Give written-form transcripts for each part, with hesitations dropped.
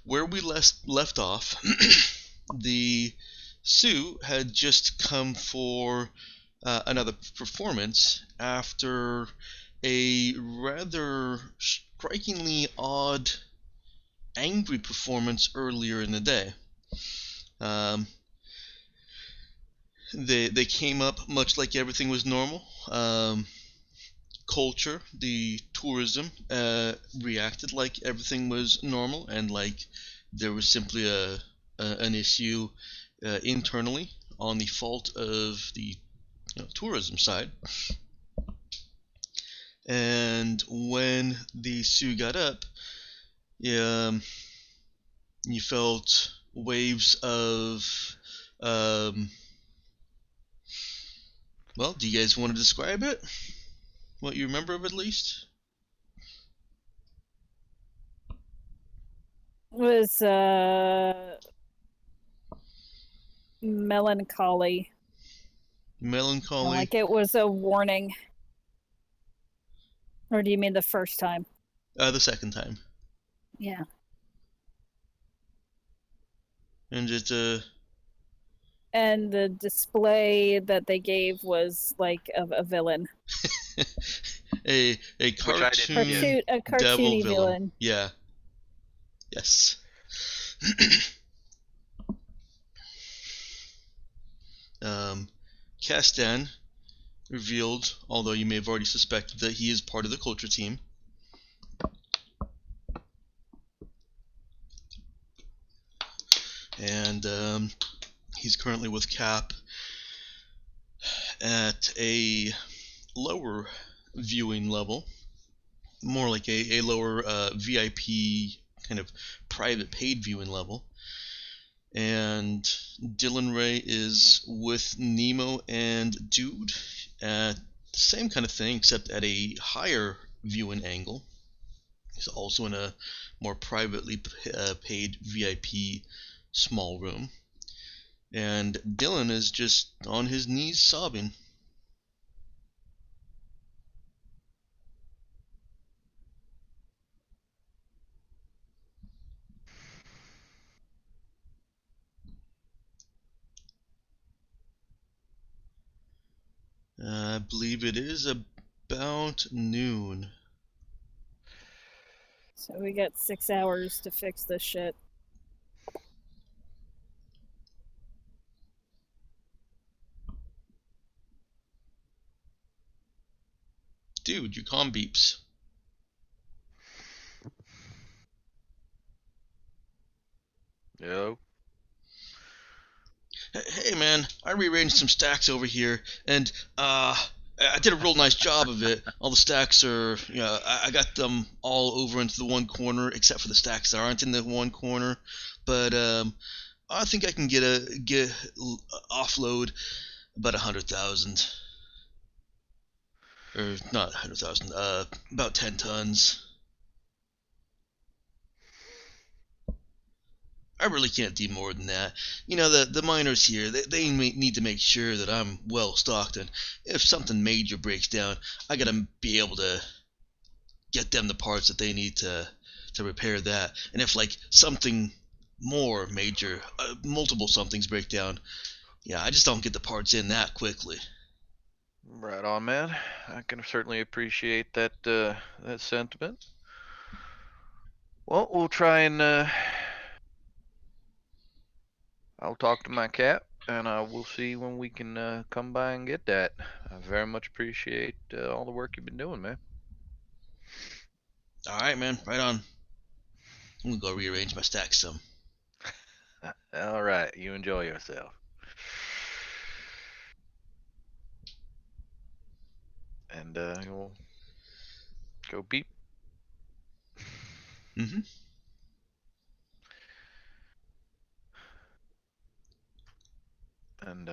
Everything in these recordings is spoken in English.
where we left off, the Sioux had just come for another performance after a rather strikingly odd, angry performance earlier in the day. They came up much like everything was normal. Culture, the tourism, reacted like everything was normal, and like there was simply an issue internally on the fault of the tourism side. And when the Sioux got up, you felt waves of well, do you guys want to describe it? What you remember of it, at least? Was melancholy. Melancholy. Like it was a warning. Or do you mean the first time? The second time. Yeah. And it And the display that they gave was like of a villain. a cartoon A devil cartoony villain. Yeah. Yes. Castan revealed, although you may have already suspected, that he is part of the culture team. And he's currently with Cap at a lower viewing level, more like a lower VIP kind of private paid viewing level. And Dylan Ray is with Nemo and Dude at the same kind of thing, except at a higher viewing angle. He's also in a more privately paid VIP small room. And Dylan is just on his knees sobbing. I believe it is about noon. So we got 6 hours to fix this shit. Dude, your comm beeps. Yo. Hey man, I rearranged some stacks over here, and I did a real nice job of it. All the stacks are, I got them all over into the one corner, except for the stacks that aren't in the one corner. But I think I can get offload about 100,000, or not 100,000, about 10 tons. I really can't do more than that. The miners here, they need to make sure that I'm well stocked, and if something major breaks down, I gotta be able to get them the parts that they need to repair that. And if like something more major, multiple somethings break down, I just don't get the parts in that quickly. Right on, man. I can certainly appreciate that that sentiment. Well, we'll try and I'll talk to my cap, and we'll see when we can come by and get that. I very much appreciate all the work you've been doing, man. All right, man. Right on. I'm gonna go rearrange my stacks some. All right, you enjoy yourself. And we'll go beep. Mm-hmm. And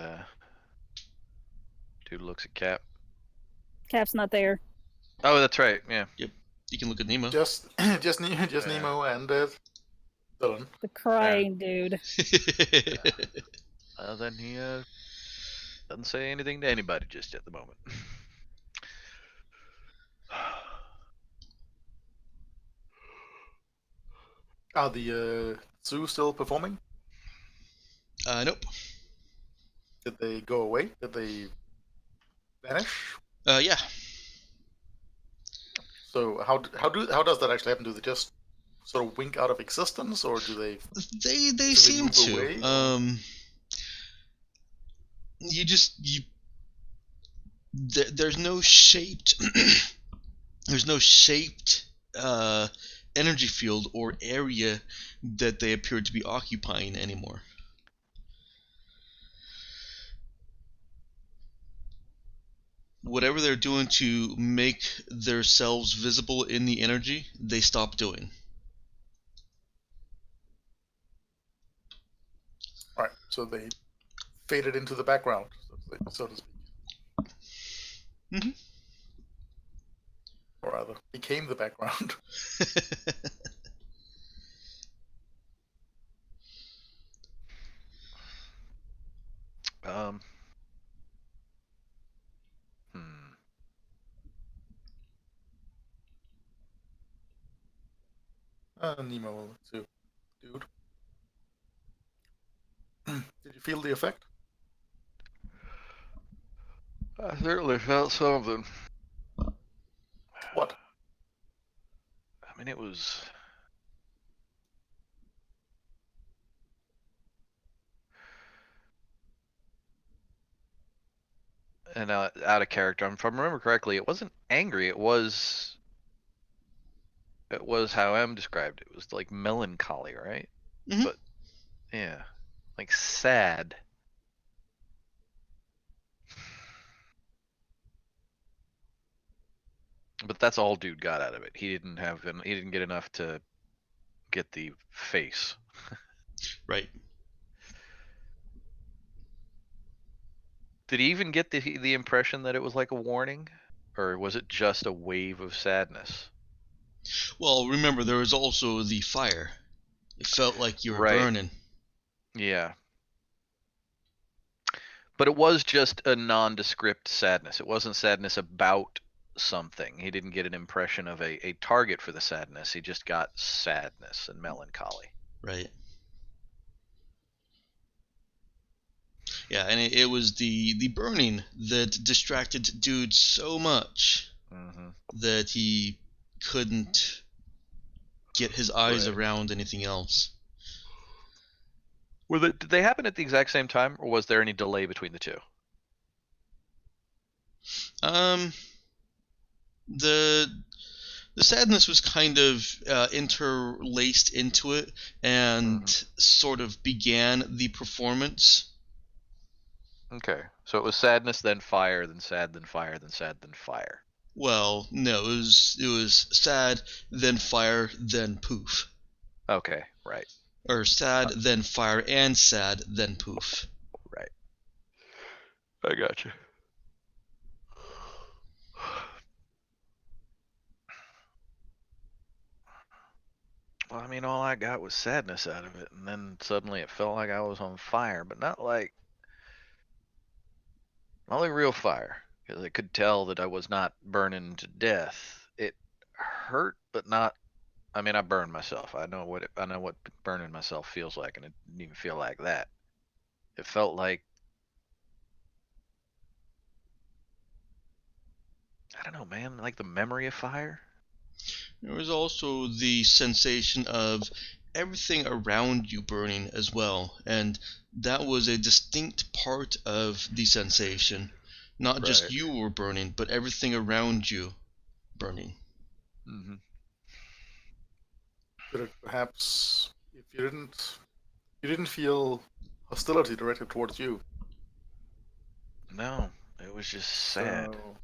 dude looks at Cap. Cap's not there. Oh, that's right. Yeah. Yep. You can look at Nemo. Just Nemo and Dylan. The crying dude. Then he doesn't say anything to anybody just at the moment. Are the zoo still performing? Nope. Did they go away? Did they vanish? Yeah. So how does that actually happen? Do they just sort of wink out of existence, or do they They physically seem move to. away? Or? There's no shaped there's no shaped energy field or area that they appear to be occupying anymore. Whatever they're doing to make themselves visible in the energy, they stop doing. Right, so they faded into the background, so to speak. Mm-hmm. Or rather, became the background. Hmm. Nemo too, dude. Did you feel the effect? I certainly felt something. What? I mean, it was. And out of character. If I remember correctly, it wasn't angry. It was how M described it. It was like melancholy, right? Mhm. But yeah, like sad. But that's all dude got out of it. He didn't get enough to get the face. Right. Did he even get the impression that it was like a warning, or was it just a wave of sadness? Well, remember, there was also the fire. It felt like you were Right. burning. Yeah. But it was just a nondescript sadness. It wasn't sadness about something. He didn't get an impression of a target for the sadness. He just got sadness and melancholy. Right. Yeah, and it was the burning that distracted dude so much that he couldn't get his eyes Right. around anything else. Did they happen at the exact same time, or was there any delay between the two? The sadness was kind of interlaced into it and sort of began the performance. Okay, so it was sadness, then fire, then sad, then fire, then sad, then fire. Well, no, it was sad, then fire, then poof. Okay, right. Or sad, then fire, and sad, then poof. Right. I got you. Well, I mean, all I got was sadness out of it, and then suddenly it felt like I was on fire, but not like real fire, because I could tell that I was not burning to death. It hurt, but not. I mean, I burned myself. I know what burning myself feels like, and it didn't even feel like that. It felt like, I don't know, man, like the memory of fire. There was also the sensation of everything around you burning as well, and that was a distinct part of the sensation. Not just Right. you were burning, but everything around you burning. Could it perhaps, if you didn't feel hostility directed towards you? No, it was just sad. So,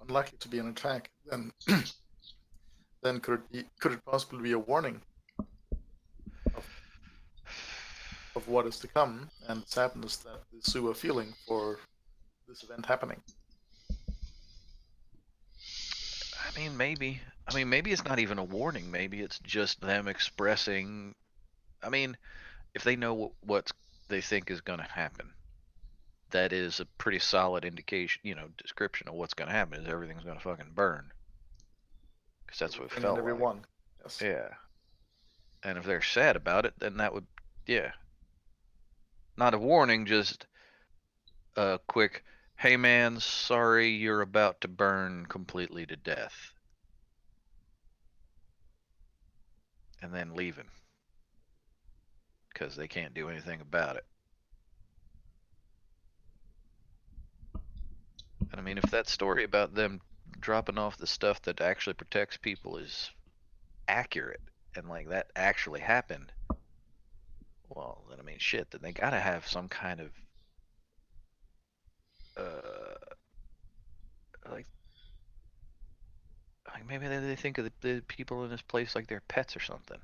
unlikely to be an attack. Then, then could it possibly be a warning of what is to come and sadness that the Sioux are feeling for this event happening? I mean, maybe. I mean, maybe it's not even a warning. Maybe it's just them expressing. I mean, if they know what they think is going to happen, that is a pretty solid indication, description of what's going to happen is everything's going to fucking burn. Because that's what it Everything felt and like. everyone. Yes. Yeah. And if they're sad about it, then that would, yeah. Not a warning, just a quick, hey man, sorry you're about to burn completely to death. And then leaving. Because they can't do anything about it. And I mean, if that story about them dropping off the stuff that actually protects people is accurate, and like that actually happened, well, then I mean, shit, then they gotta have some kind of, like maybe they think of the people in this place like they're pets or something.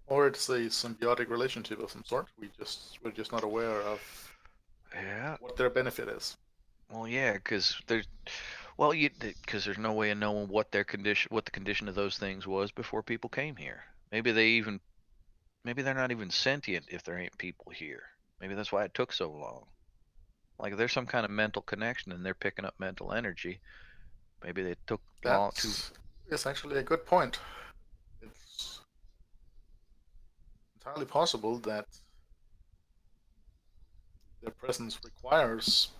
Or it's a symbiotic relationship of some sort. We're just not aware of Yeah. what their benefit is. Well, yeah, because there's no way of knowing what the condition of those things was before people came here. Maybe they're not even sentient if there ain't people here. Maybe that's why it took so long. Like if there's some kind of mental connection and they're picking up mental energy, maybe they took long to. That is actually a good point. It's entirely possible that their presence requires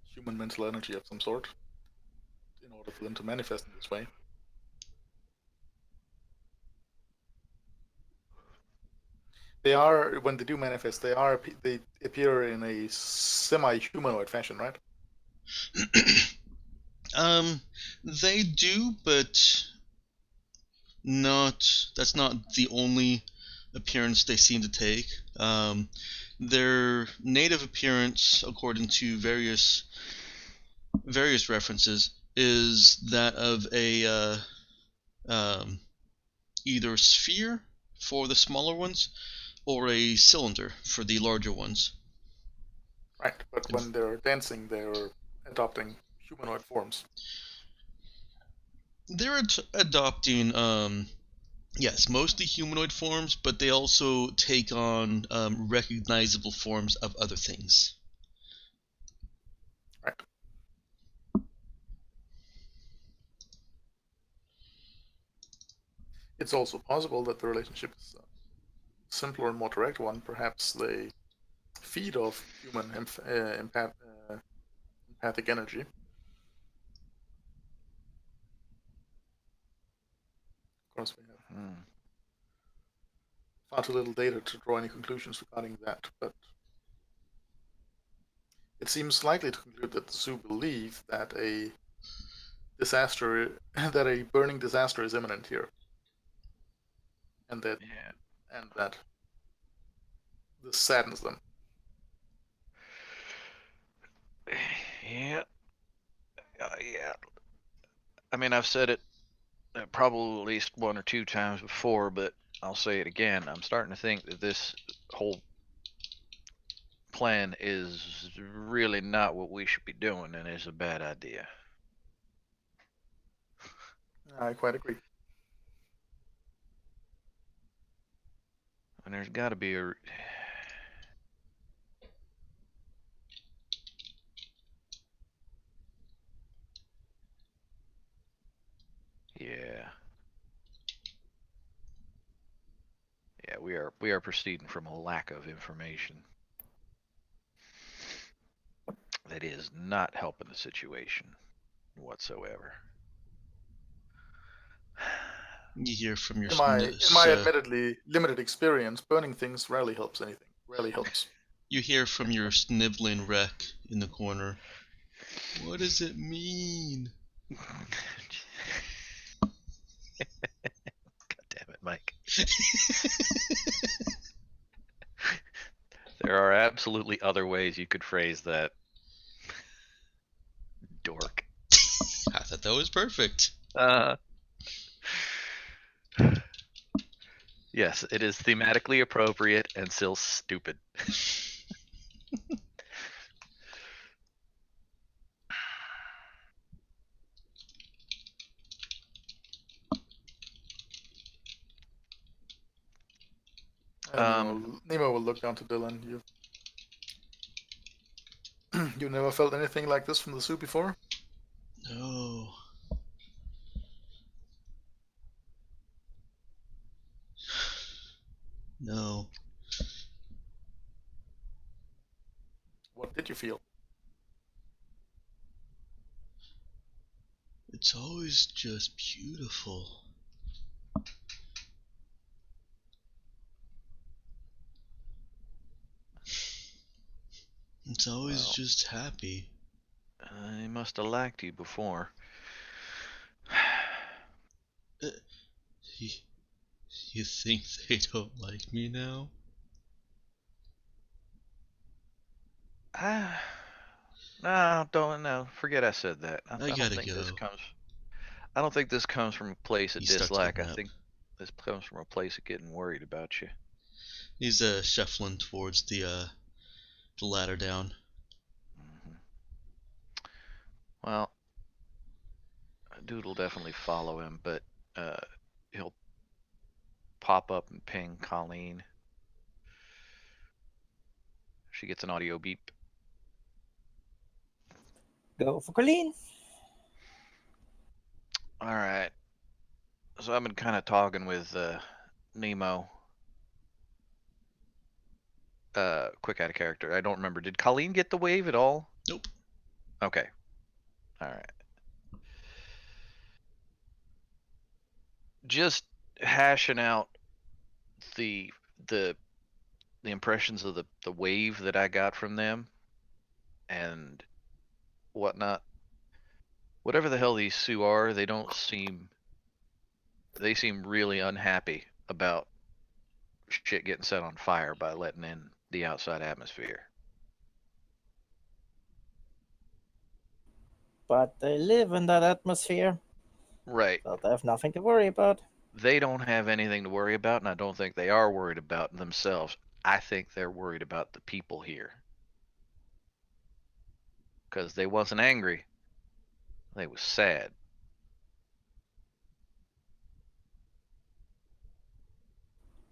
human mental energy of some sort in order for them to manifest in this way. They are, when they do manifest, they appear in a semi-humanoid fashion, right? They do, but that's not the only appearance they seem to take. Their native appearance, according to various references, is that of a either sphere for the smaller ones or a cylinder for the larger ones. Right, but when they're dancing, they're adopting humanoid forms. They're adopting, yes, mostly humanoid forms, but they also take on recognizable forms of other things. Right. It's also possible that the relationship is a simpler and more direct one. Perhaps they feed off human empathic energy. Of course, we have far too little data to draw any conclusions regarding that, but it seems likely to conclude that the zoo believe that a burning disaster is imminent here, and that this saddens them. Yeah. Yeah. I mean, I've said it probably at least one or two times before, but I'll say it again. I'm starting to think that this whole plan is really not what we should be doing, and is a bad idea. I quite agree. And there's got to be a. Yeah. Yeah, we are proceeding from a lack of information. That is not helping the situation whatsoever. You hear from your In my admittedly limited experience, burning things rarely helps anything. Rarely helps. You hear from your sniveling wreck in the corner. What does it mean? God damn it, Mike. There are absolutely other ways you could phrase that. Dork. I thought that was perfect. Yes, it is thematically appropriate and still stupid. Nemo will look down to Dylan. You never felt anything like this from the zoo before? No. No. What did you feel? It's always just beautiful. It's always Well. just happy. He must have liked you before. You, you think they don't like me now? No, don't no. Forget I said that. I don't gotta think this go. comes. I don't think this comes from a place of He starts dislike. I getting up. think this comes from a place of getting worried about you. He's shuffling towards the ladder down. Hmm. Well, dude will definitely follow him, but he'll pop up and ping Colleen. She gets an audio beep. Go for Coleen. All right. So I've been kind of talking with Nemo. Quick out of character. I don't remember. Did Colleen get the wave at all? Nope. Okay. All right. Just hashing out the the the impressions of the wave that I got from them and whatnot. Whatever the hell these Sioux are, they seem really unhappy about shit getting set on fire by letting in the outside atmosphere. But they live in that atmosphere, Right. so they have nothing to worry about. They don't have anything to worry about, and I don't think they are worried about themselves. I think they're worried about the people here. Because they wasn't angry. They was sad.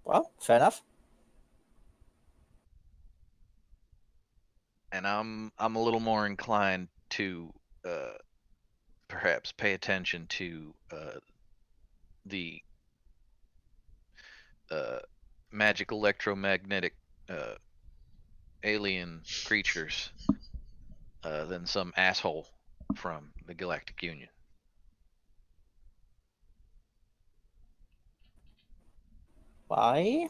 Well, fair enough. And I'm a little more inclined to perhaps pay attention to the uh, magic electromagnetic uh, alien creatures than some asshole from the Galactic Union. Why?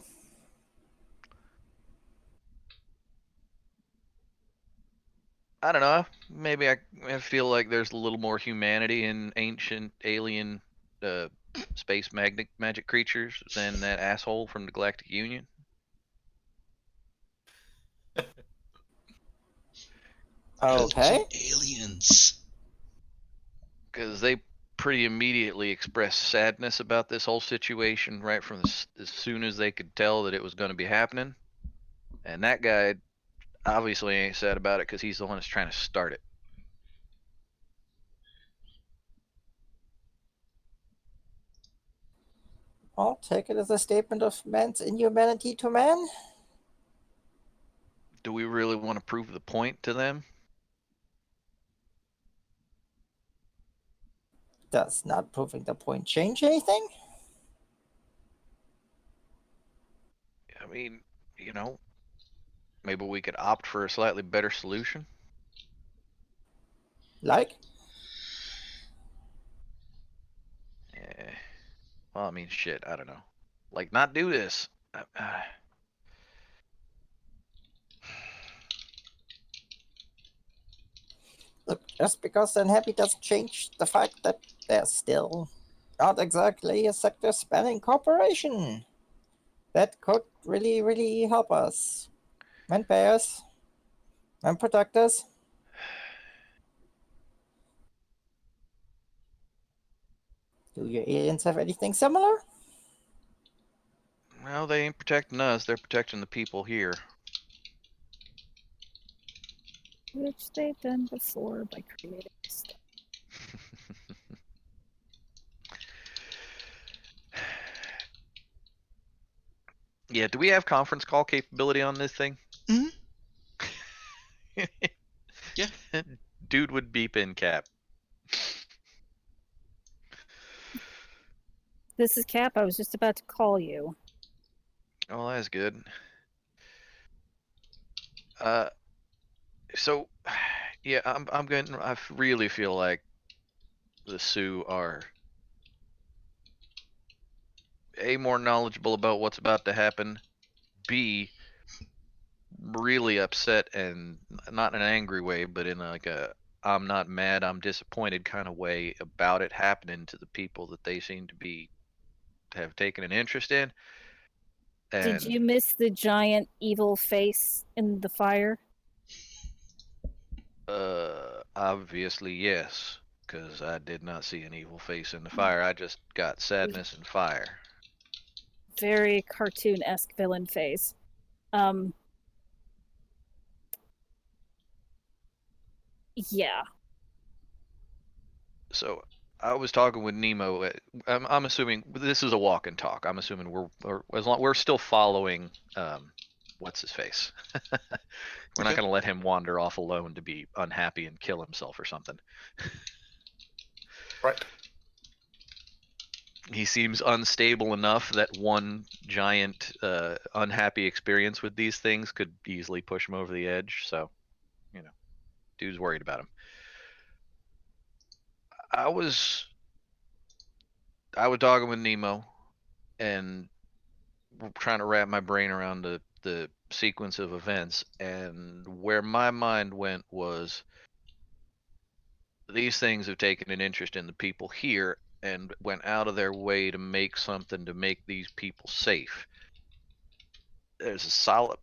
I don't know. Maybe I feel like there's a little more humanity in ancient alien uh, space magic creatures than that asshole from the Galactic Union. Okay. Aliens. Because they pretty immediately expressed sadness about this whole situation right from as soon as they could tell that it was going to be happening. And that guy obviously ain't sad about it because he's the one that's trying to start it. I'll take it as a statement of man's inhumanity to man. Do we really want to prove the point to them? Does not proving the point change anything? I mean, you know, maybe we could opt for a slightly better solution. Like? Eh, well, I mean, shit, I don't know. Like, not do this. Look, just because they're unhappy doesn't change the fact that they're still not exactly a sector spanning corporation. That could really, really help us. And bears. And protect us. Do your aliens have anything similar? Well, they ain't protecting us, they're protecting the people here. Which they've done before by creating stuff. Yeah, do we have conference call capability on this thing? Mhm. Yeah. Dude would beep in cap. This is Cap. I was just about to call you. Oh, that's good. So, yeah, I'm getting. Really feel like the Sioux are A, more knowledgeable about what's about to happen, B, really upset, and not in an angry way, but in like a I'm not mad, I'm disappointed kind of way about it happening to the people that they seem to have taken an interest in. Did And you miss the giant evil face in the fire? obviously yes, because I did not see an evil face in the fire. I just got sadness and fire. Very cartoon-esque villain face. Yeah. So I was talking with Nemo. I'm assuming this is a walk and talk. I'm assuming we're still following what's his face. We're not Okay. going to let him wander off alone to be unhappy and kill himself or something. Right. He seems unstable enough that one giant unhappy experience with these things could easily push him over the edge. So, dude's worried about him. I was talking with Nemo and trying to wrap my brain around the sequence of events, and where my mind went was these things have taken an interest in the people here and went out of their way to make something to make these people safe. There's a solid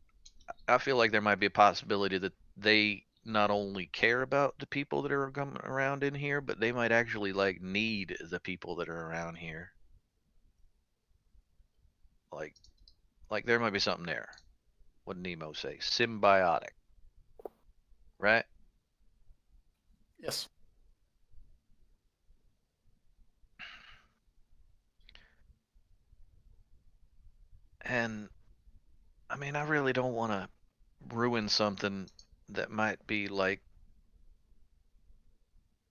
I feel like there might be a possibility that they not only care about the people that are coming around in here, but they might actually like need the people that are around here. Like there might be something there. What did Nemo say? Symbiotic. Right? Yes. And I mean, I really don't want to ruin something that might be like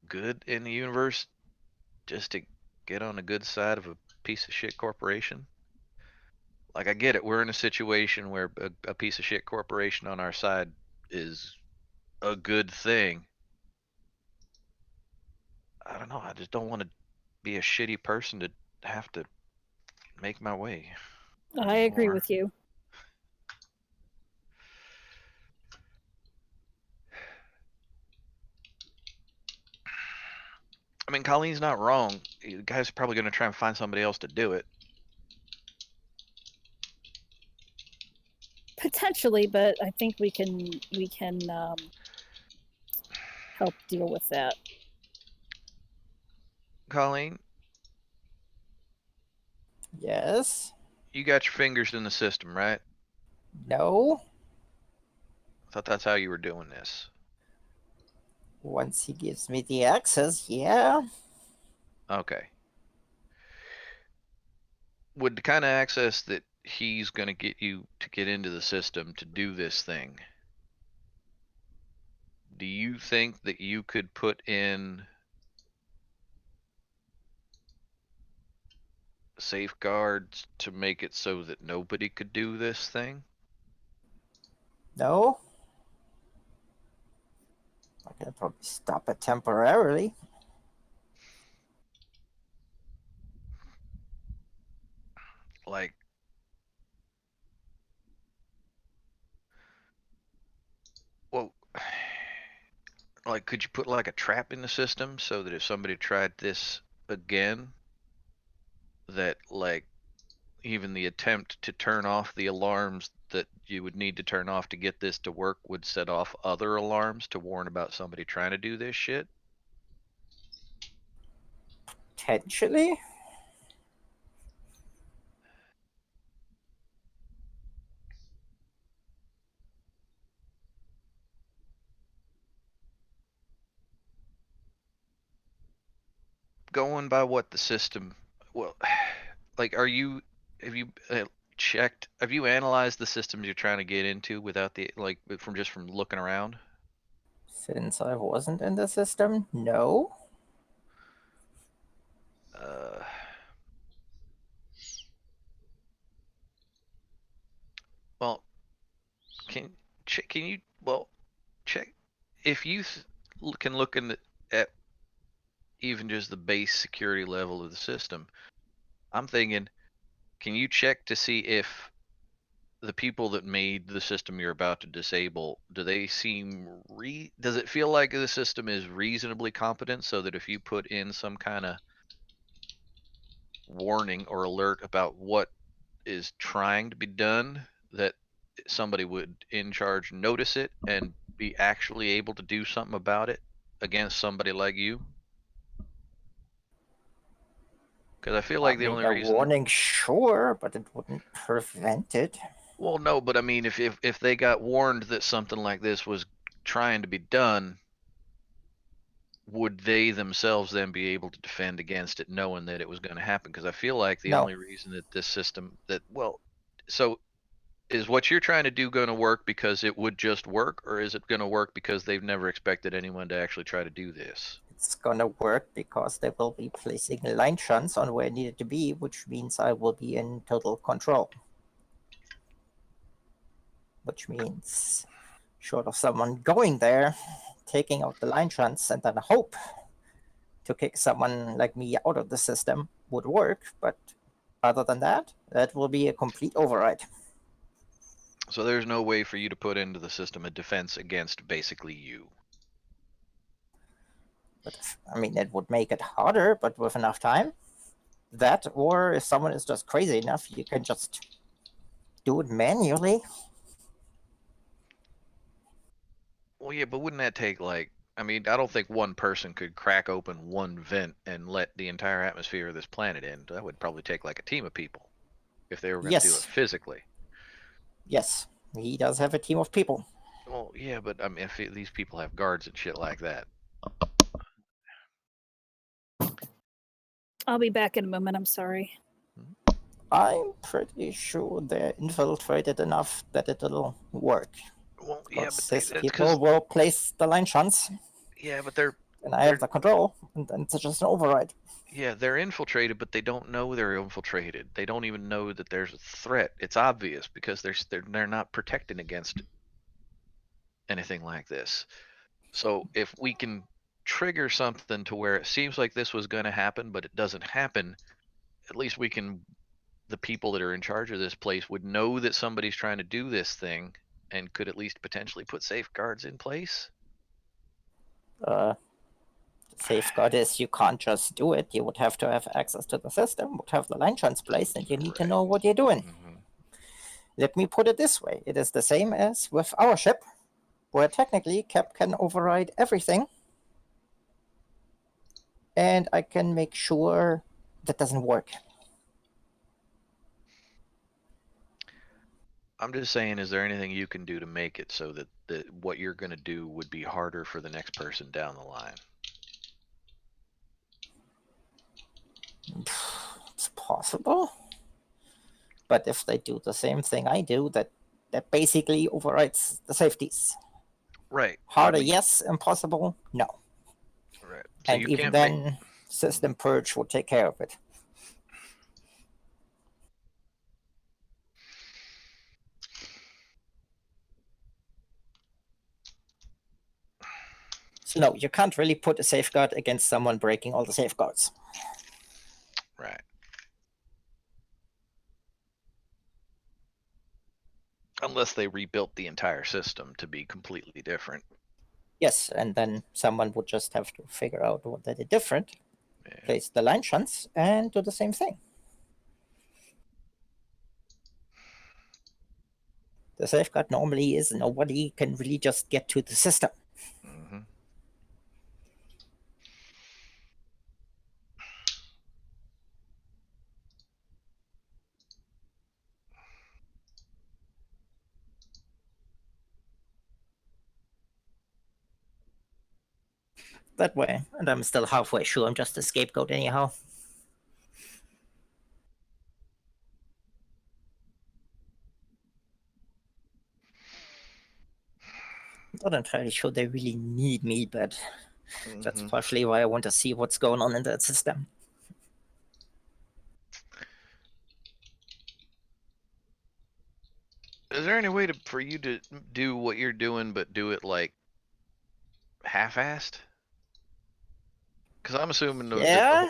good in the universe just to get on the good side of a piece of shit corporation. Like, I get it. We're in a situation where a piece of shit corporation on our side is a good thing. I don't know. I just don't want to be a shitty person to have to make my way. I agree anymore. with you. I mean, Colleen's not wrong. The guy's probably going to try and find somebody else to do it. Potentially, but I think we can help deal with that. Colleen, Yes? you got your fingers in the system, right? No? I thought that's how you were doing this. Once he gives me the access, yeah. Okay. Would the kind of access that he's going to get you to get into the system to do this thing, do you think that you could put in safeguards to make it so that nobody could do this thing? No? I can probably stop it temporarily. Like, well, like, could you put like a trap in the system so that if somebody tried this again, that like even the attempt to turn off the alarms that you would need to turn off to get this to work would set off other alarms to warn about somebody trying to do this shit? Potentially? Going by what the system, well, like, have you checked, have you analyzed the systems you're trying to get into without the, like, from looking around? Since I wasn't in the system, no. Uh, Well, can you check if you can look at even just the base security level of the system. I'm thinking, can you check to see if the people that made the system you're about to disable, do they seem does it feel like the system is reasonably competent, so that if you put in some kind of warning or alert about what is trying to be done, that somebody would in charge notice it and be actually able to do something about it against somebody like you? Because I feel like the I mean, only a reason. warning, sure, but it wouldn't prevent it. Well, no, but I mean, if they got warned that something like this was trying to be done, would they themselves then be able to defend against it, knowing that it was going to happen? Because I feel like the No. only reason that this system so is what you're trying to do going to work because it would just work, or is it going to work because they've never expected anyone to actually try to do this? It's gonna work because they will be placing line shunts on where it needed to be, which means I will be in total control. Which means, short of someone going there, taking out the line shunts, and then hope to kick someone like me out of the system would work, but other than that, that will be a complete override. So there's no way for you to put into the system a defense against basically you. But I mean, it would make it harder, but with enough time. That, or if someone is just crazy enough, you can just do it manually. Well, yeah, but wouldn't that take like? I mean, I don't think one person could crack open one vent and let the entire atmosphere of this planet in. That would probably take like a team of people if they were going to do it Yes. physically. Yes, he does have a team of people. Well, yeah, but I mean, if these people have guards and shit like that. I'll be back in a moment. I'm sorry. I'm pretty sure they're infiltrated enough that it'll work. Well, yeah, but His that's people 'cause will place the line shunts, yeah, but they're and I have the control, and then it's just an override. yeah, they're infiltrated, but they don't know they're infiltrated. They don't even know that there's a threat. It's obvious because they're not protecting against anything like this. So if we can trigger something to where it seems like this was going to happen, but it doesn't happen, at least the people that are in charge of this place would know that somebody's trying to do this thing and could at least potentially put safeguards in place. The safeguard is you can't just do it. You would have to have access to the system, would have the line shunts placed, and you need to know what you're doing. Mm-hmm. Let me put it this way. It is the same as with our ship, where technically Cap can override everything, and I can make sure that doesn't work. I'm just saying, is there anything you can do to make it so that what you're going to do would be harder for the next person down the line? It's possible. But if they do the same thing I do, that basically overrides the safeties. Right. Harder, yes. Impossible, no. Right. So and you even can't then, system purge will take care of it. So no, you can't really put a safeguard against someone breaking all the safeguards. Right. Unless they rebuilt the entire system to be completely different. Yes, and then someone would just have to figure out what they did different, place the line shunts, and do the same thing. The safeguard normally is nobody can really just get to the system. Mm-hmm. That way, and I'm still halfway sure I'm just a scapegoat anyhow. Not entirely sure they really need me, but that's partially why I want to see what's going on in that system. Is there any way for you to do what you're doing, but do it like half-assed? Because I'm assuming Yeah.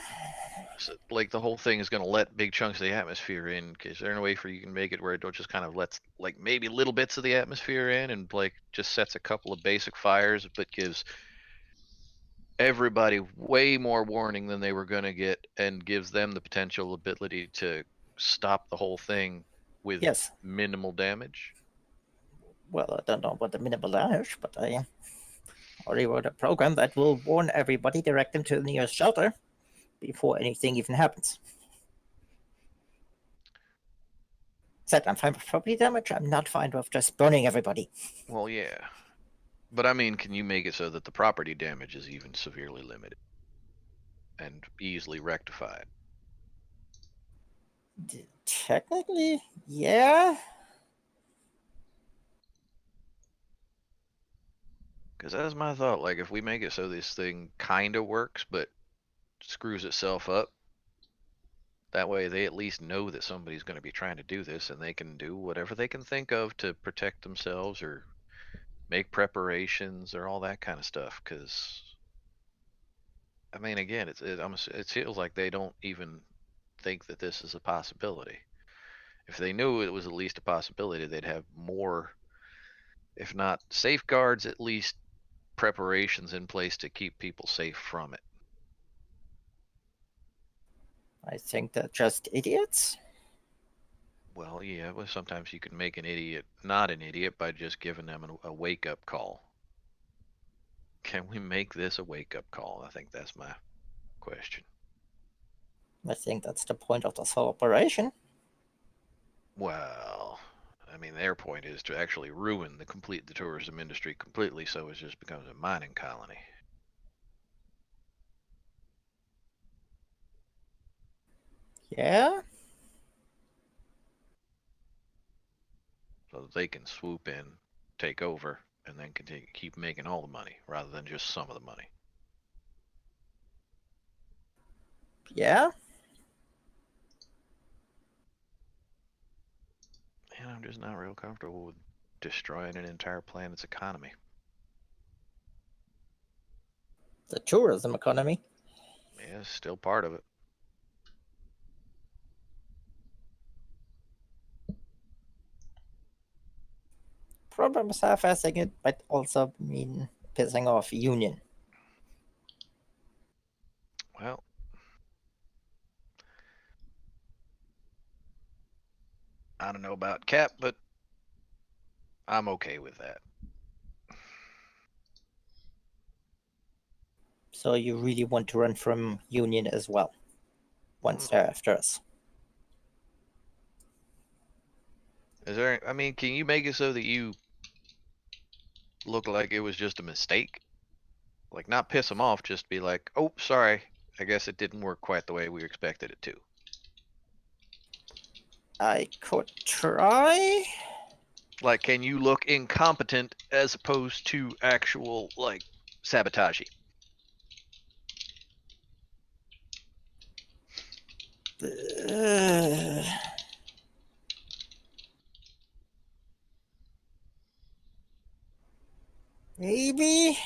like the whole thing is going to let big chunks of the atmosphere in. Is there any way for you can make it where it don't just kind of lets like maybe little bits of the atmosphere in and like just sets a couple of basic fires, but gives everybody way more warning than they were going to get and gives them the potential ability to stop the whole thing with Yes. minimal damage? Well, I don't know about the minimal damage, but I already wrote a program that will warn everybody, direct them to the nearest shelter before anything even happens. Said I'm fine with property damage. I'm not fine with just burning everybody. Well, yeah. But I mean, can you make it so that the property damage is even severely limited and easily rectified? Technically, yeah. Because that's my thought. Like, if we make it so this thing kind of works, but screws itself up, that way they at least know that somebody's going to be trying to do this and they can do whatever they can think of to protect themselves or make preparations or all that kind of stuff. Because, I mean, again, it feels like they don't even think that this is a possibility. If they knew it was at least a possibility, they'd have more, if not safeguards, at least preparations in place to keep people safe from it. I think they're just idiots. Well, yeah, but sometimes you can make an idiot not an idiot by just giving them a wake-up call. Can we make this a wake-up call? I think that's my question. I think that's the point of this whole operation. Well, I mean, their point is to actually ruin the tourism industry completely, so it just becomes a mining colony. Yeah. So that they can swoop in, take over, and then continue keep making all the money rather than just some of the money. Yeah. And I'm just not real comfortable with destroying an entire planet's economy. The tourism economy. Yeah, it's still part of it. Problem is half-assing it might also mean pissing off Union. Well, I don't know about Cap, but I'm okay with that. So you really want to run from Union as well, once they're after us. Is there, I mean, can you make it so that you look like it was just a mistake? Like, not piss them off, just be like, oh, sorry, I guess it didn't work quite the way we expected it to. I could try. Like, can you look incompetent as opposed to actual, like, sabotagey? Maybe.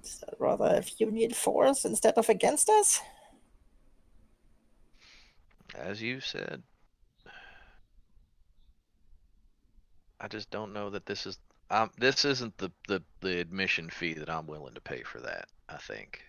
Is that rather if Union for us instead of against us? As you said. I just don't know that this isn't the admission fee that I'm willing to pay for that, I think.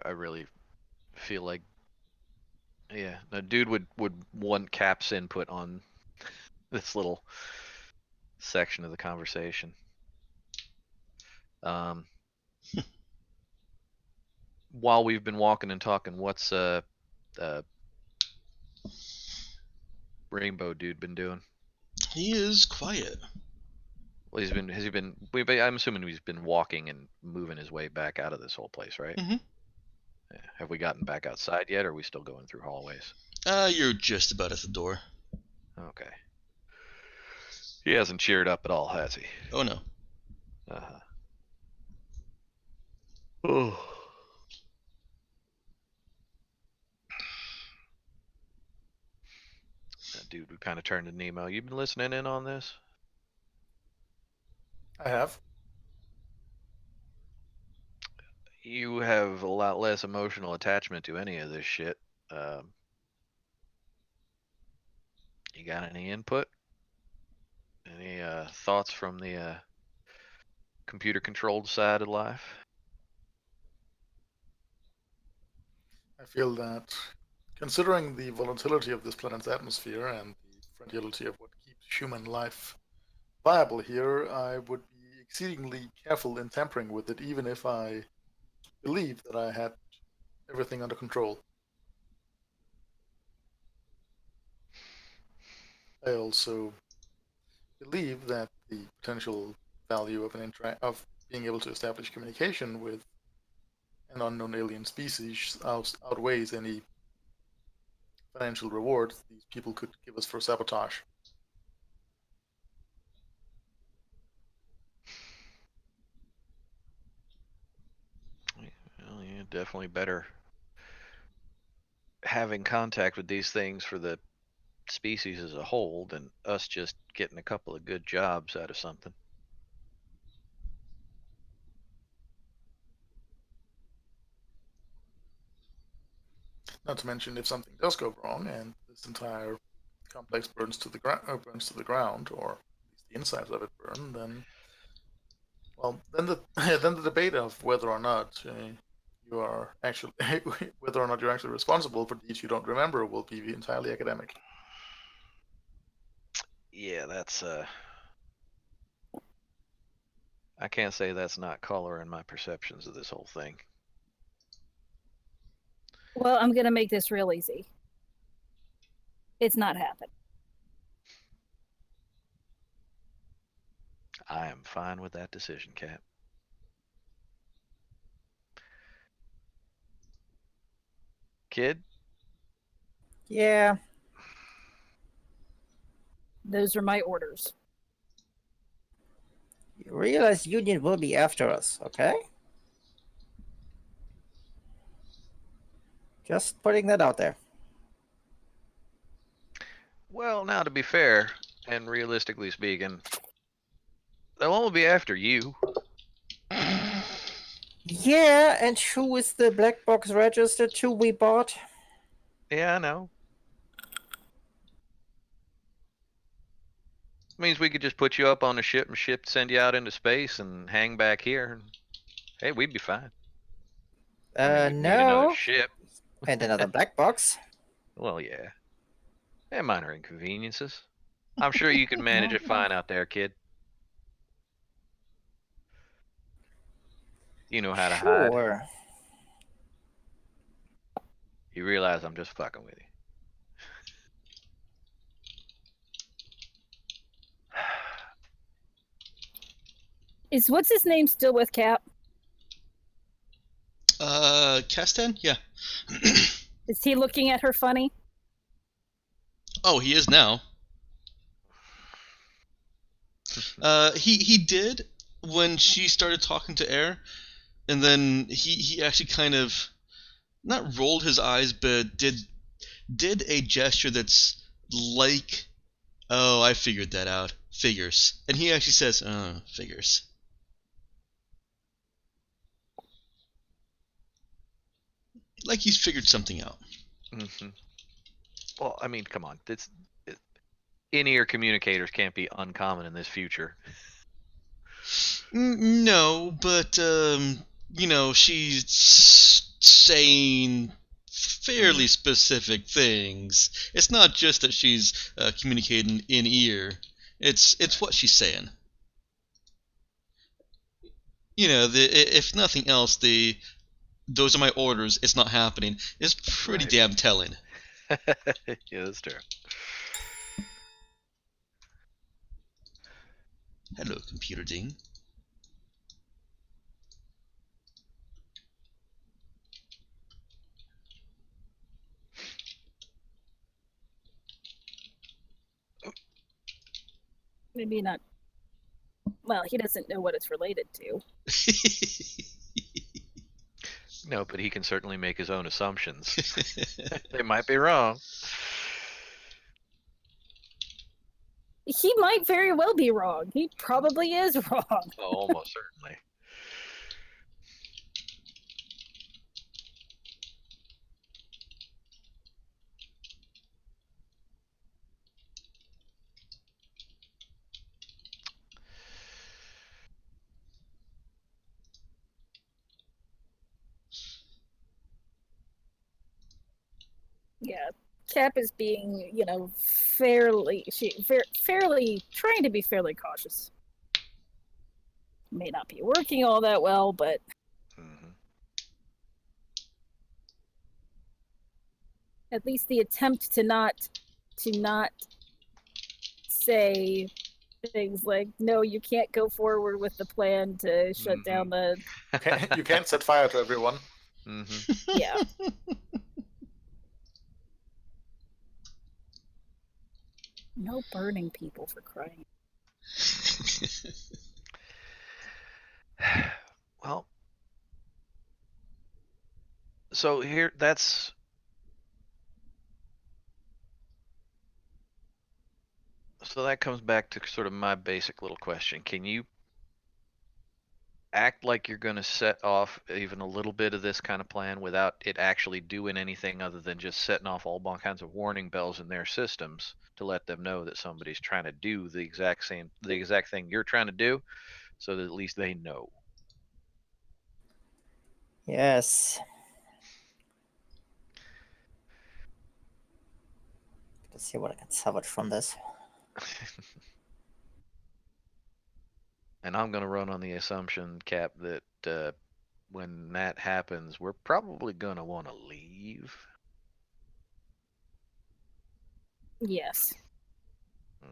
I really feel like Yeah, the dude would want Cap's input on this little section of the conversation. While we've been walking and talking, what's Rainbow dude been doing? He is quiet. Well, I'm assuming he's been walking and moving his way back out of this whole place, right? Mm-hmm. Yeah. Have we gotten back outside yet, or are we still going through hallways? You're just about at the door. Okay. He hasn't cheered up at all, has he? Oh no. Uh-huh. Oh. That dude would kind of turn to Nemo. You been listening in on this? I have. You have a lot less emotional attachment to any of this shit. You got any input? Any thoughts from the computer-controlled side of life? I feel that, considering the volatility of this planet's atmosphere and the fragility of what keeps human life viable here, I would be exceedingly careful in tampering with it, even if I believed that I had everything under control. I also believe that the potential value of of being able to establish communication with an unknown alien species outweighs any financial reward these people could give us for sabotage. Well, yeah, definitely better having contact with these things for the species as a whole than us just getting a couple of good jobs out of something. Not to mention, if something does go wrong and this entire complex burns to the ground, or at least the insides of it burn, then, well, then the then the debate of whether or not you are actually whether or not you're actually responsible for deeds you don't remember will be entirely academic. Yeah, that's I can't say that's not coloring my perceptions of this whole thing. Well, I'm gonna make this real easy. It's not happening. I am fine with that decision, Cap. Kid? Yeah, Those are my orders. you realize Union will be after us, okay? Just putting that out there. Well, now to be fair, and realistically speaking, they'll only be after you. Yeah, and who is the black box registered to we bought? Yeah, I know. Means we could just put you up on a ship and send you out into space and hang back here. Hey, we'd be fine. I mean, we'd need another No. ship. And another black box. Well, yeah. And minor inconveniences. I'm sure you could manage it fine out there, kid. You know how to hide. Sure. You realize I'm just fucking with you. Is what's his name still with Cap? Castan? Yeah. Is he looking at her funny? Oh, he is now. He did when she started talking to Air, and then he actually kind of not rolled his eyes, but did a gesture that's like, oh, I figured that out. Figures. And he actually says, figures. Like he's figured something out. Mm-hmm. Well, I mean, come on. In-ear communicators can't be uncommon in this future. No, but, she's saying fairly specific things. It's not just that she's communicating in ear. It's what she's saying. You know, if nothing else, those are my orders. It's not happening. It's pretty Right. damn telling. Yeah, that's true. Hello, computer ding. Maybe not. Well, he doesn't know what it's related to. No, but he can certainly make his own assumptions. They might be wrong. He might very well be wrong. He probably is wrong. Oh, almost certainly. Yeah, Cap is being, fairly trying to be fairly cautious. May not be working all that well, but Mm-hmm. at least the attempt to not say things like, "No, you can't go forward with the plan to shut down the." You can't set fire to everyone. Mm-hmm. Yeah. No burning people, for crying. Well, so here, so that comes back to sort of my basic little question. Can you act like you're going to set off even a little bit of this kind of plan without it actually doing anything other than just setting off all kinds of warning bells in their systems to let them know that somebody's trying to do the exact thing you're trying to do, so that at least they know? Yes. Let's see what I can salvage from this. And I'm going to run on the assumption, Cap, that when that happens, we're probably going to want to leave. Yes. Mm.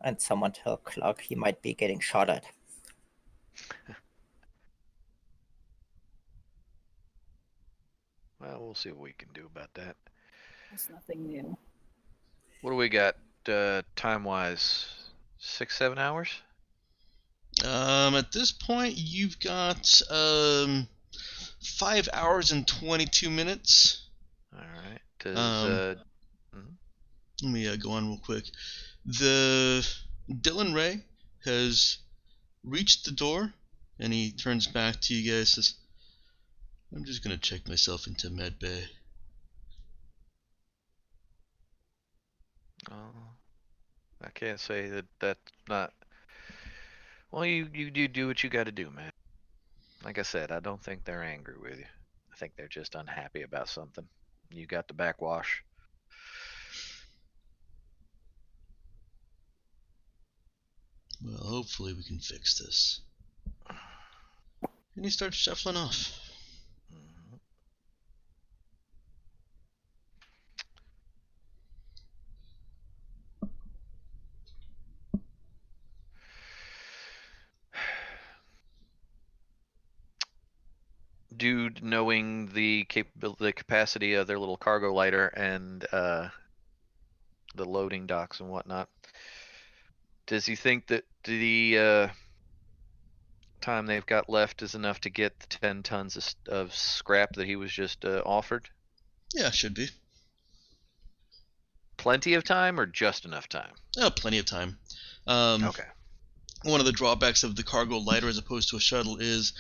And someone tell Clark he might be getting shot at. Well, we'll see what we can do about that. That's nothing new. What do we got time-wise? 6-7 hours? At this point, you've got 5 hours and 22 minutes. All right. Does Let me go on real quick. The Dylan Ray has reached the door, and he turns back to you guys and says, I'm just going to check myself into med bay. I can't say that's not. Well, you do what you got to do, man. Like I said, I don't think they're angry with you. I think they're just unhappy about something. You got the backwash. Well, hopefully we can fix this. And he starts shuffling off. Mhm. Dude, knowing the capacity of their little cargo lighter and the loading docks and whatnot, does he think that the time they've got left is enough to get the 10 tons of scrap that he was just offered? Yeah, should be. Plenty of time or just enough time? Oh, plenty of time. Okay. One of the drawbacks of the cargo lighter as opposed to a shuttle is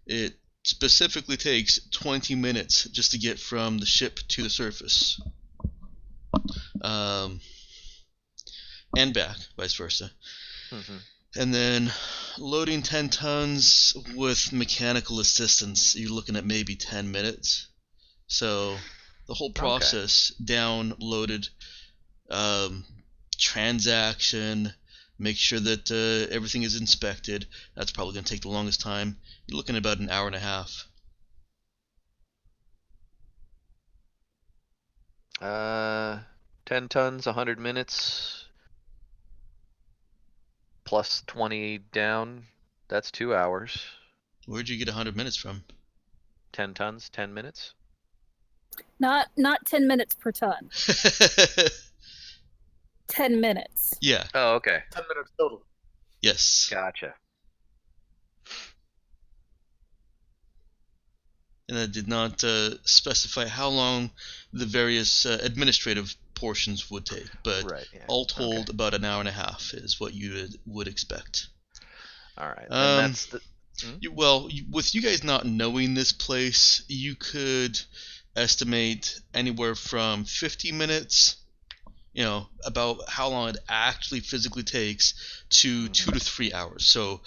it specifically takes 20 minutes just to get from the ship to the surface. and back, vice versa. Mm-hmm. And then loading 10 tons with mechanical assistance, you're looking at maybe 10 minutes. So the whole process, down, loaded, transaction, make sure that everything is inspected, that's probably going to take the longest time. You're looking at about an hour and a half. 10 tons, 100 minutes, plus 20 down. That's 2 hours. Where'd you get 100 minutes from? 10 tons, 10 minutes. Not 10 minutes per ton. 10 minutes. Yeah, Oh, okay. 10 minutes total. yes. Gotcha. And I did not specify how long the various administrative portions would take, but Right. Yeah. all told, Okay. about an hour and a half is what you would expect. All right. And Um, that's the. With you guys not knowing this place, you could estimate anywhere from 50 minutes, about how long it actually physically takes, to 2 to 3 hours. So,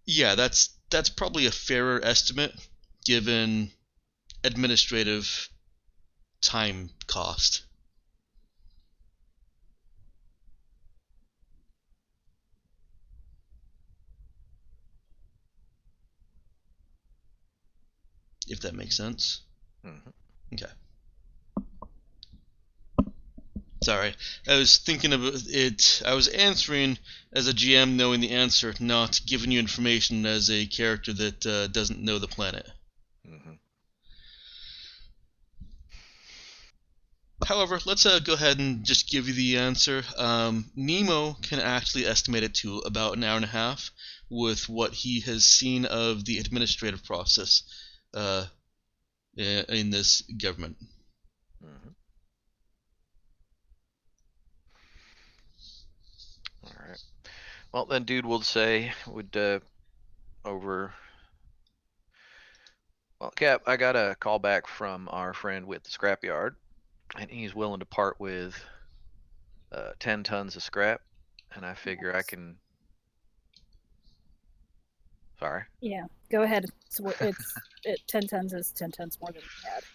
yeah, that's probably a fairer estimate given administrative time cost. If that makes sense. Mhm. Okay. Sorry, I was thinking of it. I was answering as a GM knowing the answer, not giving you information as a character that doesn't know the planet. Mhm. However, let's go ahead and just give you the answer. Nemo can actually estimate it to about an hour and a half with what he has seen of the administrative process in this government. Mhm. All right. Well, then, dude, would say over. Well, Cap, I got a call back from our friend with the scrapyard, and he's willing to part with 10 tons of scrap, and I figure I can. Sorry. Yeah, go ahead. It's 10 tons is 10 tons more than we had.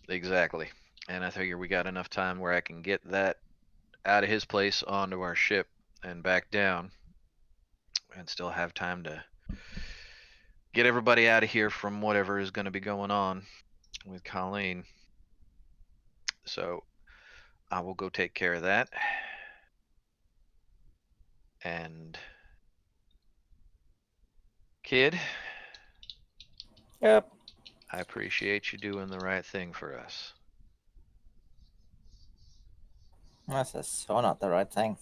Exactly. And I figure we got enough time where I can get that out of his place onto our ship and back down, and still have time to get everybody out of here from whatever is going to be going on with Coleen. So I will go take care of that. And kid, Yep. I appreciate you doing the right thing for us. This is so not the right thing.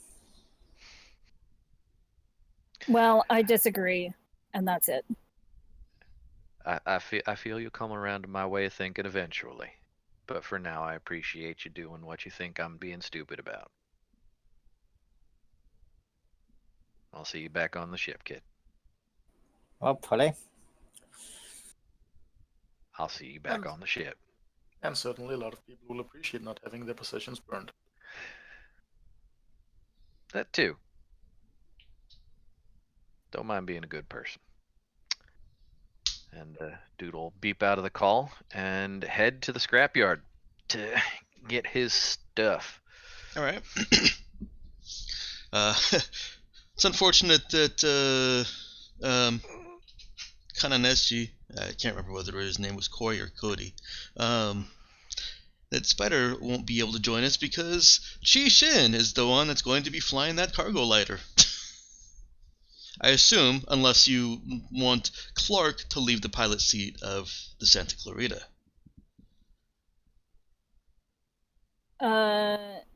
Well, I disagree, and that's it. I feel you'll come around to my way of thinking eventually. But for now, I appreciate you doing what you think I'm being stupid about. I'll see you back on the ship, kid. Hopefully. I'll see you back on the ship. And certainly a lot of people will appreciate not having their possessions burned. That too. Don't mind being a good person. And dude will beep out of the call and head to the scrapyard to get his stuff. All right. It's unfortunate that Kananesji, I can't remember whether his name was Coy or Cody, that Spider won't be able to join us because Chi Shin is the one that's going to be flying that cargo lighter. I assume, unless you want Clark to leave the pilot seat of the Santa Clarita.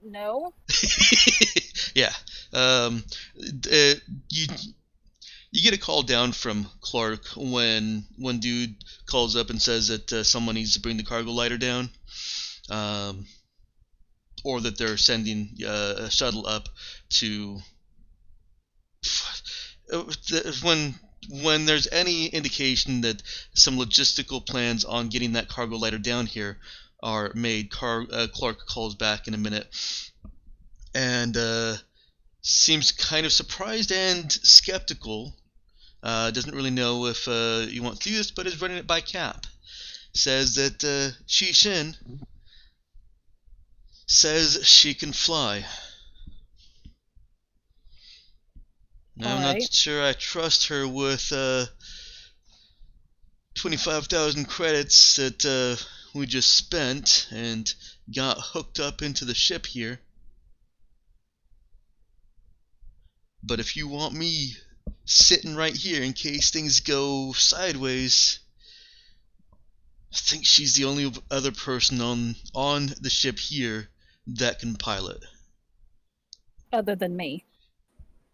No. Yeah. You get a call down from Clark when dude calls up and says that someone needs to bring the cargo lighter down, or that they're sending a shuttle up to. When there's any indication that some logistical plans on getting that cargo lighter down here are made, Clark calls back in a minute, and seems kind of surprised and skeptical. Doesn't really know if you want to do this, but is running it by Cap. Says that Qi Shin says she can fly. Now, I'm not Alright. sure I trust her with 25,000 credits that we just spent and got hooked up into the ship here. But if you want me sitting right here in case things go sideways, I think she's the only other person on the ship here that can pilot. Other than me.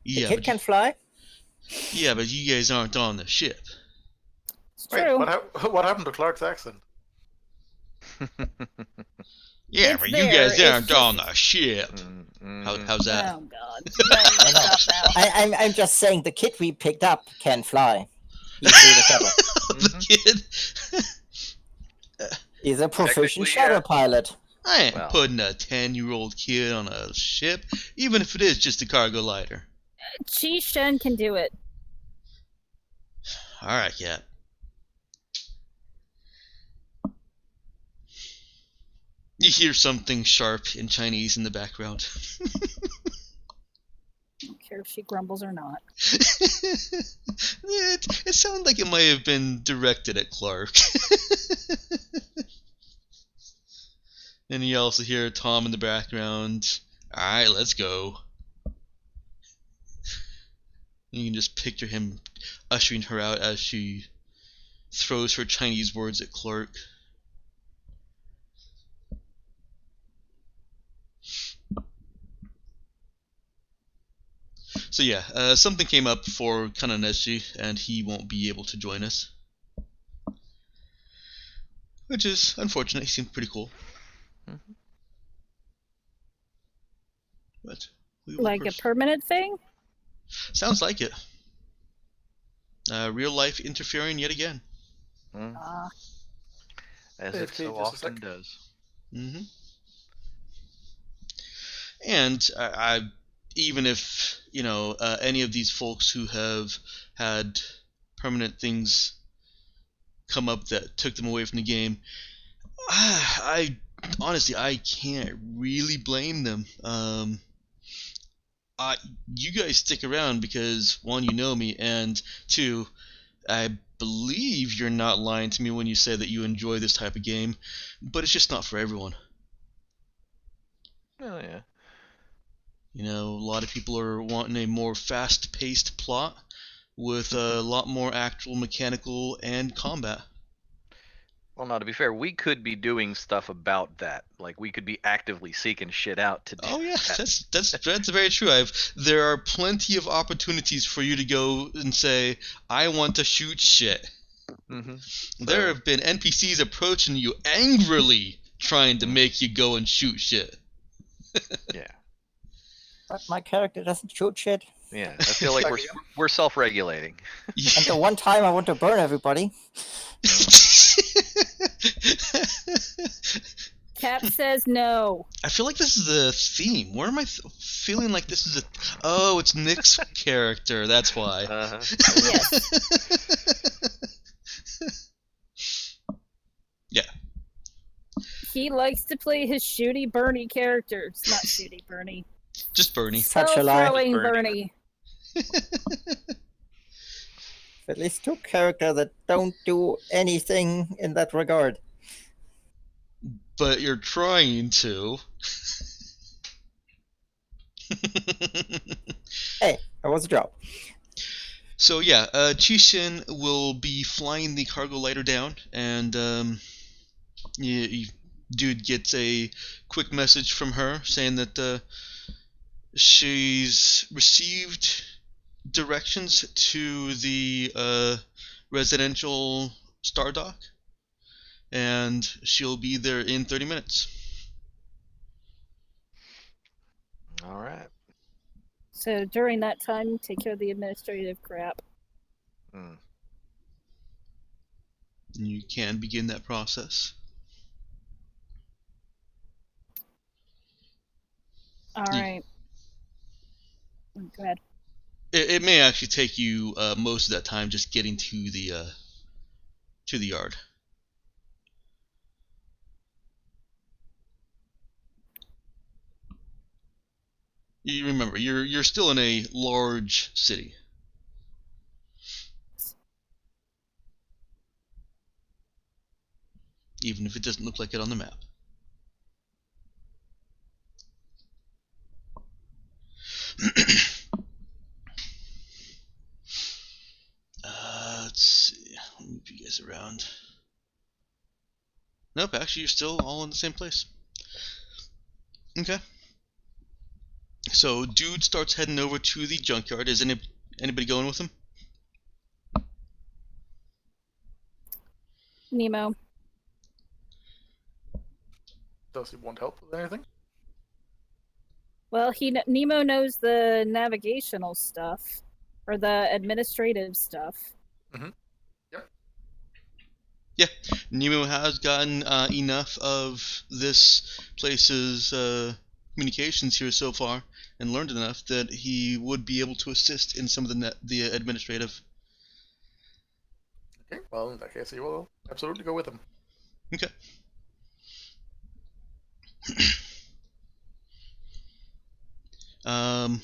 The Yeah, kid but can fly? yeah, but you guys aren't on the ship. It's Wait, true. what happened to Clark's accent? Yeah, It's but there, you guys it's aren't just- on the ship. How's that? Oh god. No, stop now. I'm just saying the kid we picked up can fly. He flew the shuttle. The kid. He's a proficient Technically, shuttle yeah. pilot. I ain't Well. putting a 10-year-old kid on a ship, even if it is just a cargo lighter. Qi Shen can do it. Alright, Cap. You hear something sharp in Chinese in the background. I don't care if she grumbles or not. it sounded like it might have been directed at Clark. And you also hear Tom in the background. Alright, let's go. You can just picture him ushering her out as she throws her Chinese words at Clark. So yeah, something came up for Kananeshi, and he won't be able to join us. Which is unfortunate, he seemed pretty cool. Mhm. But we will Like a permanent thing? Sounds like it. Real life interfering yet again. Ah, As Hey, it Kate, so just a often sec. does. Mm-hmm. And I even if any of these folks who have had permanent things come up that took them away from the game, I honestly I can't really blame them. You guys stick around because one, you know me, and two, I believe you're not lying to me when you say that you enjoy this type of game, but it's just not for everyone. Oh yeah. A lot of people are wanting a more fast-paced plot with a lot more actual mechanical and combat. Well, now to be fair, we could be doing stuff about that. Like we could be actively seeking shit out to do. Oh yeah, that. that's very true. There are plenty of opportunities for you to go and say, I want to shoot shit. Mm-hmm. There have been NPCs approaching you angrily trying to make you go and shoot shit. Yeah. But my character doesn't shoot shit. Yeah. I feel like we're self-regulating. And the one time I want to burn everybody. Cap says no. I feel like this is a theme. Where am I feeling like this is a... Oh, it's Nick's character. That's why. Uh-huh. Yes. Yeah. He likes to play his shooty Bernie characters. Not shooty Bernie. Just Bernie. Such a lie. Throwing Bernie. Bernie. At least two characters that don't do anything in that regard. But you're trying to. Hey, that was a job. So yeah, Chishin will be flying the cargo lighter down, and dude gets a quick message from her saying that she's received directions to the residential star dock, and she'll be there in 30 minutes. All right. So during that time, take care of the administrative crap. Mm. And you can begin that process. All right. Go ahead. It may actually take you most of that time just getting to the yard. You remember, you're still in a large city. Even if it doesn't look like it on the map. Let's see. I'll move you guys around. Nope, actually you're still all in the same place. Okay. So, dude starts heading over to the junkyard. Is anybody going with him? Nemo. Does he want help with anything? Well, Nemo knows the navigational stuff, or the administrative stuff. Yeah, Nemo has gotten enough of this place's communications here so far, and learned enough that he would be able to assist in some of the administrative. Okay, well, in that case, he will absolutely go with him. Okay.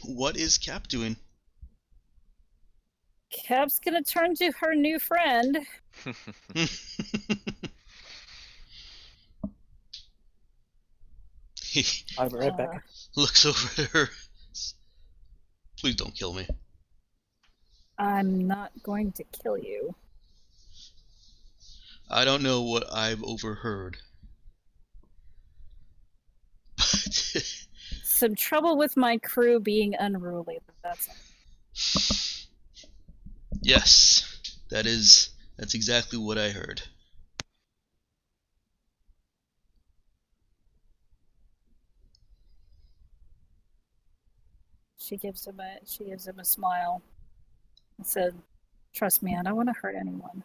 What is Cap doing? Cap's gonna turn to her new friend. He I'll be right back. looks over at her. Please don't kill me. I'm not going to kill you. I don't know what I've overheard. But Some trouble with my crew being unruly, but that's all. yes, that's exactly what I heard. She gives him a smile and said, "Trust me, I don't want to hurt anyone."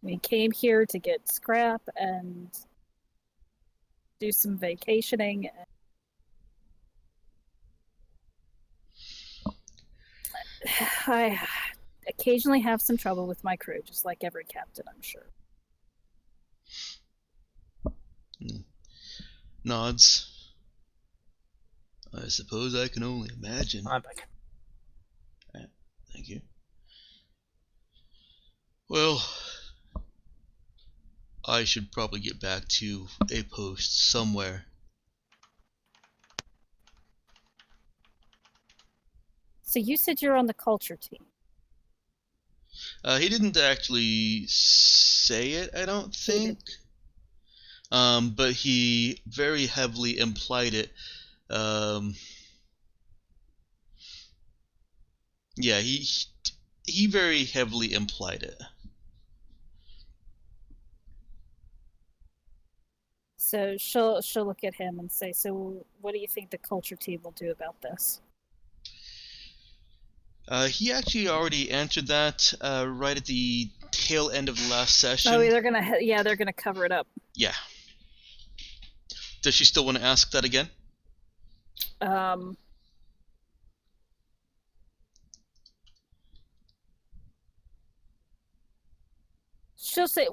We came here to get scrap and do some vacationing. I occasionally have some trouble with my crew, just like every captain, I'm sure. Nods. I suppose I can only imagine. I'm back. Thank you. Well, I should probably get back to a post somewhere. So you said you're on the culture team. He didn't actually say it, I don't think. But he very heavily implied it. Yeah, he very heavily implied it. So she'll look at him and say, "So what do you think the culture team will do about this?" He actually already answered that right at the tail end of the last session. Oh, they're gonna cover it up. Yeah. Does she still want to ask that again? She'll say,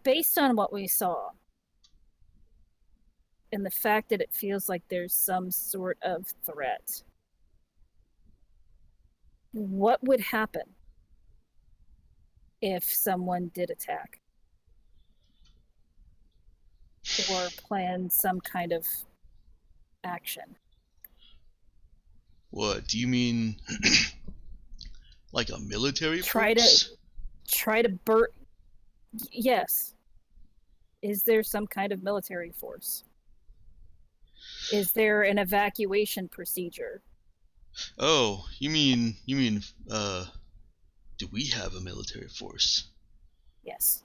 based on what we saw, and the fact that it feels like there's some sort of threat, what would happen if someone did attack or plan some kind of action? What do you mean? Like a military force? Try to burn. Yes. Is there some kind of military force? Is there an evacuation procedure? Oh, you mean do we have a military force? Yes.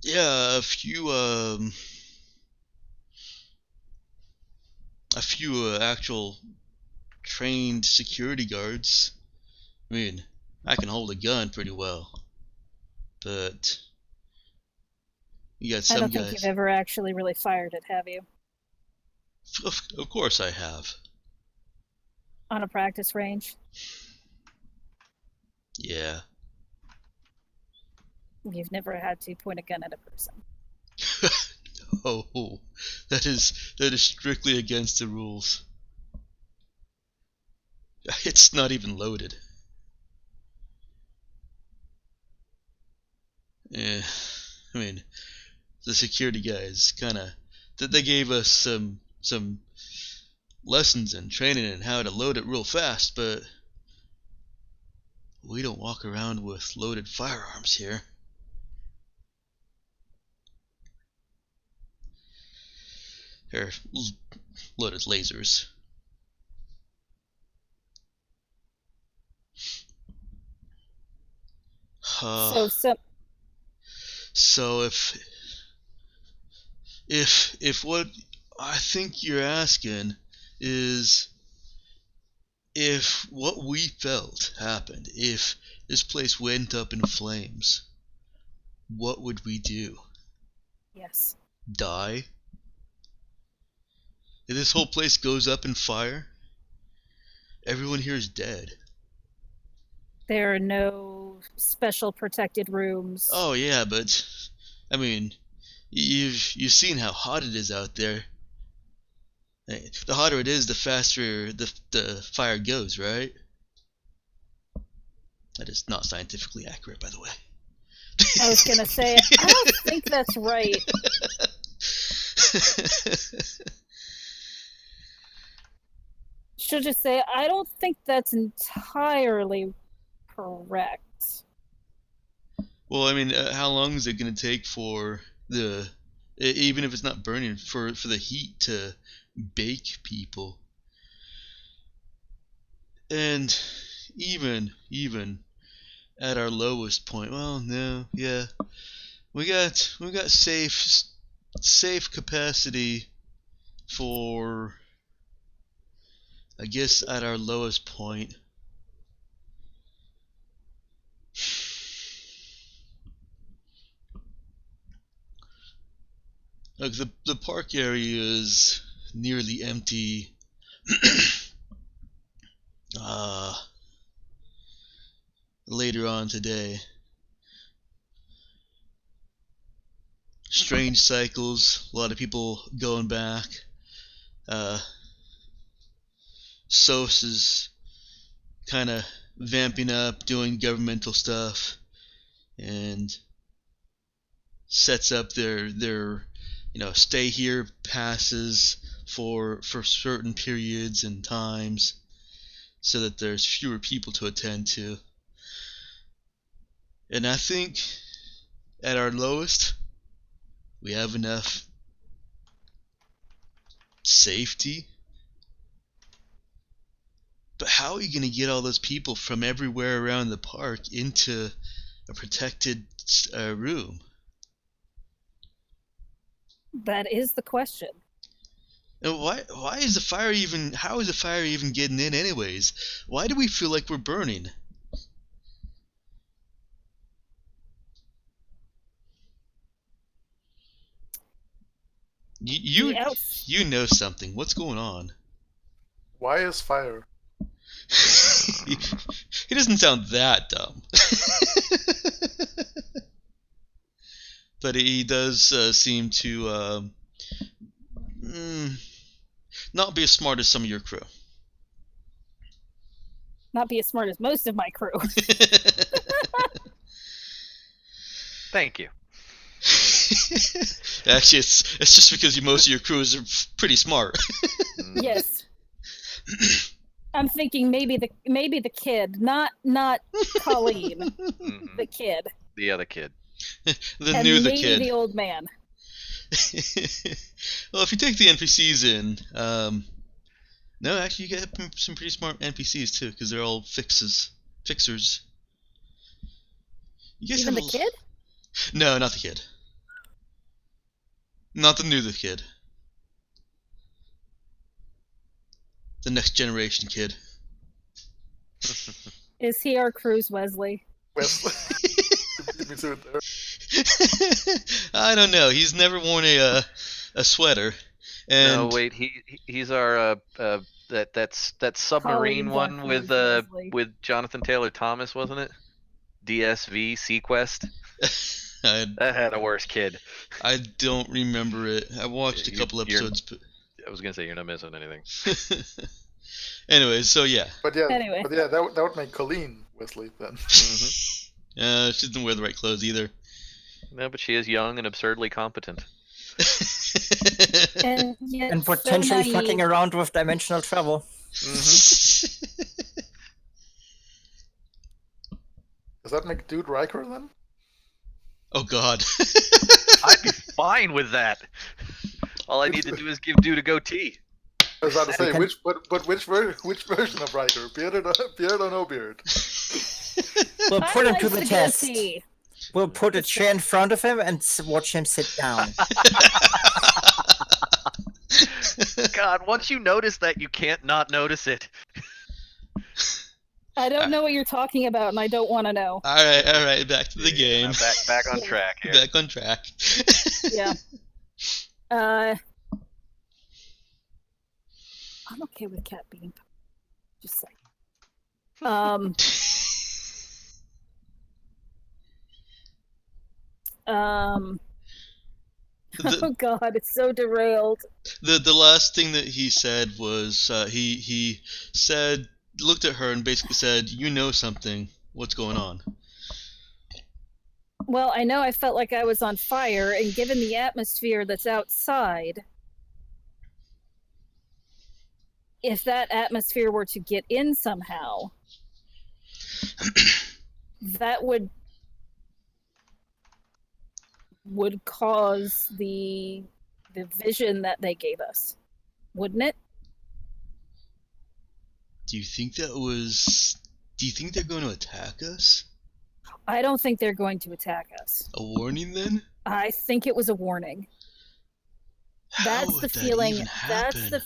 Yeah, a few actual trained security guards. I mean, I can hold a gun pretty well, but you got I some don't think guys. you've ever actually really fired it, have you? Of course I have. On a practice range? Yeah. You've never had to point a gun at a person. Oh, that is strictly against the rules. It's not even loaded. Yeah, I mean, the security guys they gave us some lessons and training in how to load it real fast, but we don't walk around with loaded firearms here. Or loaded lasers. So if what I think you're asking is if what we felt happened, if this place went up in flames, what would we do? Yes. Die? If this whole place goes up in fire, everyone here is dead. There are no special protected rooms. Oh yeah, but I mean, you've seen how hot it is out there. The hotter it is, the faster the fire goes, right? That is not scientifically accurate, by the way. I was gonna say, I don't think that's right. Should just say, I don't think that's entirely correct. Well, I mean, how long is it going to take for even if it's not burning, for the heat to bake people? And even at our lowest point, well, no, yeah, we got safe capacity for, I guess, at our lowest point. Like the park area is nearly empty. Later on today. Strange cycles, a lot of people going back. SOS is kind of vamping up, doing governmental stuff, and sets up their stay here passes for certain periods and times, so that there's fewer people to attend to. And I think at our lowest, we have enough safety. But how are you going to get all those people from everywhere around the park into a protected room? That is the question. And why is the fire even? How is the fire even getting in, anyways? Why do we feel like we're burning? You know something. What's going on? Why is fire? He doesn't sound that dumb. But he does seem to not be as smart as some of your crew. Not be as smart as most of my crew. Thank you. Actually, it's just because most of your crews are pretty smart. Yes. I'm thinking maybe the kid, not Coleen, the kid. The other kid. And maybe the old man. Well, if you take the NPCs in, no, actually, you get some pretty smart NPCs too, because they're all fixers. You guys Even the kid? No, not the kid. Not the kid. The next generation kid. Is he our Cruise Wesley? Wesley. You beat me to it there. I don't know. He's never worn a sweater. And No, wait. He's our that submarine Coleen one Darkness Wesley. with Jonathan Taylor Thomas, wasn't it? DSV Sequest. That had a worse kid. I don't remember it. I watched a You- couple you're- episodes. But... I was gonna say you're not missing anything. Anyways, so yeah. But yeah, Anyway. that would make Coleen Wesley then. Hmm. She doesn't wear the right clothes either. No, but she is young and absurdly competent. And, yet And so potentially naive. fucking around with dimensional travel. Mm-hmm. Does that make Dude Riker then? Oh God. I'd be fine with that. All I need to do is give Dude a goatee. I was about to say, Can- which version of Riker? Beard or no beard? We'll I put him like to the the test. goatee. We'll put a chair in front of him and watch him sit down. God, once you notice that, you can't not notice it. I don't know what you're talking about, and I don't want to know. All right. Back to the game. Back on track here. Back on track. Yeah. I'm okay with Cat being. Just saying. Oh God, it's so derailed. The last thing that he said was he said, looked at her and basically said, "You know something. What's going on?" Well, I know I felt like I was on fire, and given the atmosphere that's outside, if that atmosphere were to get in somehow, that would cause the vision that they gave us, wouldn't it? Do you think that was? Do you think they're going to attack us? I don't think they're going to attack us. A warning then? I think it was a warning. How That's would the that feeling. even That's happen? the.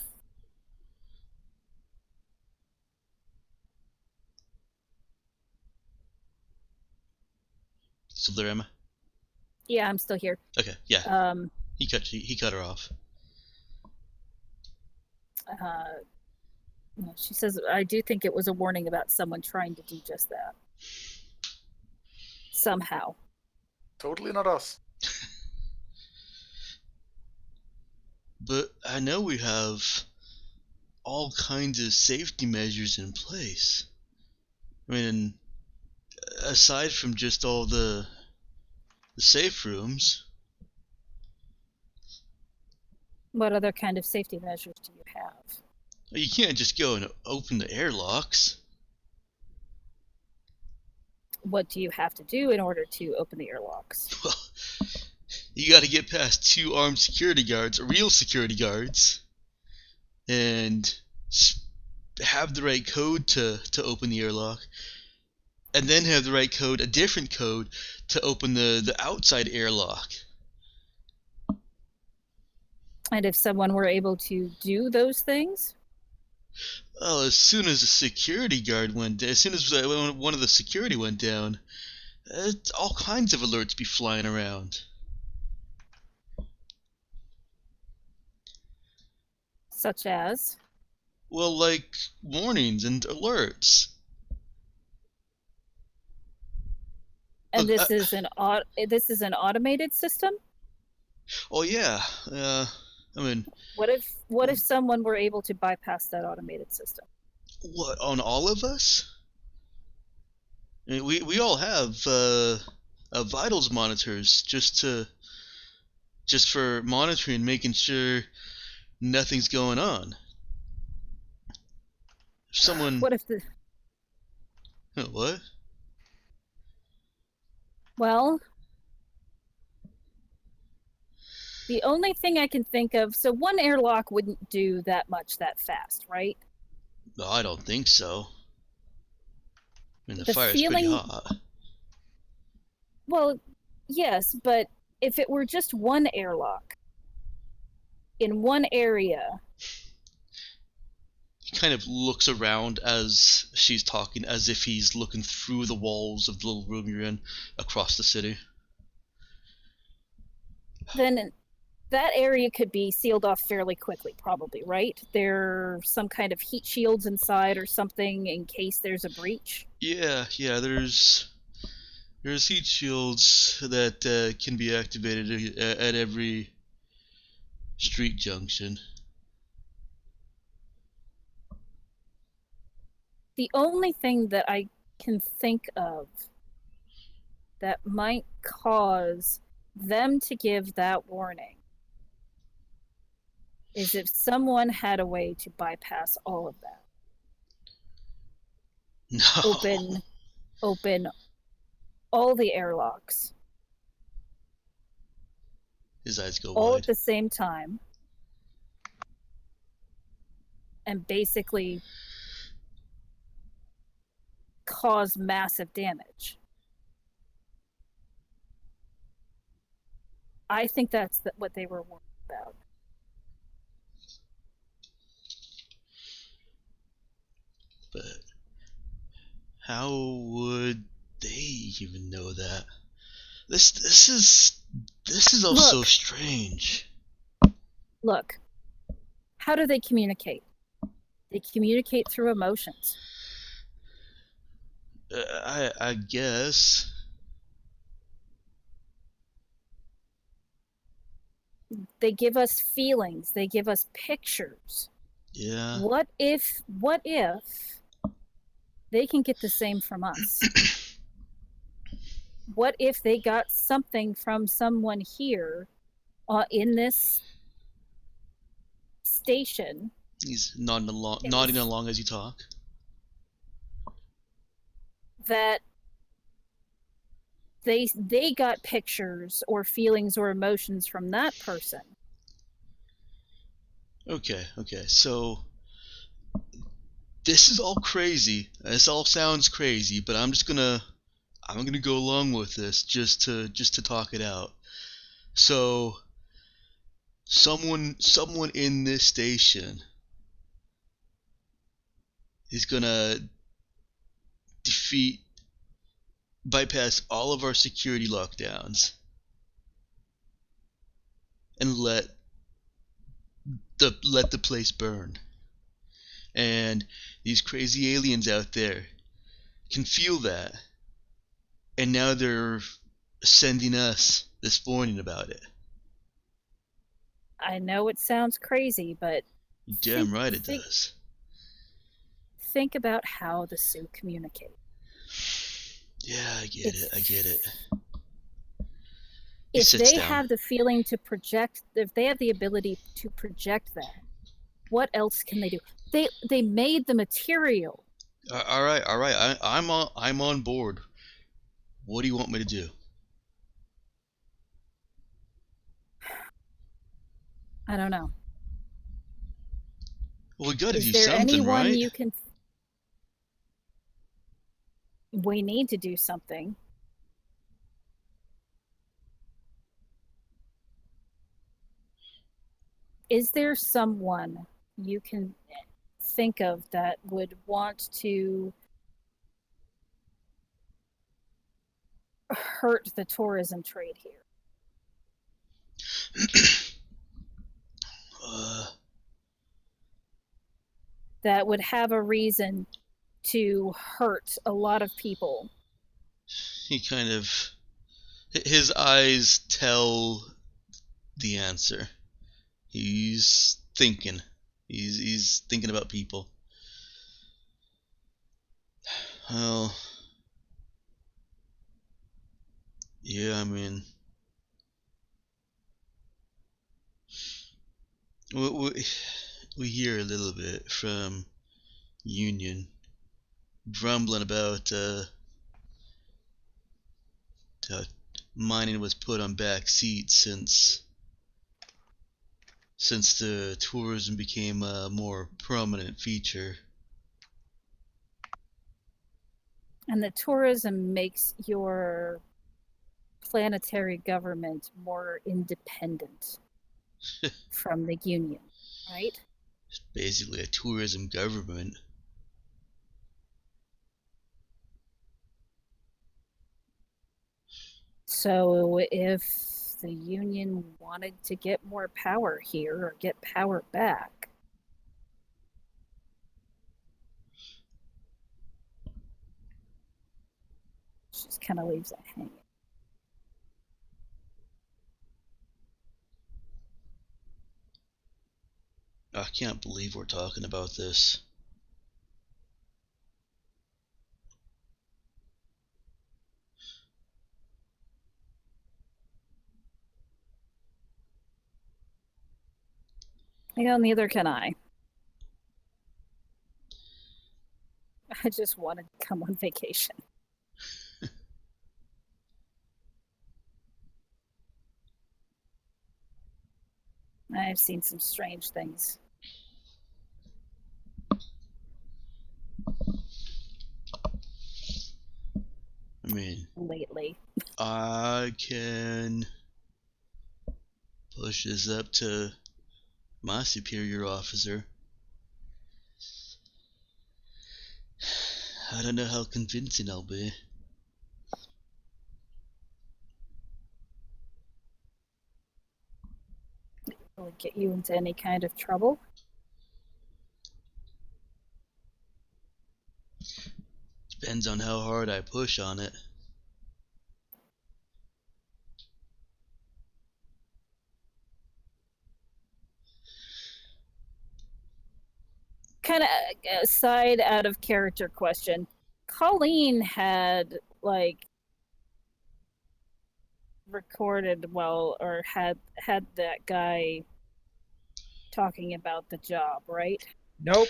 Still there, Emma? Yeah, I'm still here. Okay, yeah. He cut her off. She says, I do think it was a warning about someone trying to do just that. Somehow. Totally not us. But I know we have all kinds of safety measures in place. I mean, aside from just all the safe rooms. What other kind of safety measures do you have? You can't just go and open the airlocks. What do you have to do in order to open the airlocks? Well, you got to get past 2 armed security guards, real security guards, and have the right code to open the airlock, and then have the right code, a different code, to open the outside airlock. And if someone were able to do those things? Well, as soon as a security guard went down, as soon as one of the security went down, all kinds of alerts be flying around. Such as? Well, like warnings and alerts. And Look, this is an automated system? Oh yeah, I mean, What if someone were able to bypass that automated system? what, on all of us? I mean, we all have vitals monitors just for monitoring, making sure nothing's going on. If someone What if the what? Well, the only thing I can think of, so one airlock wouldn't do that much that fast, right? No, I don't think so. I mean, the The fire's pretty feeling- hot. Well, yes, but if it were just one airlock in one area, He kind of looks around as she's talking, as if he's looking through the walls of the little room you're in across the city. Then that area could be sealed off fairly quickly, probably, right? There's some kind of heat shields inside or something in case there's a breach. Yeah, there's heat shields that can be activated at every street junction. The only thing that I can think of that might cause them to give that warning is if someone had a way to bypass all of that. No. Open all the airlocks. His eyes go all wide. at the same time. And basically cause massive damage. I think that's what they were worried about. But how would they even know that? This is all so strange. Look, how do they communicate? They communicate through emotions. I guess. They give us feelings. They give us pictures. Yeah. What if they can get the same from us? What if they got something from someone here in this station? He's nodding along as you talk. That they got pictures or feelings or emotions from that person. Okay. So this is all crazy. This all sounds crazy, but I'm gonna go along with this just to talk it out. So someone in this station is gonna bypass all of our security lockdowns and let the place burn. And these crazy aliens out there can feel that, and now they're sending us this warning about it. I know it sounds crazy, but Damn right it does. Think about how the Sioux communicate. Yeah, I get it. If they have the feeling to project, if they have the ability to project that, what else can they do? They made the material. All right. I'm on board. What do you want me to do? I don't know. Well, we gotta do Is there something, anyone right? you can? We need to do something. Is there someone you can think of that would want to hurt the tourism trade here? That would have a reason to hurt a lot of people. He kind of, his eyes tell the answer. He's thinking. He's thinking about people. Well, yeah, I mean, we hear a little bit from Union grumbling about mining was put on back seat since the tourism became a more prominent feature. And the tourism makes your planetary government more independent from the Union, right? It's basically a tourism government. So if the Union wanted to get more power here or get power back, just kind of leaves it hanging. I can't believe we're talking about this. Neither can I. I just wanted to come on vacation. I've seen some strange things. I mean, lately. I can push this up to my superior officer. I don't know how convincing I'll be. Will it get you into any kind of trouble? Depends on how hard I push on it. Kind of a side out of character question. Coleen had recorded or had that guy talking about the job, right? Nope.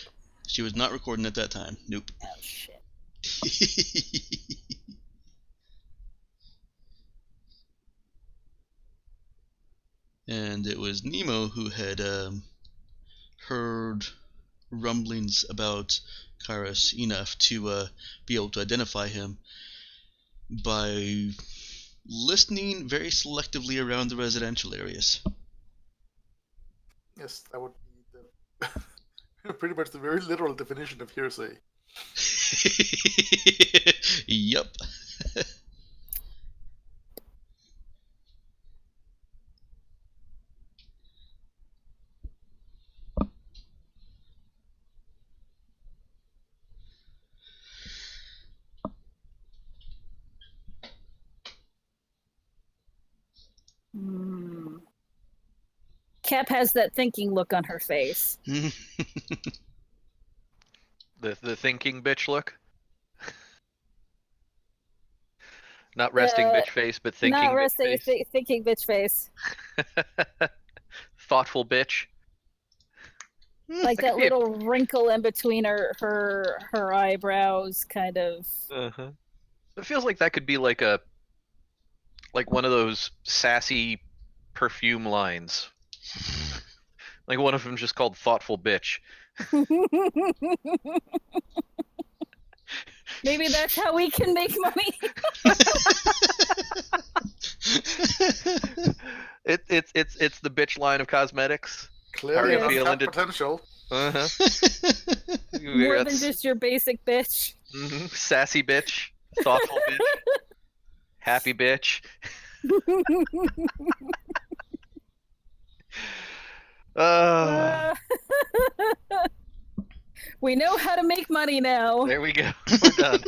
She was not recording at that time. Nope. Oh shit. And it was Nemo who had heard rumblings about Kairos enough to be able to identify him by listening very selectively around the residential areas. Yes, that would be the pretty much the very literal definition of hearsay. Yup. Cap has that thinking look on her face. The thinking bitch look. Not resting bitch face, but thinking Not bitch resting, face. thinking bitch face. Thoughtful bitch. Like that little wrinkle in between her eyebrows, kind of. Uh-huh. It feels like that could be like one of those sassy perfume lines. Like one of them just called Thoughtful Bitch. Maybe that's how we can make money. It's the bitch line of cosmetics. Clearly How are you enough feeling potential. Uh-huh. More than just your basic bitch. Mm-hmm. Sassy bitch, thoughtful bitch, happy bitch. We know how to make money now. There we go. We're done.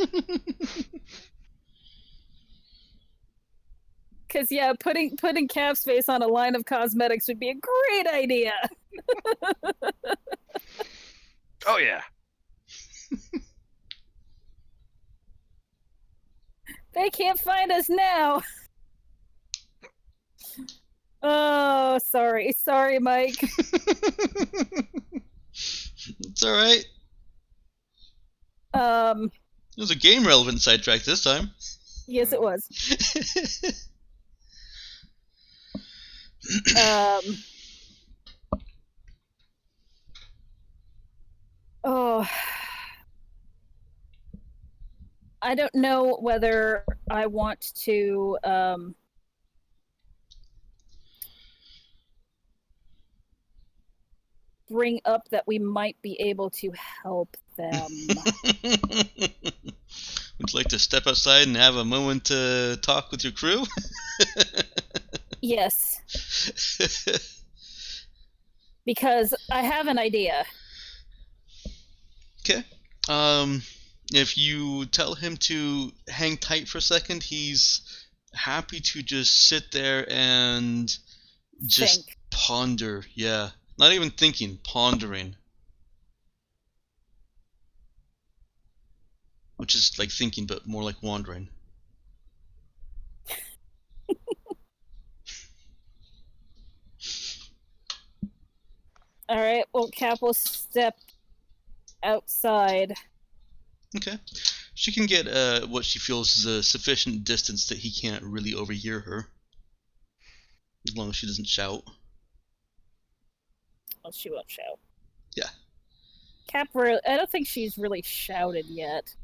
Because yeah, putting Cap's face on a line of cosmetics would be a great idea. Oh yeah. They can't find us now. Oh, sorry, Mike. It's alright. It was a game relevant sidetrack this time. Yes, it was. Oh, I don't know whether I want to bring up that we might be able to help them. Would you like to step outside and have a moment to talk with your crew? Yes, because I have an idea. Okay. If you tell him to hang tight for a second, he's happy to just sit there and just Think. ponder. Yeah. Not even thinking, pondering. Which is like thinking, but more like wandering. All right, well, Cap will step outside. Okay. She can get what she feels is a sufficient distance that he can't really overhear her. As long as she doesn't shout. Well, she won't shout. Yeah. Cap, I don't think she's really shouted yet.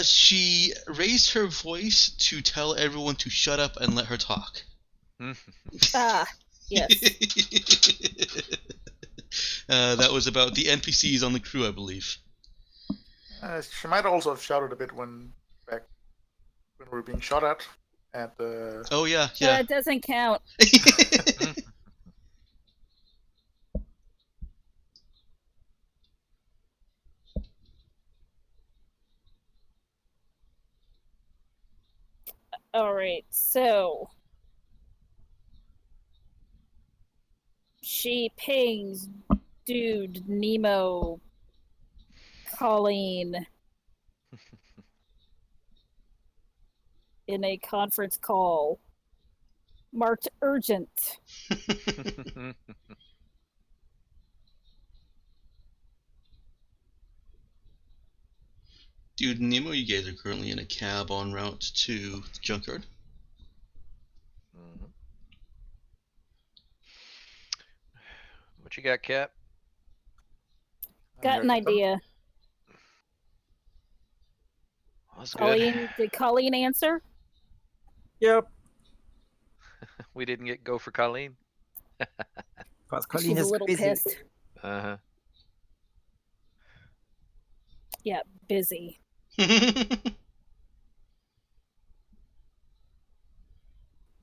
She raised her voice to tell everyone to shut up and let her talk. Ah, yes. That was about the NPCs on the crew, I believe. She might also have shouted a bit when we were being shot at the. Oh yeah, yeah. That doesn't count. All right, so she pings Dude, Nemo, Coleen in a conference call marked urgent. Dude, Nemo, you guys are currently in a cab en route to the junkyard. Mhm. What you got, Cap? Got an idea. That's good. Colleen, did Colleen answer? Yep. We didn't go for Coleen. Because Colleen She's a is little busy. pissed. Uh-huh. Yeah, busy.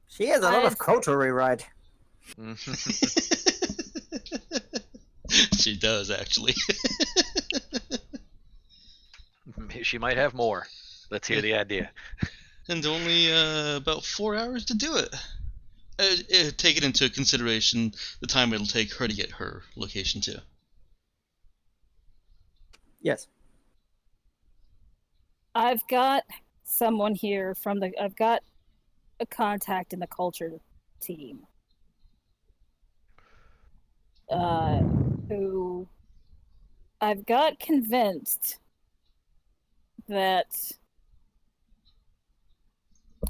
She has a lot of code to rewrite. She does, actually. She might have more. Let's hear the idea. And only about 4 hours to do it. Taking into consideration the time it'll take her to get her location too. Yes. I've got someone here I've got a contact in the culture team. Who I've got convinced that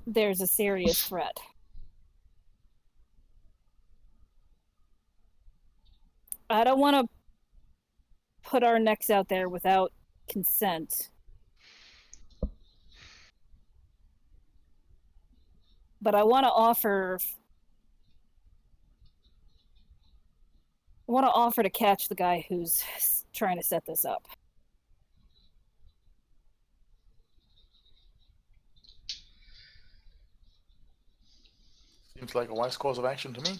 there's a serious threat. I don't want to put our necks out there without consent. But I want to offer to catch the guy who's trying to set this up. Seems like a wise course of action to me.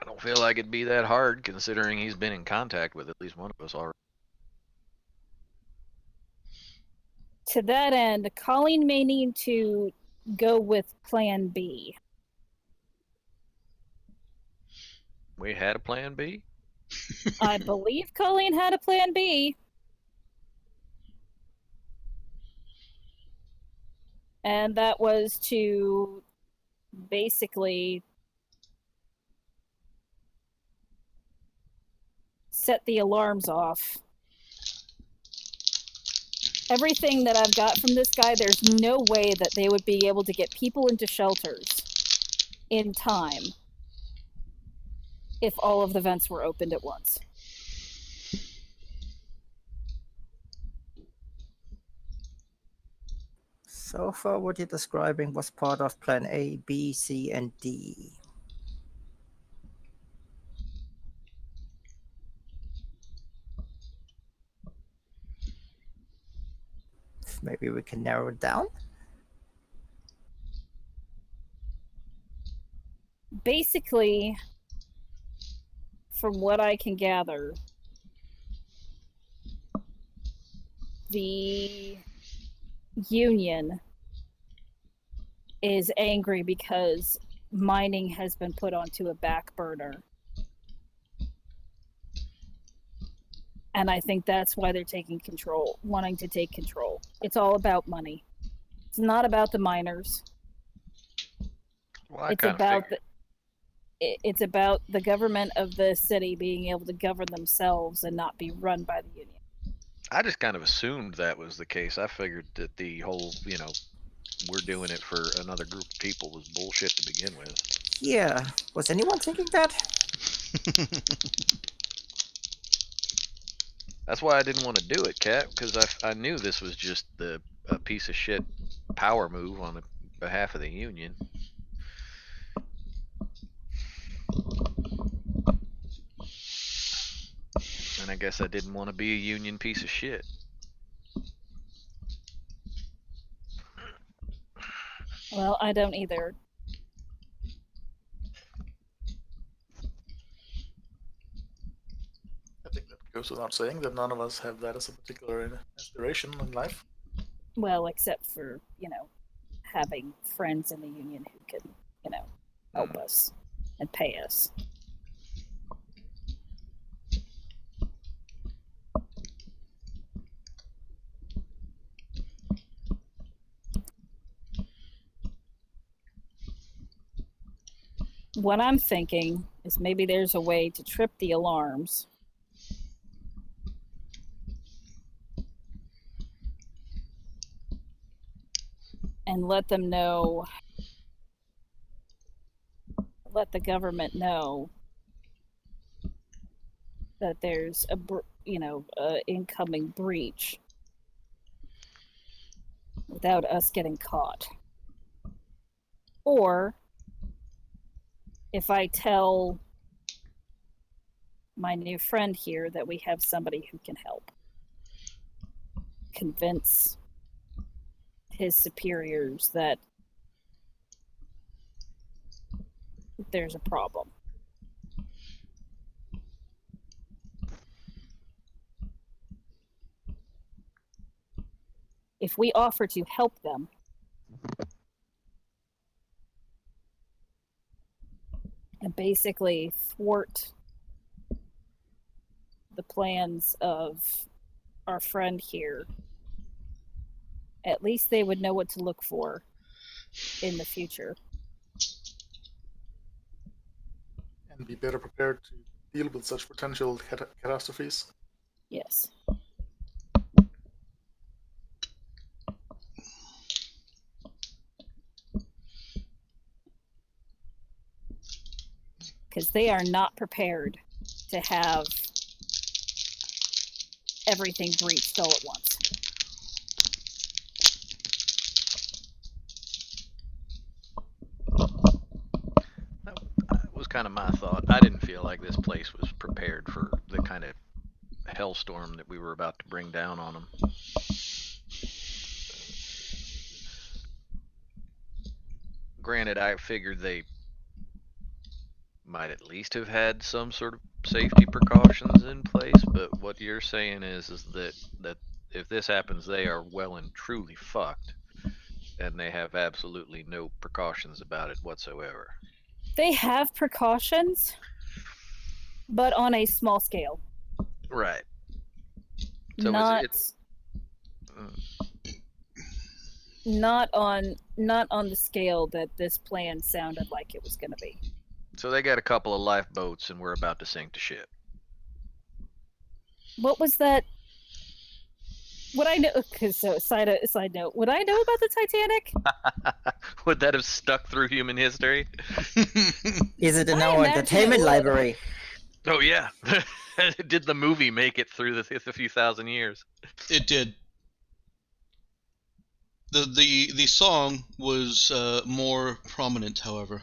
I don't feel like it'd be that hard, considering he's been in contact with at least one of us already. To that end, Colleen may need to go with Plan B. We had a plan B? I believe Colleen had a Plan B. And that was to basically set the alarms off. Everything that I've got from this guy, there's no way that they would be able to get people into shelters in time if all of the vents were opened at once. So far, what you're describing was part of Plan A, B, C, and D. maybe we can narrow it down. Basically, from what I can gather, the union is angry because mining has been put onto a back burner. And I think that's why they're taking control, wanting to take control. It's all about money. It's not about the miners. Well, It's about the government of the city being able to govern themselves and not be run by the union. I just kind of assumed that was the case. I figured that the whole, we're doing it for another group of people was bullshit to begin with. Yeah, was anyone thinking that? That's why I didn't want to do it, Kat, because I knew this was just a piece of shit power move on behalf of the union. And I guess I didn't want to be a union piece of shit. Well, I don't either. I think that goes without saying that none of us have that as a particular aspiration in life. Well, except for, having friends in the union who can, help us and pay us. What I'm thinking is maybe there's a way to trip the alarms. And let them know, let the government know that there's a incoming breach without us getting caught. Or if I tell my new friend here that we have somebody who can help convince his superiors that there's a problem. If we offer to help them, and basically thwart the plans of our friend here, at least they would know what to look for in the future. And be better prepared to deal with such potential catastrophes. Yes. Because they are not prepared to have everything breached all at once. That was kind of my thought. I didn't feel like this place was prepared for the kind of hellstorm that we were about to bring down on them. Granted, I figured they might at least have had some sort of safety precautions in place, but what you're saying is that if this happens, they are well and truly fucked, and they have absolutely no precautions about it whatsoever. They have precautions, but on a small scale. Right. So not on the scale that this plan sounded like it was going to be. So they got a couple of lifeboats, and we're about to sink to ship. What was that? Would I know? Because side note, would I know about the Titanic? Would that have stuck through human history? Is it in I our imagine entertainment it would. library? Oh yeah. Did the movie make it through the few thousand years? It did. The song was more prominent, however.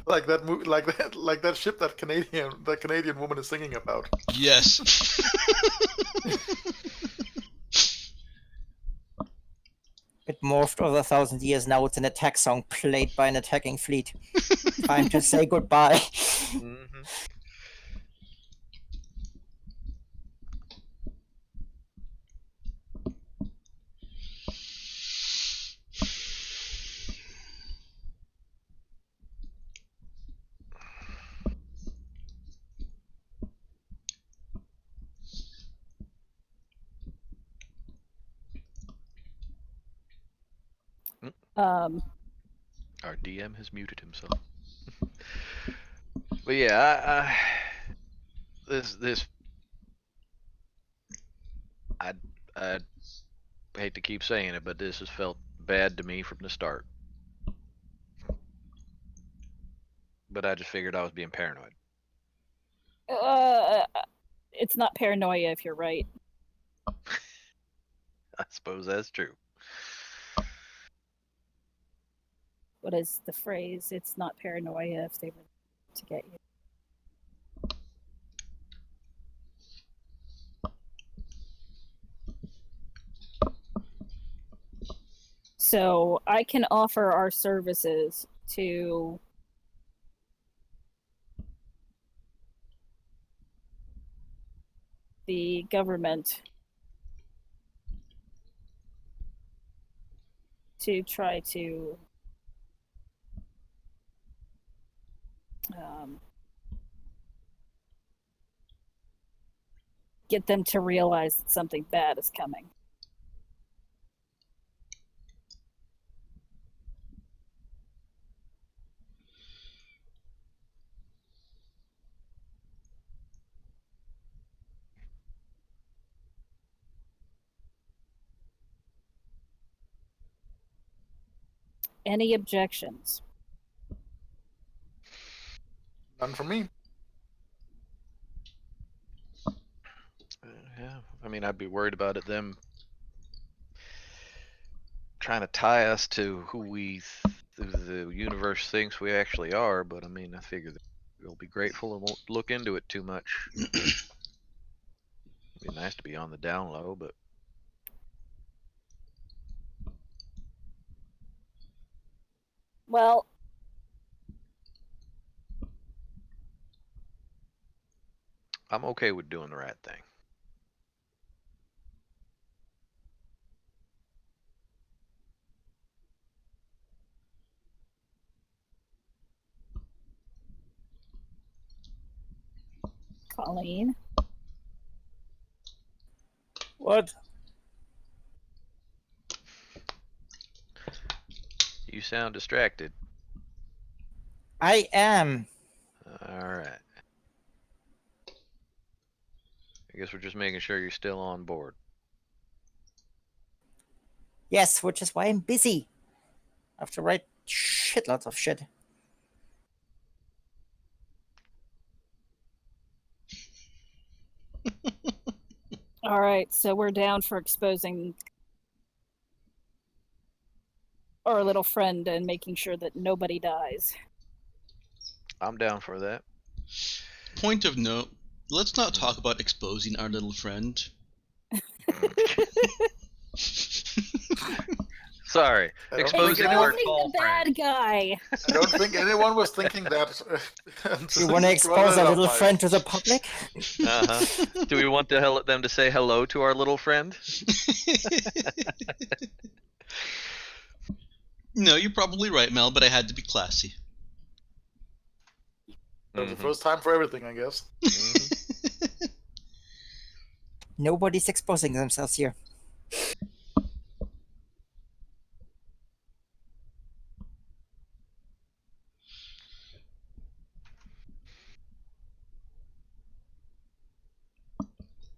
Like that movie, like that ship that Canadian woman is singing about. Yes. It morphed over 1,000 years. Now it's an attack song played by an attacking fleet. Time to say goodbye. Mm-hmm. Our DM has muted himself. But yeah, I hate to keep saying it, but this has felt bad to me from the start. But I just figured I was being paranoid. It's not paranoia if you're right. I suppose that's true. What is the phrase? It's not paranoia if they were to get you. So I can offer our services to the government to try to get them to realize that something bad is coming. Any objections? None from me. Yeah, I mean, I'd be worried about it them trying to tie us to who the universe thinks we actually are. But I mean, I figure that we'll be grateful and won't look into it too much. It'd be nice to be on the down low, but Well, I'm okay with doing the right thing. Coleen, What? You sound distracted. I am. All right. I guess we're just making sure you're still on board. Yes, which is why I'm busy. I have to write shitloads of shit. all right, so we're down for exposing our little friend and making sure that nobody dies. I'm down for that. Point of note, let's not talk about exposing our little friend. Sorry, I don't exposing think our anyone- tall the bad friend. guy. I don't think anyone was thinking that. You want to expose our little friend to the public? Uh-huh. Do we want them to say hello to our little friend? No, you're probably right, Mel, but I had to be classy. The first time for everything, I guess. Nobody's exposing themselves here.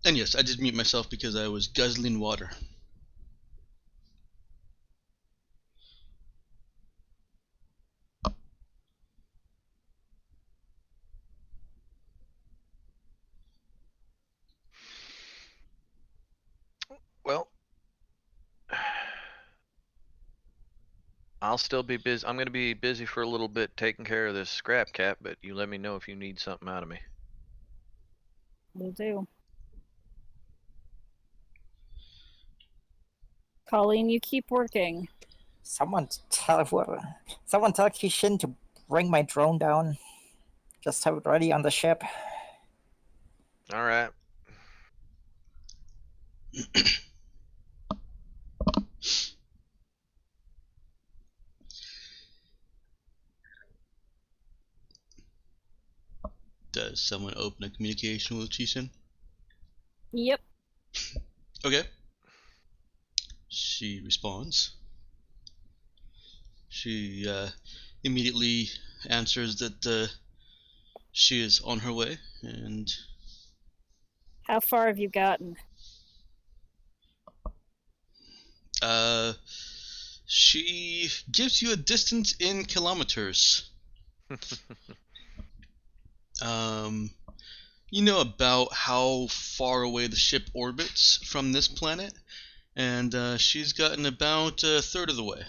And yes, I did mute myself because I was guzzling water. Well, I'll still be busy. I'm going to be busy for a little bit taking care of this scrap cap, but you let me know if you need something out of me. Will do. Coleen, you keep working. Someone tell Kishin to bring my drone down. Just have it ready on the ship. All right. Does someone open a communication with Chishin? Yep. Okay. She responds. She immediately answers that she is on her way, and How far have you gotten? she gives you a distance in kilometers. You know about how far away the ship orbits from this planet, and she's gotten about a third of the way.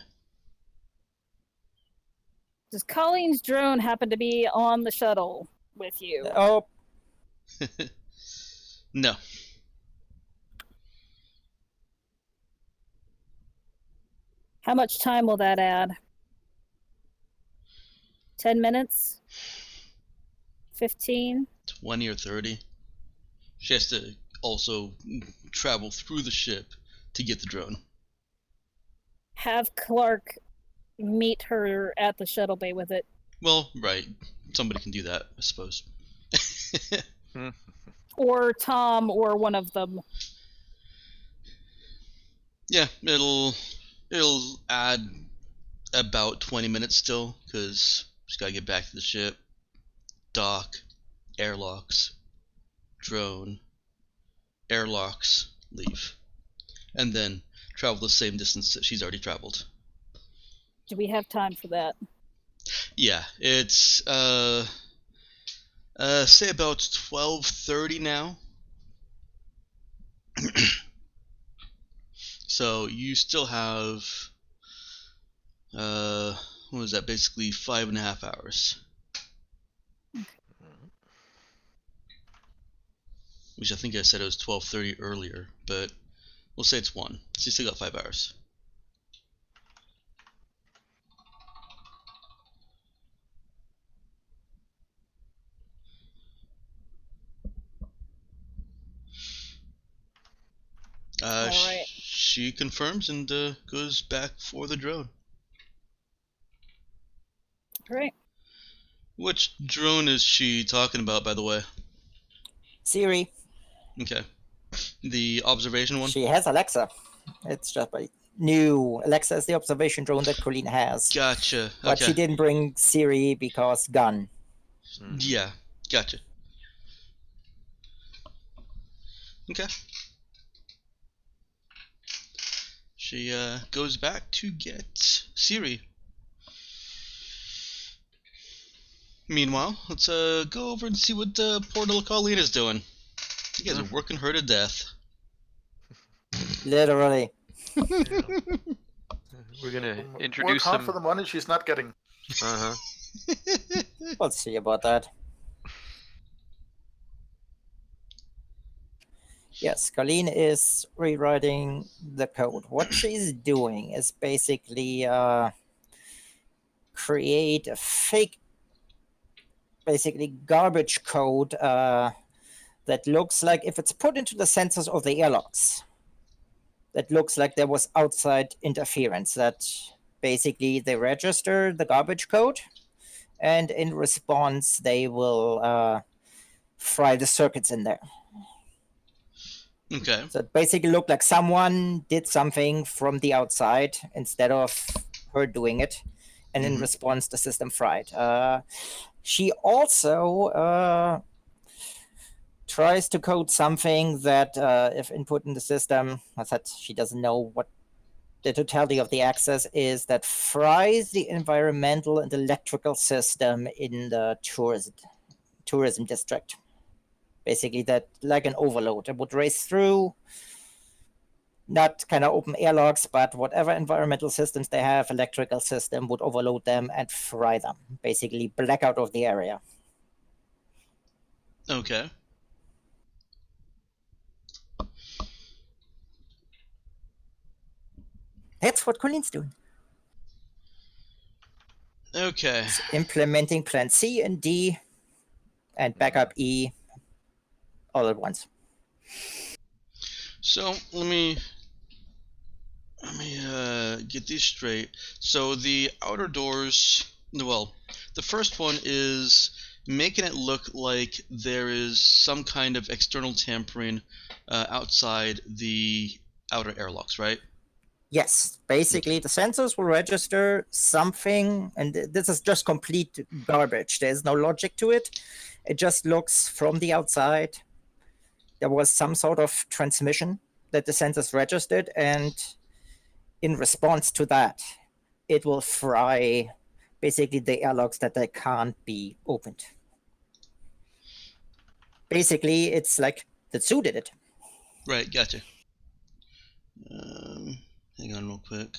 Does Colleen's drone happen to be on the shuttle with you? Oh, No. How much time will that add? 10 minutes? 15? 20 or 30. She has to also travel through the ship to get the drone. Have Clark meet her at the shuttle bay with it. Well, right. Somebody can do that, I suppose. Or Tom, or one of them. Yeah, it'll add about 20 minutes still, because she's got to get back to the ship, dock, airlocks, drone, airlocks, leave, and then travel the same distance that she's already traveled. Do we have time for that? Yeah, it's say about 12:30 now. So you still have what was that? Basically 5.5 hours. Which I think I said it was 12:30 earlier, but we'll say it's 1. So you still got 5 hours. All right. She confirms and goes back for the drone. Great. Which drone is she talking about, by the way? Siri. Okay. The observation one? She has Alexa. It's just a new Alexa is the observation drone that Coleen has. Gotcha. Okay. But she didn't bring Siri because gun. Yeah, gotcha. Okay. She goes back to get Siri. Meanwhile, let's go over and see what poor little Coleen is doing. You guys are working her to death. Literally. We're gonna Work introduce hard some. for the money she's not getting. Uh-huh. We'll see about that. Yes, Coleen is rewriting the code. What she's doing is basically create a fake, basically garbage code that looks like if it's put into the sensors of the airlocks, that looks like there was outside interference, that basically they register the garbage code and in response they will fry the circuits in there. Okay. So it basically looked like someone did something from the outside instead of her doing it, and in response the system fried. She also tries to code something that if input in the system, I said she doesn't know what the totality of the access is, that fries the environmental and electrical system in the tourism district. Basically, that like an overload. It would race through, not kind of open airlocks, but whatever environmental systems they have, electrical system would overload them and fry them. Basically, black out of the area. Okay. That's what Colleen's doing. Okay. It's implementing plan C and D and backup E all at once. So let me get these straight. So the outer doors, well, the first one is making it look like there is some kind of external tampering outside the outer airlocks, right? Yes, basically the sensors will register something, and this is just complete garbage. There's no logic to it. It just looks from the outside. There was some sort of transmission that the sensors registered, and in response to that, it will fry basically the airlocks that they can't be opened. Basically, it's like the zoo did it. Right, gotcha. Hang on real quick.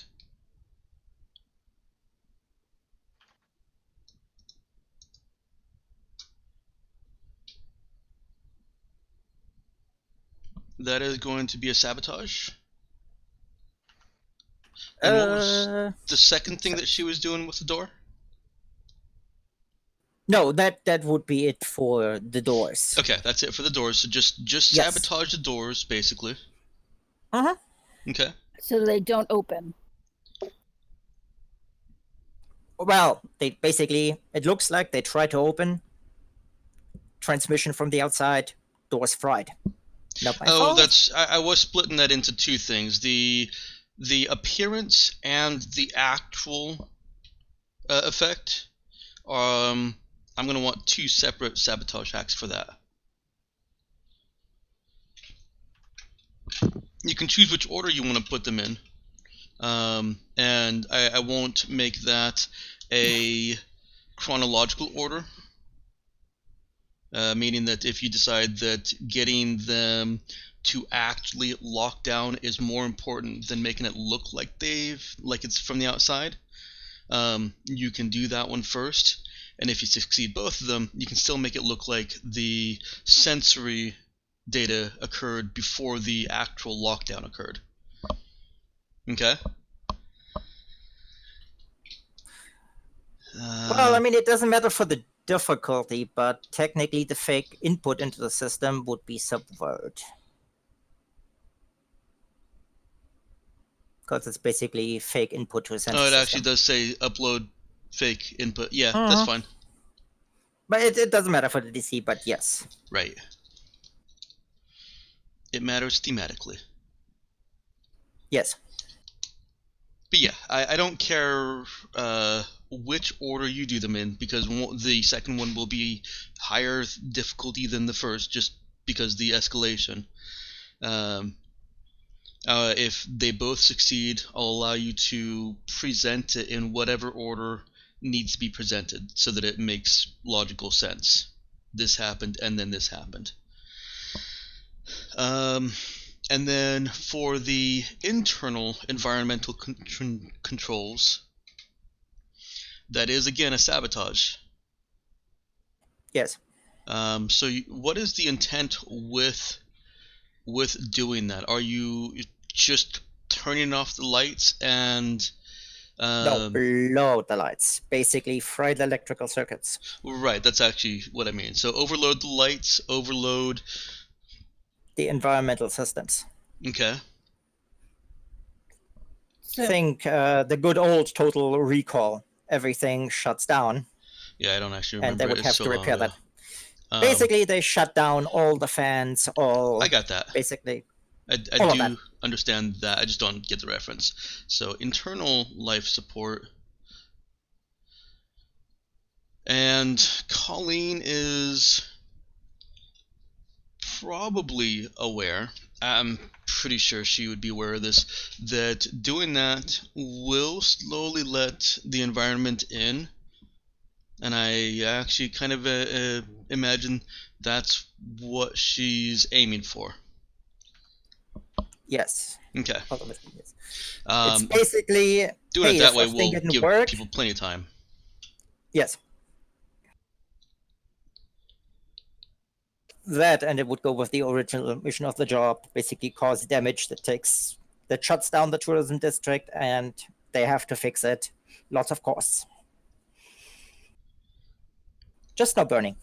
That is going to be a sabotage. And what was the second thing that she was doing with the door? No, that would be it for the doors. Okay, that's it for the doors. So just Yes. sabotage the doors, basically. Uh-huh. Okay. So they don't open. Well, they basically, it looks like they try to open, transmission from the outside, doors fried. Not my fault. That's I was splitting that into two things: the appearance and the actual effect. I'm gonna want two separate sabotage hacks for that. You can choose which order you want to put them in, and I won't make that a chronological order. Meaning that if you decide that getting them to actually lock down is more important than making it look like it's from the outside, you can do that one first. And if you succeed both of them, you can still make it look like the sensory data occurred before the actual lockdown occurred. Okay? Well, I mean, it doesn't matter for the difficulty, but technically the fake input into the system would be subverted. Because it's basically fake input to a sensor it system. actually does say upload fake input. Yeah, that's fine. But it doesn't matter for the DC, but yes. Right. It matters thematically. Yes. But yeah, I don't care which order you do them in, because the second one will be higher difficulty than the first, just because the escalation. If they both succeed, I'll allow you to present it in whatever order needs to be presented, so that it makes logical sense. This happened, and then this happened. And then for the internal environmental controls, that is again a sabotage. Yes. So what is the intent with doing that? Are you just turning off the lights and No, blow the lights. Basically, fry the electrical circuits. Right, that's actually what I mean. So overload the lights, overload the environmental systems. Okay. So, Think the good old Total Recall. Everything shuts down, Yeah, I don't actually and remember. they would It's have so to long repair ago. that. Basically, they shut down all the fans, all I got that. basically. I all of do that. understand that. I just don't get the reference. So internal life support. And Coleen is probably aware. I'm pretty sure she would be aware of this, that doing that will slowly let the environment in. And I actually kind of imagine that's what she's aiming for. Yes. Okay. Ultimately, yes. It's Um, basically doing hey, it that if way something will didn't give work, people plenty of time. yes. That, and it would go with the original mission of the job, basically cause damage that that shuts down the tourism district, and they have to fix it. Lots of costs. Just no burning.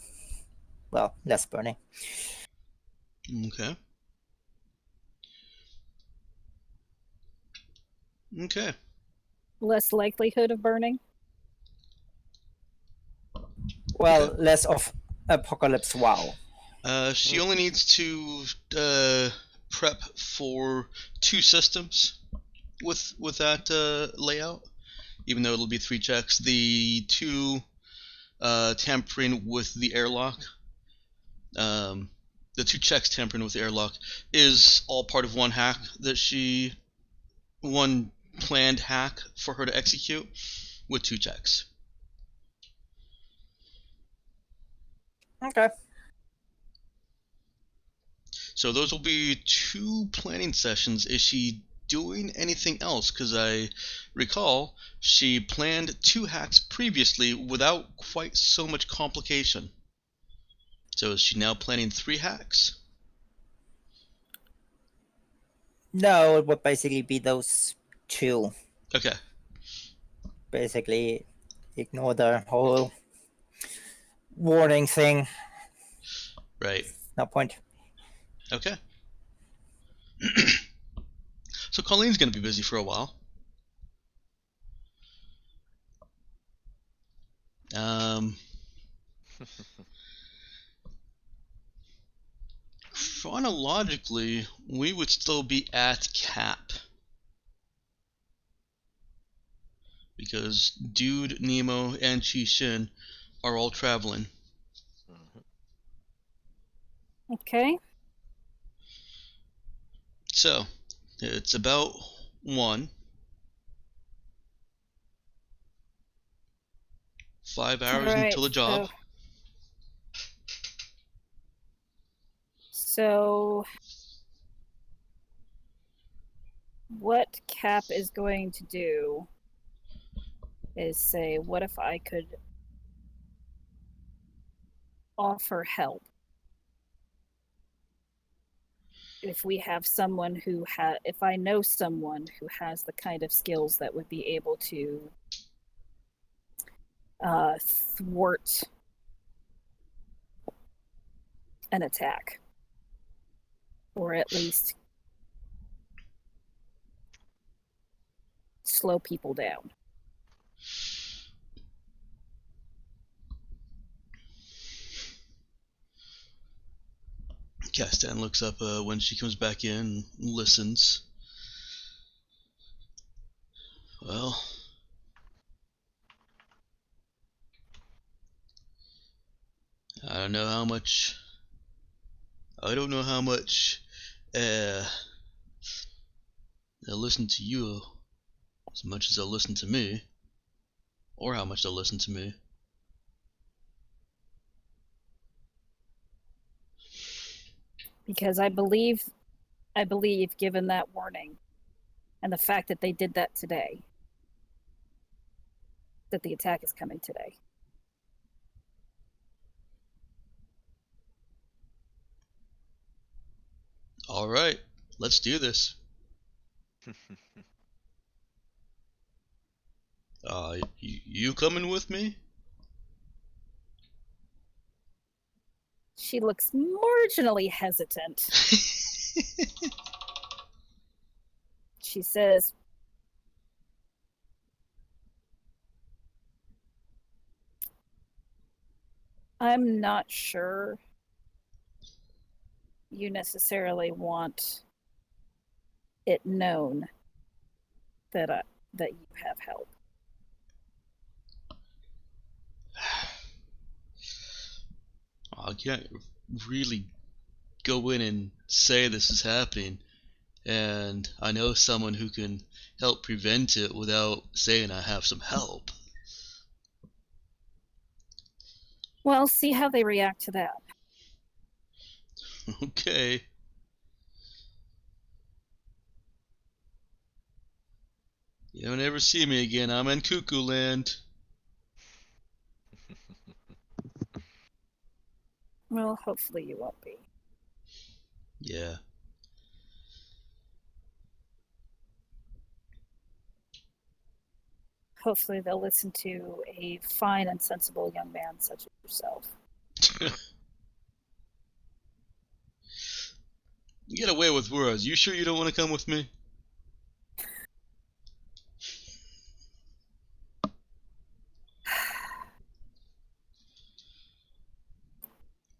Well, less burning. Okay. Okay. Less likelihood of burning. Well, less of apocalypse wow. She only needs to prep for 2 systems with that layout, even though it'll be 3 checks. The 2 tampering with the airlock, the 2 checks tampering with the airlock is all part of one hack one planned hack for her to execute with 2 checks. Okay. So those will be 2 planning sessions. Is she doing anything else? Because I recall she planned 2 hacks previously without quite so much complication. So is she now planning 3 hacks? No, it would basically be those 2. Okay. Basically, ignore the whole warning thing. Right. No point. Okay. So Colleen's going to be busy for a while. Chronologically, we would still be at Cap. Because Dude, Nemo, and Chi Shin are all traveling. Okay. So, it's about 1. 5 hours All right, until the job. So what Cap is going to do is say, what if I could offer help? If we have someone who if I know someone who has the kind of skills that would be able to thwart an attack, or at least slow people down. Castan looks up when she comes back in and listens. Well, I don't know how much I listen to you as much as they'll listen to me, or how much they'll listen to me. Because I believe, given that warning, and the fact that they did that today, that the attack is coming today. All right, let's do this. You coming with me? She looks marginally hesitant. She says, I'm not sure you necessarily want it known that you have help. I can't really go in and say this is happening, and I know someone who can help prevent it without saying I have some help. Well, see how they react to that. Okay. You don't ever see me again. I'm in Cuckoo Land. Well, hopefully you won't be. Yeah. Hopefully they'll listen to a fine and sensible young man such as yourself. You get away with words. You sure you don't want to come with me?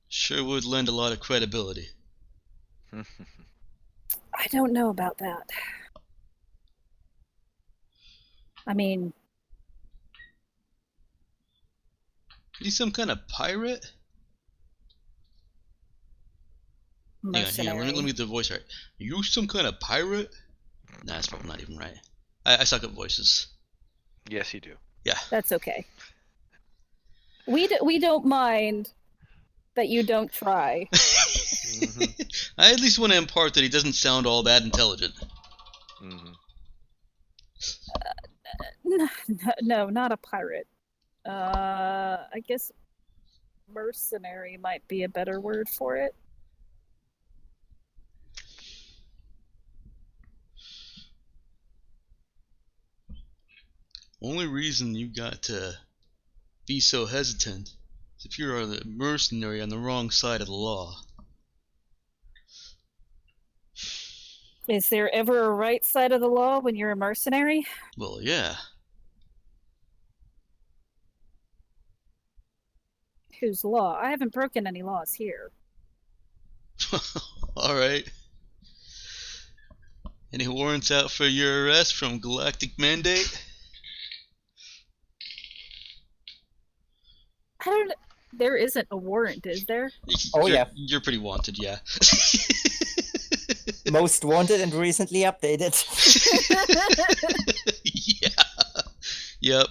Sure would lend a lot of credibility. I don't know about that. I mean, You some kind of pirate? Hang on, mercenary. let me get the voice right. Are you some kind of pirate? Nah, that's probably not even right. I suck at voices. Yes, you do. Yeah. That's okay. We don't mind that you don't try. I at least want to impart that he doesn't sound all that intelligent. No, not a pirate. I guess mercenary might be a better word for it. Only reason you got to be so hesitant is if you're a mercenary on the wrong side of the law. Is there ever a right side of the law when you're a mercenary? Well, yeah. Whose law? I haven't broken any laws here. Alright. Any warrants out for your arrest from Galactic Mandate? I don't. There isn't a warrant, is there? Oh, yeah. You're pretty wanted, yeah. Most wanted and recently updated. Yeah. Yep.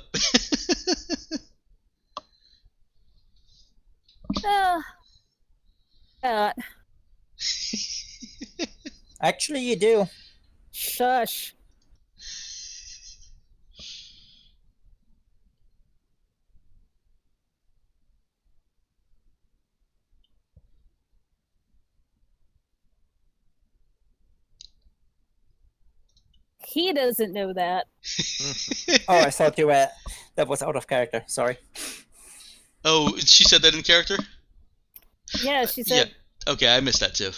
Uh, Actually, you do. shush. He doesn't know that. Oh, I thought you were. That was out of character. Sorry. Oh, she said that in character? Yeah, she said. Yeah. Okay, I missed that too.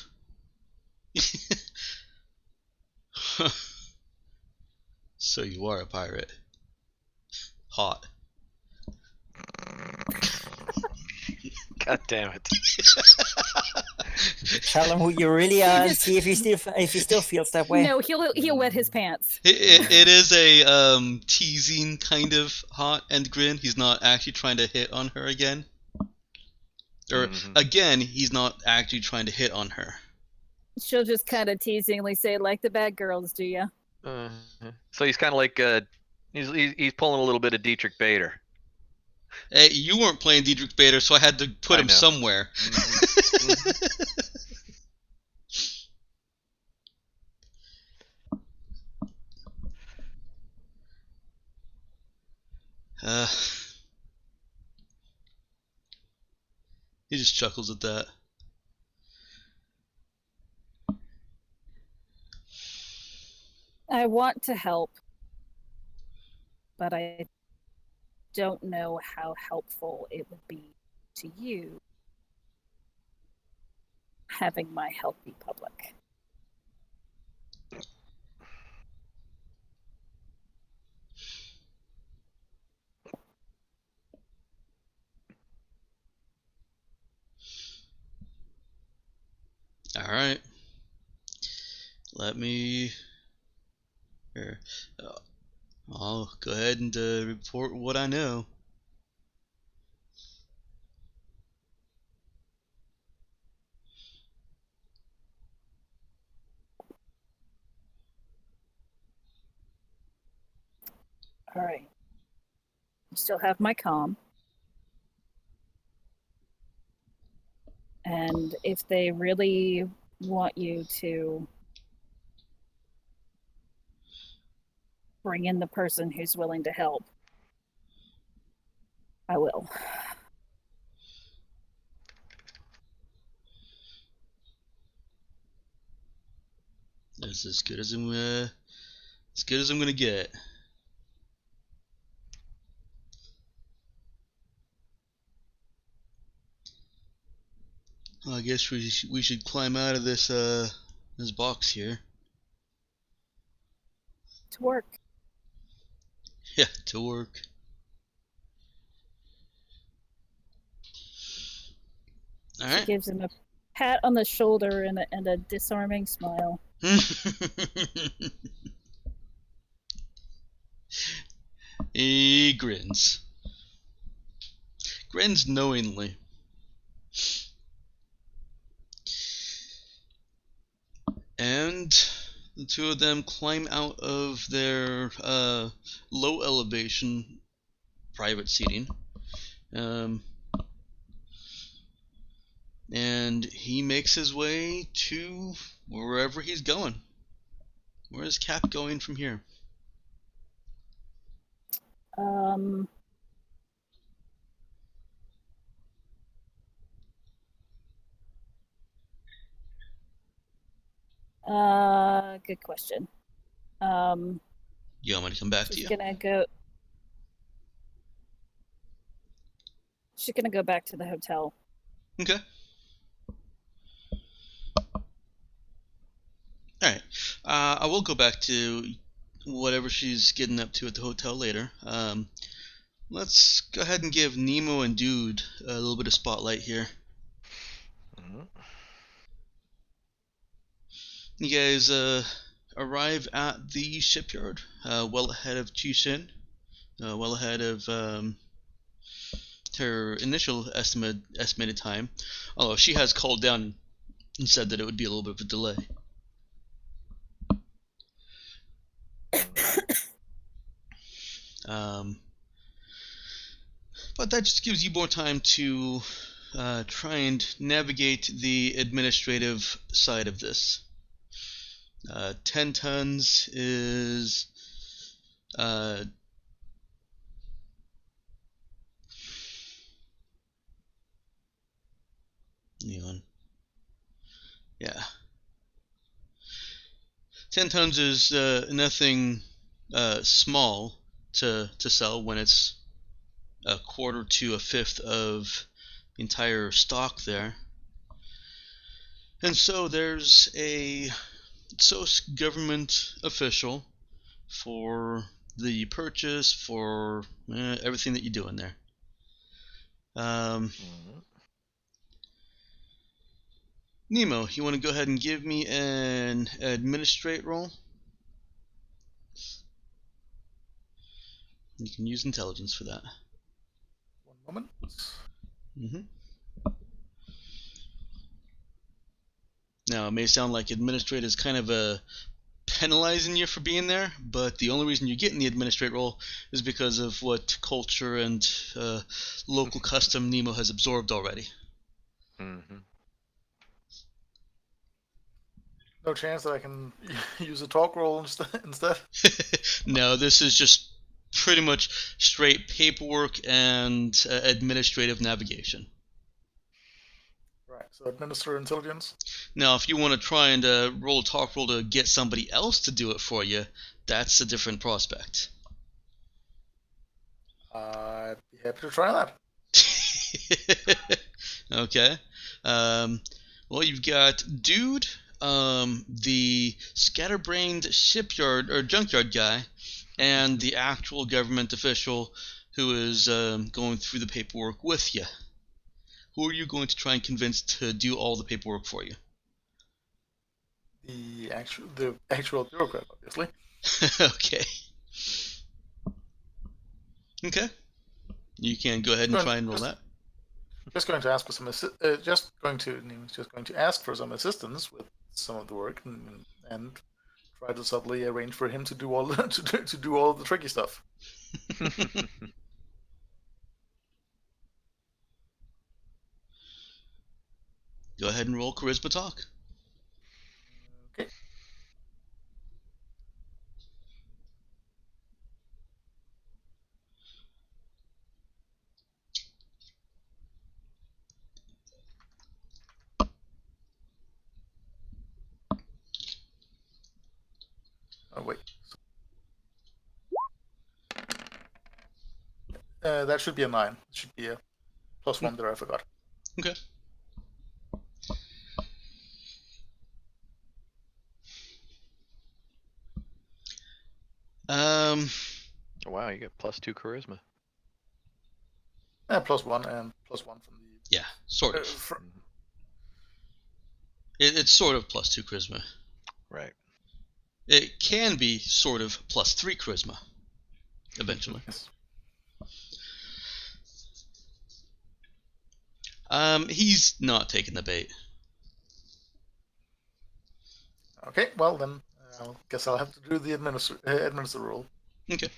So you are a pirate. Hot. God damn it. Tell him who you really are and see if he still feels that way. No, he'll wet his pants. It is a teasing kind of hot and grin. He's not actually trying to hit on her again. Or again, he's not actually trying to hit on her. She'll just kind of teasingly say, "Like the bad girls, do ya?" So he's kind of like he's pulling a little bit of Dietrich Bader. Hey, you weren't playing Diedrich Bader, so I had to put him somewhere. He just chuckles at that. I want to help, but I don't know how helpful it would be to you having my help be public. Alright. Let me... Here. I'll go ahead and report what I know. All right. You still have my comm. And if they really want you to bring in the person who's willing to help, I will. That's as good as I'm gonna get. I guess we should climb out of this this box here. To work. Yeah, to work. All She right. gives him a pat on the shoulder and a disarming smile. He grins. Grins knowingly. And the two of them climb out of their low elevation private seating. And he makes his way to wherever he's going. Where is Cap going from here? Good question. You want me to come back to She's you? gonna go. She's gonna go back to the hotel. Okay. Alright. I will go back to whatever she's getting up to at the hotel later. Let's go ahead and give Nemo and Dude a little bit of spotlight here. Mhm. You guys arrive at the shipyard well ahead of Chishin, well ahead of her initial estimated time. Although she has called down and said that it would be a little bit of a delay. But that just gives you more time to try and navigate the administrative side of this. 10 tons is neon. Yeah. 10 tons is nothing small to sell when it's a quarter to a fifth of the entire stock there. And so there's a government official for the purchase, for everything that you do in there. Nemo, you want to go ahead and give me an administrate roll? You can use intelligence for that. One moment. Now, it may sound like administrate is kind of a penalizing you for being there, but the only reason you get in the administrate role is because of what culture and local custom Nemo has absorbed already. No chance that I can use a talk roll instead? No, this is just pretty much straight paperwork and administrative navigation. Right, so administer intelligence. Now, if you want to try and roll a talk roll to get somebody else to do it for you, that's a different prospect. I'd be happy to try that. Okay. Well, you've got Dude, the scatterbrained shipyard or junkyard guy, and the actual government official who is going through the paperwork with you. Who are you going to try and convince to do all the paperwork for you? The actual bureaucrat, obviously. Okay. Okay. You can go ahead and try and roll that. Just going to ask for some just going to ask for some assistance with some of the work and try to subtly arrange for him to do all to do all the tricky stuff. Go ahead and roll charisma talk. Okay. Oh wait. That should be a 9. It should be a +1 there. I forgot. Okay. Um, Oh, wow, you get +2 charisma. +1 and +1 from the. yeah, sort of. It's sort of +2 charisma. Right. It can be sort of +3 charisma. Eventually. Yes. He's not taking the bait. Okay, well then, I guess I'll have to do the administer rule. Okay.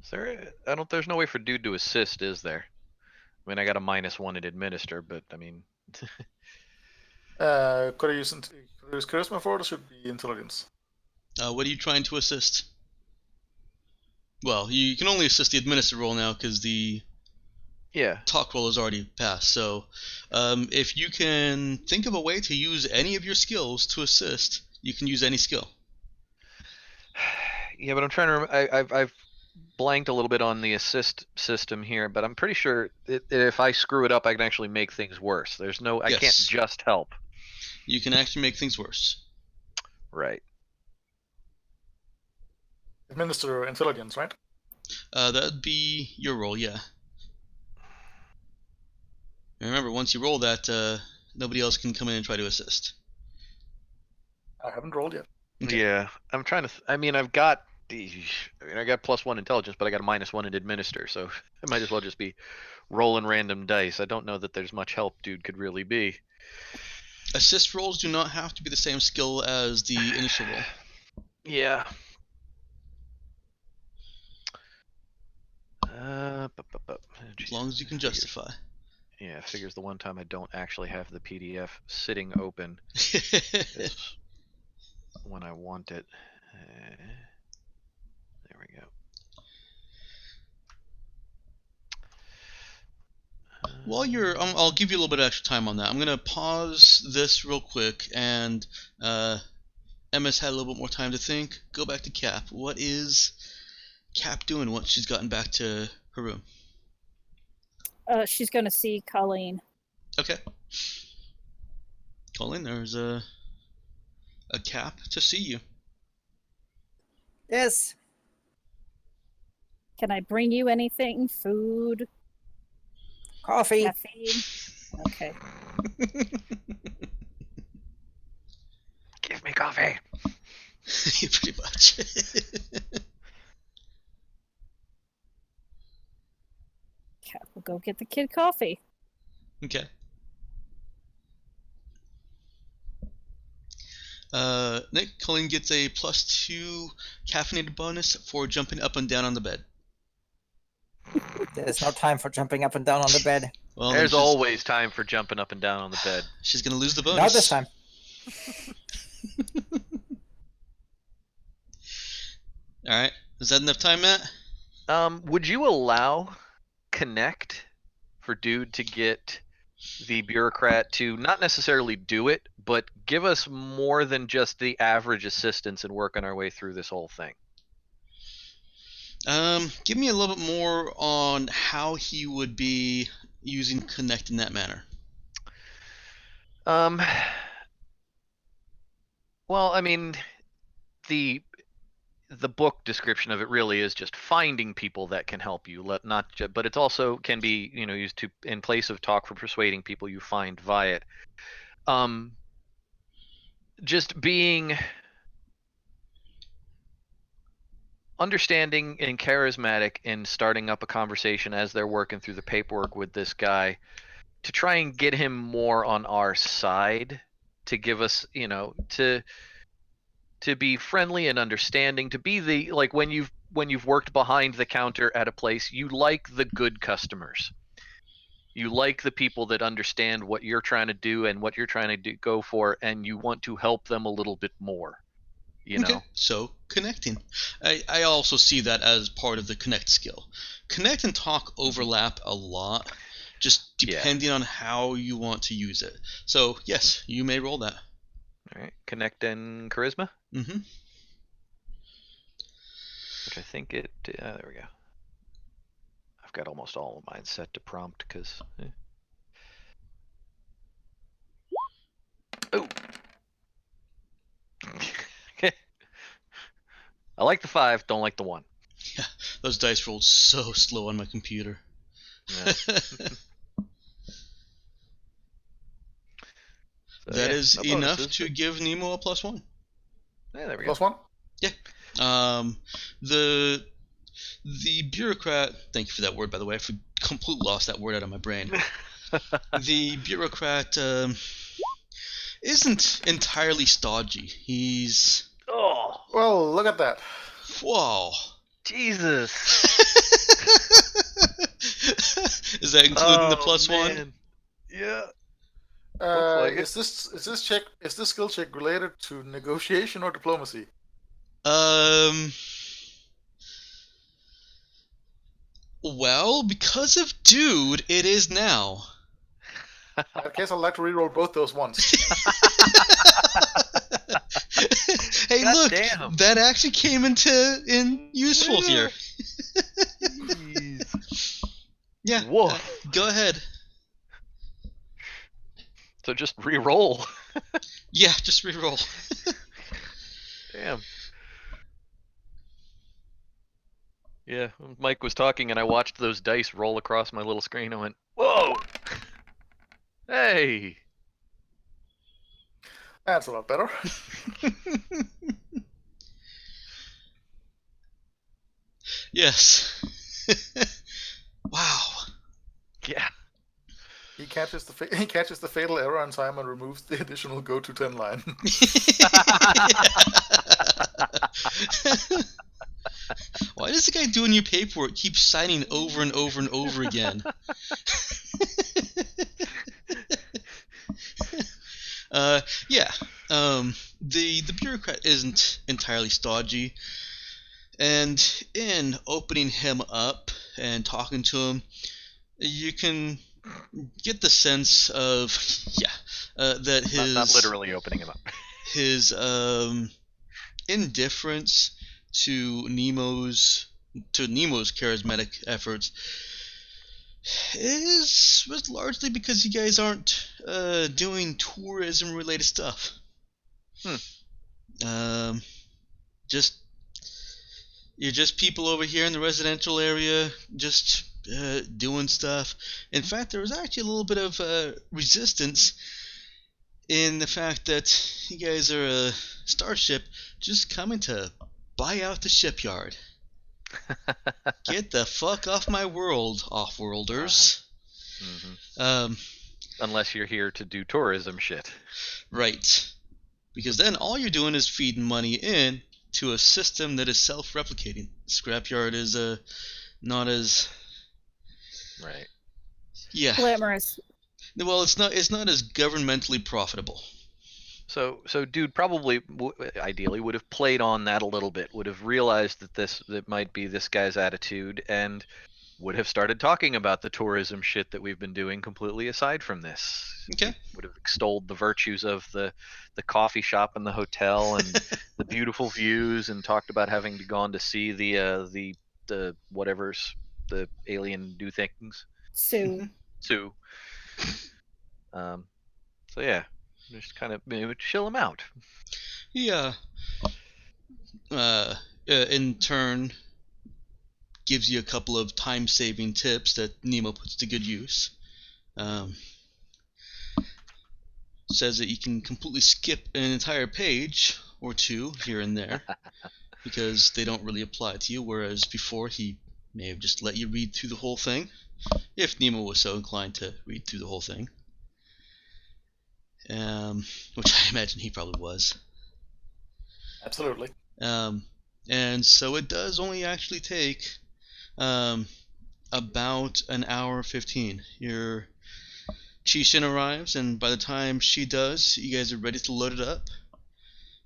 Is there? There's no way for dude to assist, is there? I mean, I got a -1 in administer, but I mean, Could I use charisma for it, or should it be intelligence? What are you trying to assist? Well, you can only assist the administer roll now because the yeah. talk roll is already passed. So, if you can think of a way to use any of your skills to assist, you can use any skill. Yeah, but I'm trying to. I've blanked a little bit on the assist system here, but I'm pretty sure if I screw it up, I can actually make things worse. There's no. I can't Yes. just help. You can actually make things worse. Right. Administer intelligence, right? That'd be your roll, yeah. And remember, once you roll that, nobody else can come in and try to assist. I haven't rolled yet. Okay. Yeah, I'm trying to. I mean, I got +1 intelligence, but I got a -1 in administer, so I might as well just be rolling random dice. I don't know that there's much help dude could really be. Assist rolls do not have to be the same skill as the initial roll. Yeah. As long as you can justify. Yeah, figures the one time I don't actually have the PDF sitting open is when I want it. There we go. While you're, I'll give you a little bit of extra time on that. I'm gonna pause this real quick, and Emma's had a little bit more time to think. Go back to Cap. What is Cap doing once she's gotten back to her room? She's going to see Coleen. Okay. Coleen, there's a Cap to see you. Yes. Can I bring you anything? Food? Coffee. Caffeine? Okay. Give me coffee. Pretty much. Cap will go get the kid coffee. Okay. Nick, Coleen gets a +2 caffeinated bonus for jumping up and down on the bed. There's no time for jumping up and down on the bed. Well, There's always time for jumping up and down on the bed. She's gonna lose the bonus. Not this time. All right. Is that enough time, Matt? Would you allow Connect for dude to get the bureaucrat to not necessarily do it, but give us more than just the average assistance and working our way through this whole thing? Give me a little bit more on how he would be using Connect in that manner. Well, I mean, the book description of it really is just finding people that can help you, but it also can be, used to, in place of talk for persuading people, you find via it. Just being understanding and charismatic and starting up a conversation as they're working through the paperwork with this guy to try and get him more on our side, to give us, to be friendly and understanding, to be the, like, when you've worked behind the counter at a place, you like the good customers. You like the people that understand what you're trying to do and what you're trying to go for, and you want to help them a little bit more. Okay, so connecting. I also see that as part of the connect skill. Connect and talk overlap a lot, just depending on how you want to use it. So yes, you may roll that. All right, connect and charisma. Mm-hmm. Which I think it. There we go. I've got almost all of mine set to prompt because. Oh. I like the 5, don't like the 1. Those dice rolled so slow on my computer. Yeah. So, That yeah, is no enough bonuses, to but- give Nemo a +1. Yeah, there we go. +1. The bureaucrat. Thank you for that word, by the way. I completely lost that word out of my brain. The bureaucrat isn't entirely stodgy. He's Oh, Well, look at that. whoa. Jesus. Is that including the Oh, +1? man. Yeah. Looks like it. Is this skill check related to negotiation or diplomacy? Well, because of dude, it is now. In that case, I'd like to reroll both those once. Hey, God look, damn. that actually came in useful here. Jeez. Yeah. Woof. Go ahead. So just re-roll. Yeah, just reroll. Damn. Yeah, Mike was talking and I watched those dice roll across my little screen. I went, whoa! Hey! That's a lot better. Yes. Wow. Yeah. He catches the fatal error in time and removes the additional go to 10 line. Why does the guy doing your paperwork keep signing over and over and over again? Yeah. The bureaucrat isn't entirely stodgy, and in opening him up and talking to him, you can get the sense of that his Not literally opening him up. his indifference to Nemo's charismatic efforts was largely because you guys aren't doing tourism related stuff. Just you're just people over here in the residential area, just doing stuff. In fact, there was actually a little bit of resistance in the fact that you guys are a starship just coming to buy out the shipyard. Get the fuck off my world, off-worlders. Unless you're here to do tourism shit. Right. Because then all you're doing is feeding money in to a system that is self-replicating. Scrapyard is not as Right. Glamorous. Well, it's not as governmentally profitable. So dude probably ideally would have played on that a little bit, would have realized that might be this guy's attitude, and would have started talking about the tourism shit that we've been doing completely aside from this. Okay. Would have extolled the virtues of the coffee shop and the hotel and the beautiful views, and talked about having gone to see the whatever's the alien do things. Sue. So yeah, just kind of maybe chill him out. Yeah. In turn, gives you a couple of time-saving tips that Nemo puts to good use. Says that you can completely skip an entire page or two here and there because they don't really apply to you, whereas before he may have just let you read through the whole thing, if Nemo was so inclined to read through the whole thing. Which I imagine he probably was. Absolutely. And so it does only actually take about an hour 15. Your Chishin arrives, and by the time she does, you guys are ready to load it up.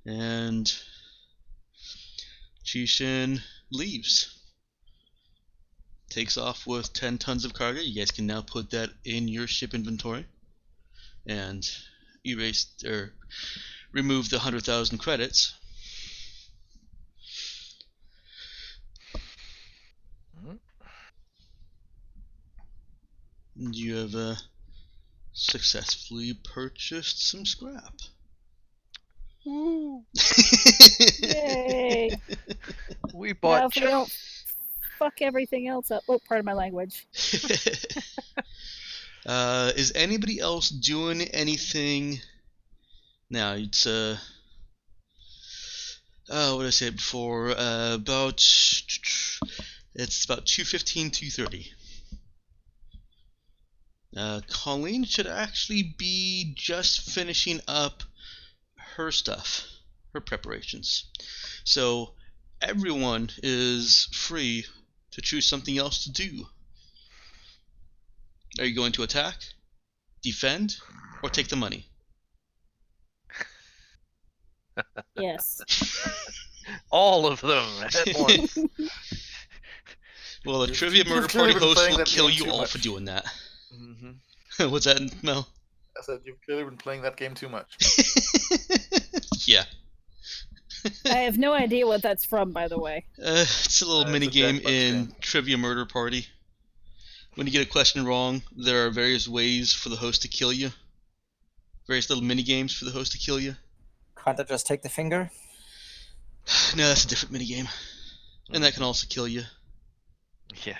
And Chishin leaves. Takes off with 10 tons of cargo. You guys can now put that in your ship inventory. And remove the 100,000 credits. And you have successfully purchased some scrap. Woo! Yay! We Now bought. if we don't fuck everything else up. Oh, pardon my language. Is anybody else doing anything? Now it's what did I say before? About it's about 2:15, 2:30. Coleen should actually be just finishing up her stuff, her preparations. So everyone is free to choose something else to do. Are you going to attack, defend, or take the money? Yes. All of them at once. Well, the You've- Trivia you've Murder clearly Party been host playing will that kill game you too all much. for doing that. Mm-hmm. What's that, Mel? I said you've clearly been playing that game too much. Yeah. I have no idea what that's from, by the way. It's a little It's mini a game Jackbox in game. Trivia Murder Party. When you get a question wrong, there are various ways for the host to kill you. Various little mini games for the host to kill you. Can't I just take the finger? No, that's a different mini game, and that can also kill you. Yeah.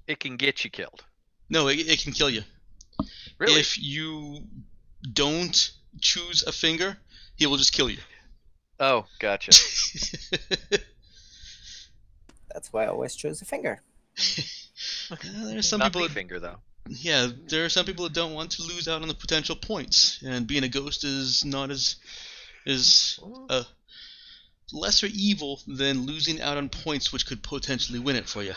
It can get you killed. No, it can kill you. Really? If you don't choose a finger, he will just kill you. Oh, gotcha. That's why I always choose a finger. There's some Not people. the finger though. Yeah, there are some people that don't want to lose out on the potential points, and being a ghost is not as lesser evil than losing out on points, which could potentially win it for you.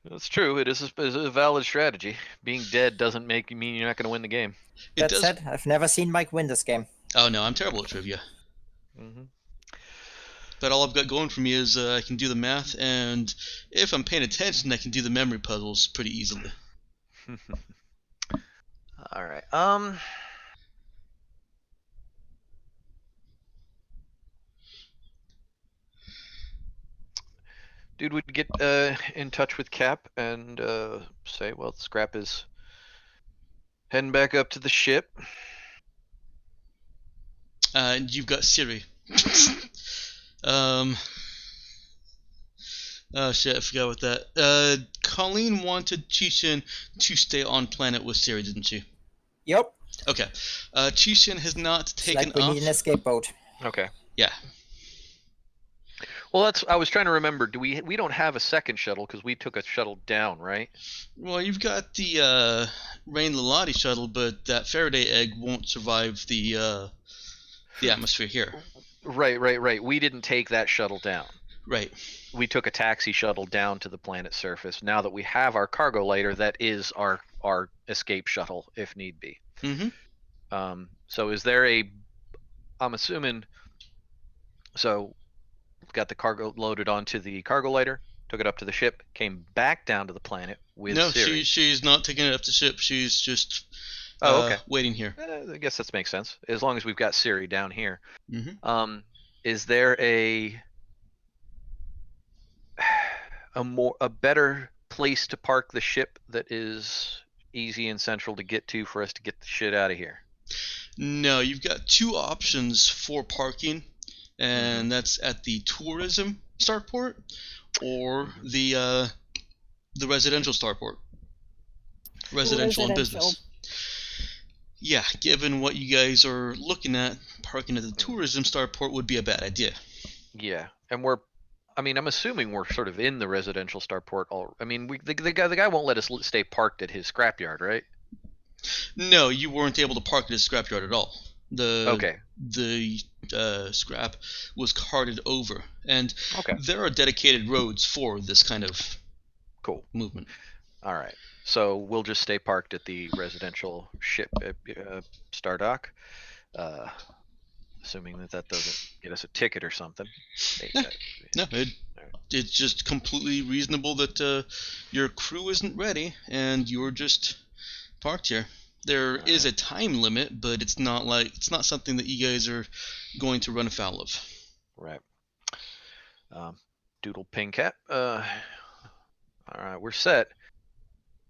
That's true. It is a valid strategy. Being dead doesn't make you mean you're not going to win the game. It That does. said, I've never seen Mike win this game. Oh no, I'm terrible at trivia. Mm-hmm. But all I've got going for me is I can do the math, and if I'm paying attention, I can do the memory puzzles pretty easily. All right. Dude would get in touch with Cap and say, well, Scrap is heading back up to the ship. And you've got Siri. Oh shit, I forgot about that. Coleen wanted Chishin to stay on planet with Siri, didn't she? Yep. Okay. Chishin has not It's taken like we off. need an escape boat. Okay. Yeah. Well, I was trying to remember. We don't have a second shuttle because we took a shuttle down, right? Well, you've got the Rain Lalati shuttle, but that Faraday egg won't survive the atmosphere here. Right. We didn't take that shuttle down. Right. We took a taxi shuttle down to the planet's surface. Now that we have our cargo lighter, that is our escape shuttle if need be. Mm-hmm. So is there a? I'm assuming. So, got the cargo loaded onto the cargo lighter, took it up to the ship, came back down to the planet with No, Siri. she's not taking it up to ship. She's just okay. Waiting here. I guess that makes sense. As long as we've got Siri down here. Mm-hmm. Is there a better place to park the ship that is easy and central to get to for us to get the shit out of here? No, you've got two options for parking, and that's at the tourism starport or the residential starport. Residential and business. Yeah, given what you guys are looking at, parking at the tourism starport would be a bad idea. Yeah, and I'm assuming we're sort of in the residential starport. The guy won't let us stay parked at his scrapyard, right? No, you weren't able to park at his scrapyard at all. Okay. The scrap was carted over, and Okay. there are dedicated roads for this kind of Cool movement. All right. So we'll just stay parked at the residential ship star dock, assuming that doesn't get us a ticket or something. No, it's just completely reasonable that your crew isn't ready and you're just parked here. There is a time limit, but it's not something that you guys are going to run afoul of. Right. Doodle ping cat. All right, we're set.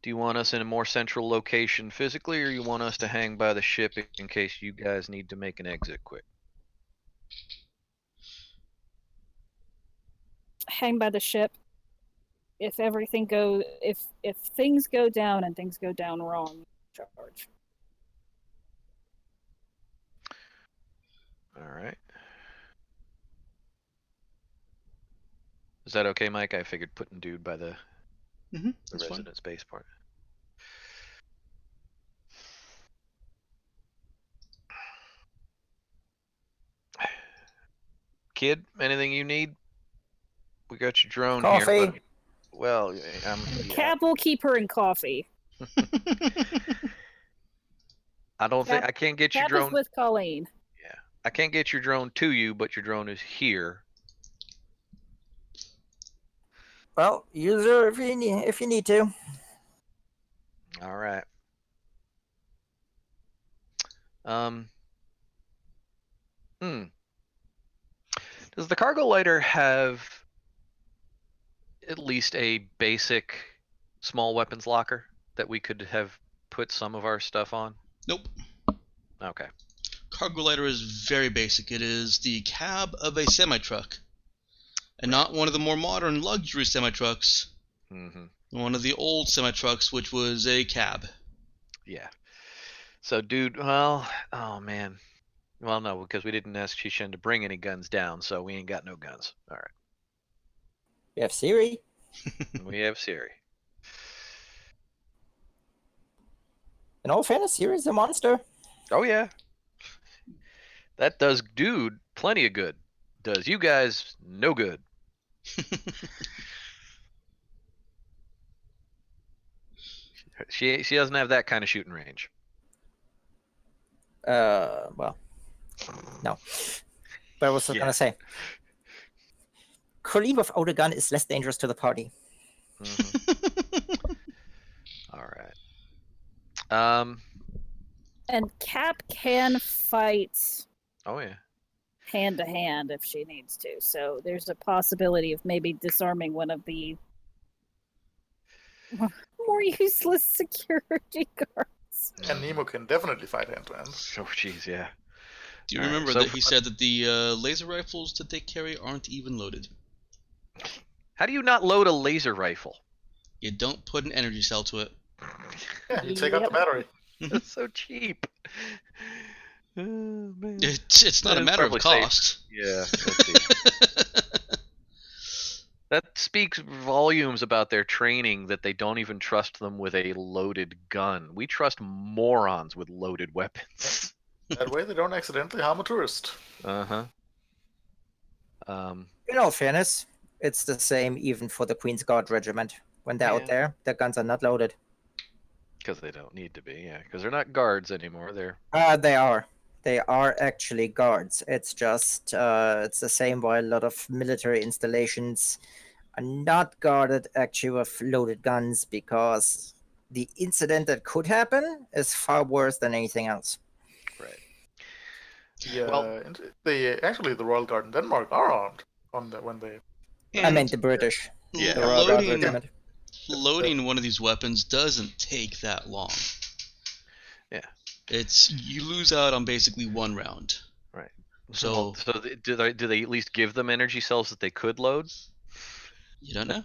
Do you want us in a more central location physically, or you want us to hang by the ship in case you guys need to make an exit quick? Hang by the ship. If if things go down and things go down wrong, charge. All right. Is that okay, Mike? I figured putting dude by the That's fine. resident space part. Kid, anything you need? We got your drone here. Coffee. But, well, yeah. Cap will keep her in coffee. I don't think Cap- I can't get your Cap drone. is with Coleen. Yeah, I can't get your drone to you, but your drone is here. Well, use her if you need to. All right. Does the cargo lighter have at least a basic small weapons locker that we could have put some of our stuff on? Nope. Okay. Cargo lighter is very basic. It is the cab of a semi-truck. And not one of the more modern luxury semi-trucks. One of the old semi-trucks, which was a cab. Yeah. So, dude, well, oh, man. Well, no, because we didn't ask Shishin to bring any guns down, so we ain't got no guns. All right. We have Siri. We have Siri. In all fairness, Siri's a monster. Oh, yeah. That does dude plenty of good. Does you guys no good. She doesn't have that kind of shooting range. Well, no. But I was Yeah. gonna say, Coleen without a gun is less dangerous to the party. All right. And Cap can fight Oh yeah. hand to hand if she needs to. So there's a possibility of maybe disarming one of the more useless security guards. And Nemo can definitely fight hand to hand. Oh jeez, yeah. Do you All right, remember so that he said that the laser rifles that they carry aren't even loaded? How do you not load a laser rifle? You don't put an energy cell to it. Yeah, you take out the battery. That's so cheap. Oh, man. It's not a It's matter of probably safe. cost. Yeah. Let's see. That speaks volumes about their training that they don't even trust them with a loaded gun. We trust morons with loaded weapons. That way they don't accidentally harm a tourist. Uh-huh. In all fairness, it's the same even for the Queen's Guard Regiment. When they're Yeah. out there, their guns are not loaded. Because they don't need to be, yeah. Because they're not guards anymore. They're They are. They are actually guards. It's just, it's the same why a lot of military installations are not guarded actually with loaded guns because the incident that could happen is far worse than anything else. right. Yeah, Well- actually the Royal Guard in Denmark are armed when they. I meant the British. Yeah. The Royal Guard Loading, Regiment. loading one of these weapons doesn't take that long. Yeah. You lose out on basically one round. Right. So do they at least give them energy cells that they could load? you don't know.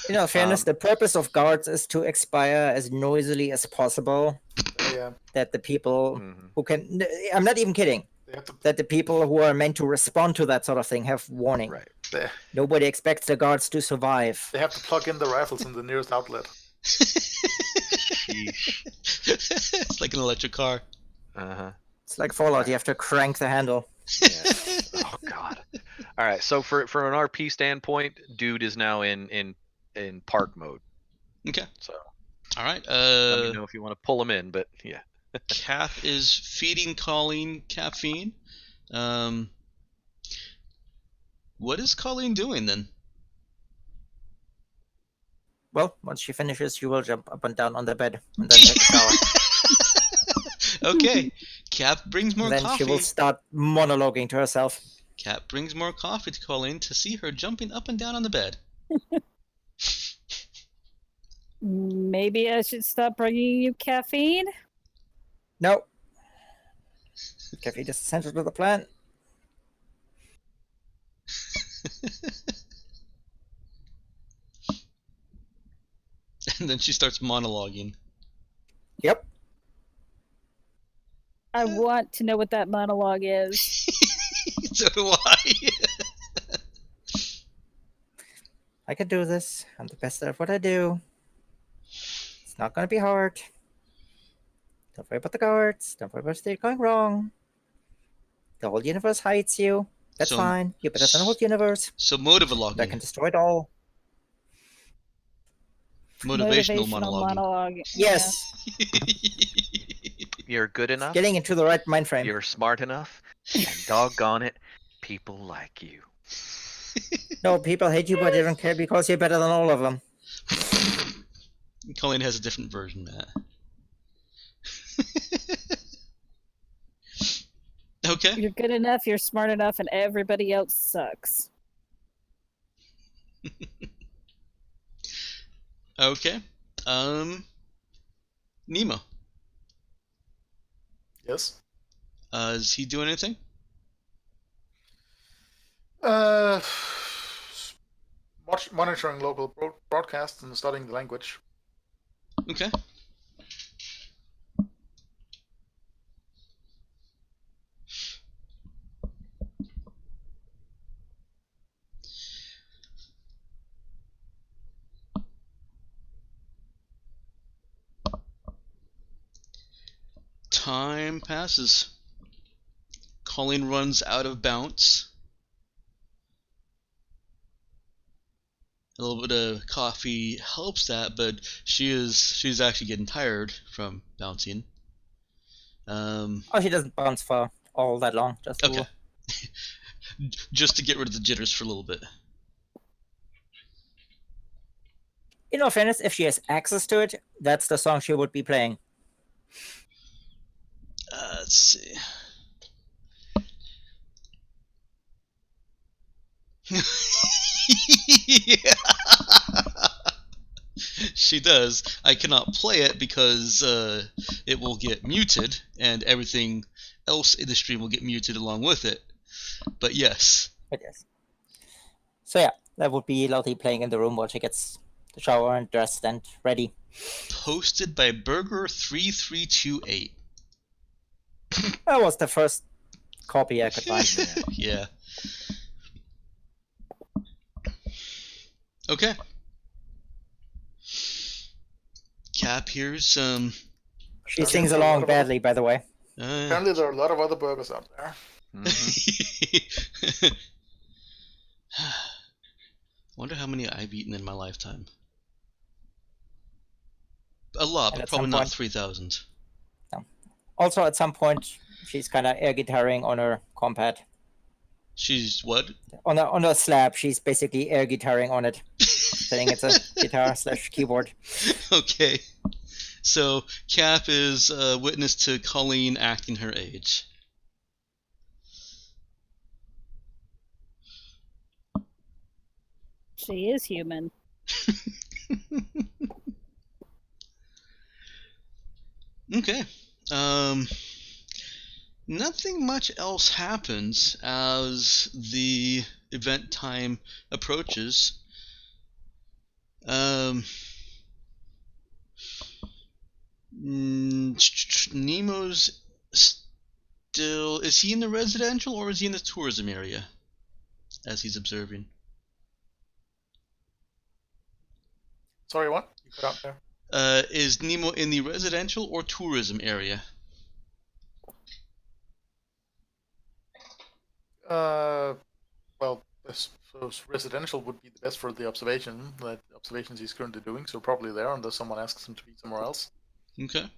In all fairness, the purpose of guards is to expire as noisily as possible. Yeah, That the people Mhm. who can. I'm not even kidding. they have to. That the people who are meant to respond to that sort of thing have warning. Right. They, Nobody expects the guards to survive. they have to plug in the rifles in the nearest outlet. Sheesh. It's like an electric car. Uh-huh. It's like Fallout. You have to crank the handle. Yeah. Oh god. All right. So from an RP standpoint, dude is now in park mode. Okay. So All right. let me know if you want to pull him in, but yeah. Cap is feeding Coleen caffeine. What is Coleen doing then? Well, once she finishes, you will jump up and down on the bed and then take a shower. Okay. Cap brings more Then coffee. she will start monologuing to herself. Cap brings more coffee to Coleen to see her jumping up and down on the bed. Maybe I should stop bringing you caffeine. No. Caffeine is essential to the plan. And then she starts monologuing. Yep. I want to know what that monologue is. So do I. I can do this. I'm the best at what I do. It's not gonna be hard. Don't worry about the guards. Don't worry about it going wrong. The whole universe hides you. That's So- fine. You're better than the whole universe. So That monologuing. can destroy it all. Motivational monologuing. monologue. Yes. You're good enough. Getting into the right mind frame. You're smart enough. And doggone it, people like you. No, people hate you, but they don't care because you're better than all of them. Coleen has a different version, Matt. Okay. You're good enough, you're smart enough, and everybody else sucks. Okay. Nemo. Yes. Is he doing anything? Monitoring local broadcasts and studying the language. Okay. Time passes. Coleen runs out of bounce. A little bit of coffee helps that, but she's actually getting tired from bouncing. Oh, she doesn't bounce for all that long. Just a Okay. little. Just to get rid of the jitters for a little bit. In all fairness, if she has access to it, that's the song she would be playing. Let's see. Yeah. She does. I cannot play it because it will get muted, and everything else in the stream will get muted along with it. But yes. But yes. So yeah, that would be Lottie playing in the room while she gets the shower and dressed and ready. Posted by Burger3328. That was the first copy I could find. Yeah. Okay. Cap here's some. She Okay, sings so along what about- badly, by the way. Apparently, there are a lot of other burgers out there. Mhm. Wonder how many I've eaten in my lifetime. A lot, And but at probably some not point- 3,000. Also, at some point, she's kind of air guitaring on her compad. She's what? On a slab, she's basically air guitaring on it, saying it's a guitar / keyboard. Okay. So Cap is witness to Coleen acting her age. She is human. Okay. Nothing much else happens as the event time approaches. Nemo's still. Is he in the residential or is he in the tourism area? As he's observing. Sorry, what? You cut out there. Is Nemo in the residential or tourism area? Well, I suppose residential would be the best for the observations he's currently doing, so probably there, unless someone asks him to be somewhere else. Okay.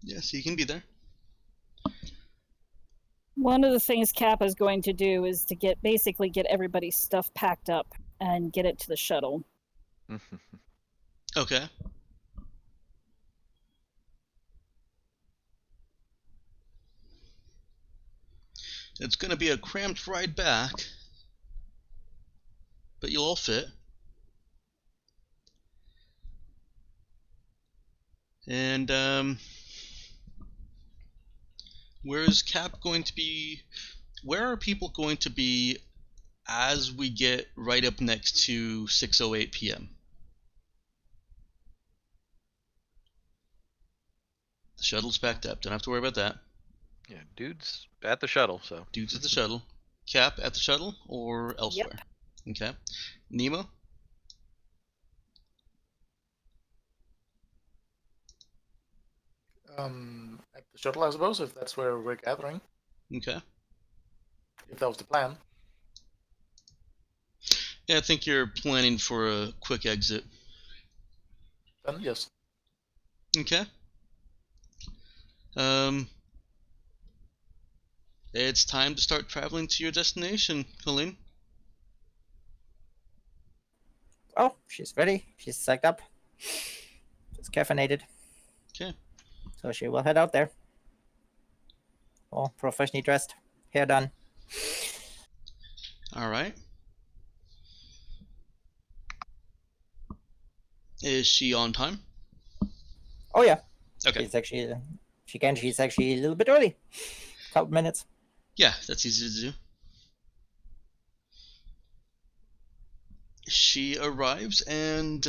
Yes, he can be there. One of the things Cap is going to do is to basically get everybody's stuff packed up and get it to the shuttle. Okay. It's gonna be a cramped ride back, but you'll all fit. And where's Cap going to be where are people going to be as we get right up next to 6:08 p.m.? The shuttle's backed up. Don't have to worry about that. Yeah, dude's at the shuttle, so. Dude's at the shuttle. Cap at the shuttle or elsewhere? Okay. Nemo? At the shuttle, I suppose, if that's where we're gathering. Okay. If that was the plan. Yeah, I think you're planning for a quick exit. Then yes. Okay. It's time to start traveling to your destination, Coleen. Oh, she's ready. She's psyched up. She's caffeinated. Okay. So she will head out there. All professionally dressed. Hair done. All right. Is she on time? Oh yeah. Okay. She's actually she's actually a little bit early. Couple minutes. Yeah, that's easy to do. She arrives and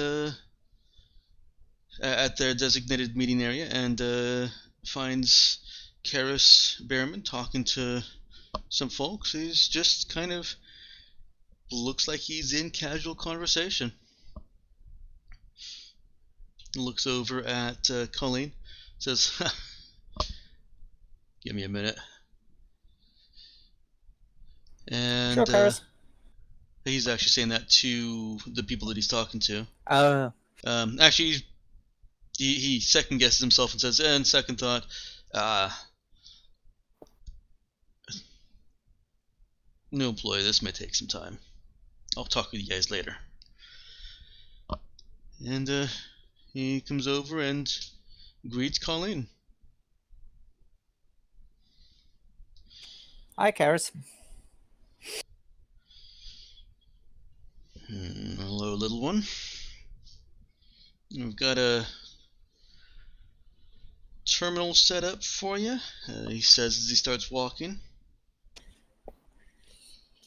at their designated meeting area and finds Karis Behrman talking to some folks. He's just kind of looks like he's in casual conversation. Looks over at Coleen, says, "Give me a minute." And Sure, Karis. he's actually saying that to the people that he's talking to. Actually, he second guesses himself and says, "And second thought, new employee. This may take some time. I'll talk with you guys later." And he comes over and greets Coleen. Hi, Karis. Hello, little one. We've got a terminal set up for you, he says as he starts walking.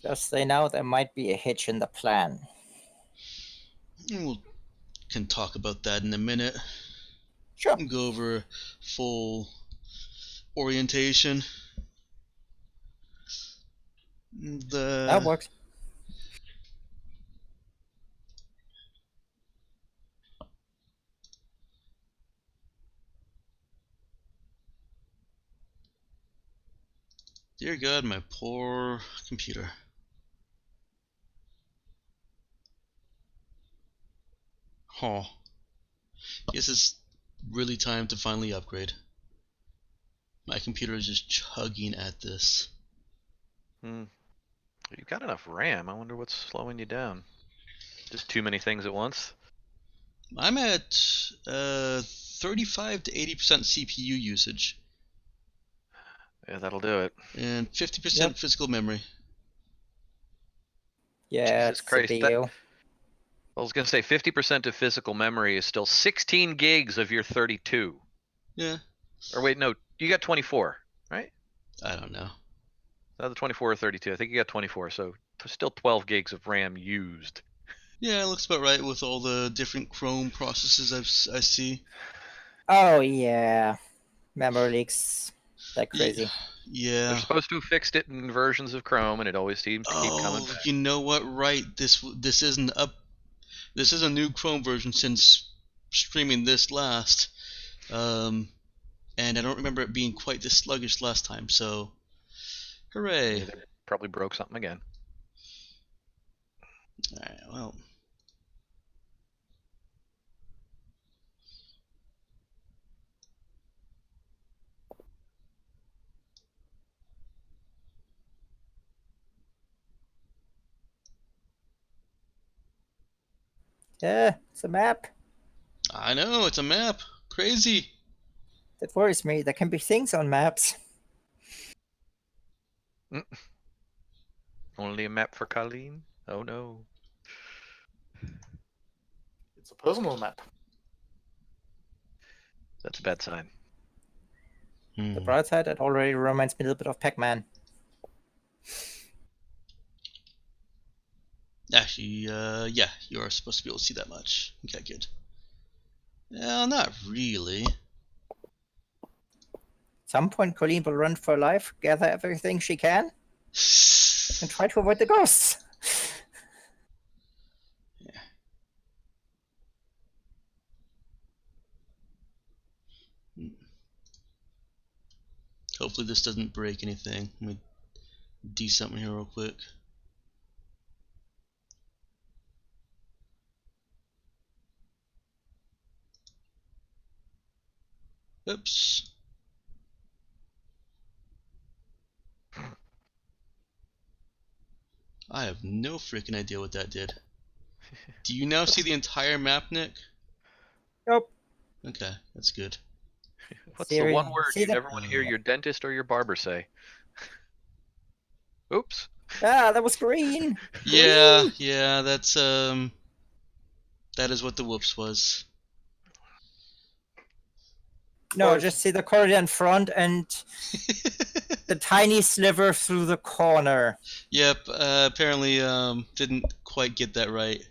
Just say now there might be a hitch in the plan. We can talk about that in a minute. Sure. Go over full orientation. That works. Dear God, my poor computer. Oh. Guess it's really time to finally upgrade. My computer is just chugging at this. You've got enough RAM. I wonder what's slowing you down. Just too many things at once? I'm at 35 to 80% CPU usage. Yeah, that'll do it. And 50% Yep. physical memory. Yeah, Jesus Christ, CPU. I was gonna say 50% of physical memory is still 16 gigs of your 32. Yeah. Or wait, no, you got 24, right? I don't know. Either 24 or 32. I think you got 24, so still 12 gigs of RAM used. Yeah, it looks about right with all the different Chrome processes I see. Oh yeah, memory leaks like crazy. Yeah. They're supposed to have fixed it in versions of Chrome, and it always seems to keep coming back. You know what? Right. This isn't up. This is a new Chrome version since streaming this last. And I don't remember it being quite this sluggish last time. So, hooray! Yeah, they probably broke something again. All right. Well. Yeah, it's a map. I know, it's a map. Crazy. That worries me. There can be things on maps. Only a map for Coleen? Oh no. It's a personal map. That's a bad sign. The bright side, it already reminds me a little bit of Pac-Man. Actually, yeah, you are supposed to be able to see that much. Okay, good. Well, not really. At some point, Coleen will run for her life, gather everything she can, and try to avoid the ghosts. Hopefully this doesn't break anything. Let me do something here real quick. Oops. I have no freaking idea what that did. Do you now see the entire map, Nick? Nope. Okay, that's good. What's the one word See you the- never want to hear your dentist or your barber say? Oops. Ah, that was green. Yeah, Green. yeah, that's that is what the whoops was. No, Or- just see the corridor in front and the tiny sliver through the corner. Yep, apparently didn't quite get that right.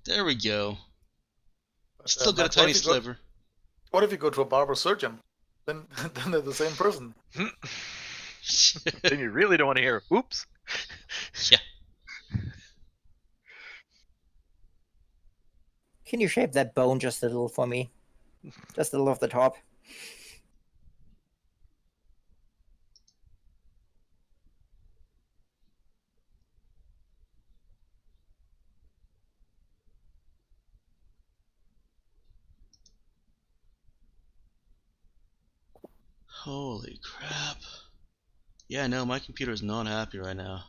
There we go. But, Still got a Matt, tiny sliver. What if you go to a barber surgeon? Then they're the same person. Then you really don't want to hear oops. Yeah. Can you shape that bone just a little for me? Just a little off the top. Holy crap. Yeah, no, my computer is not happy right now.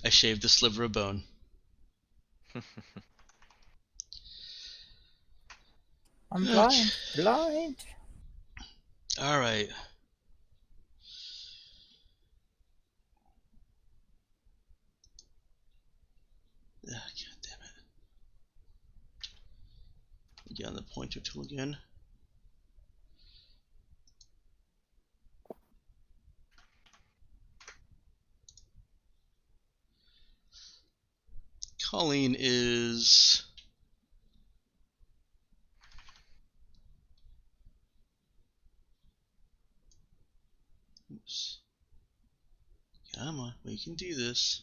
I shaved a sliver of bone. I'm blind. Blind. Alright. Ah, God damn it. Get on the pointer tool again. Coleen is... Oops. Come on, we can do this.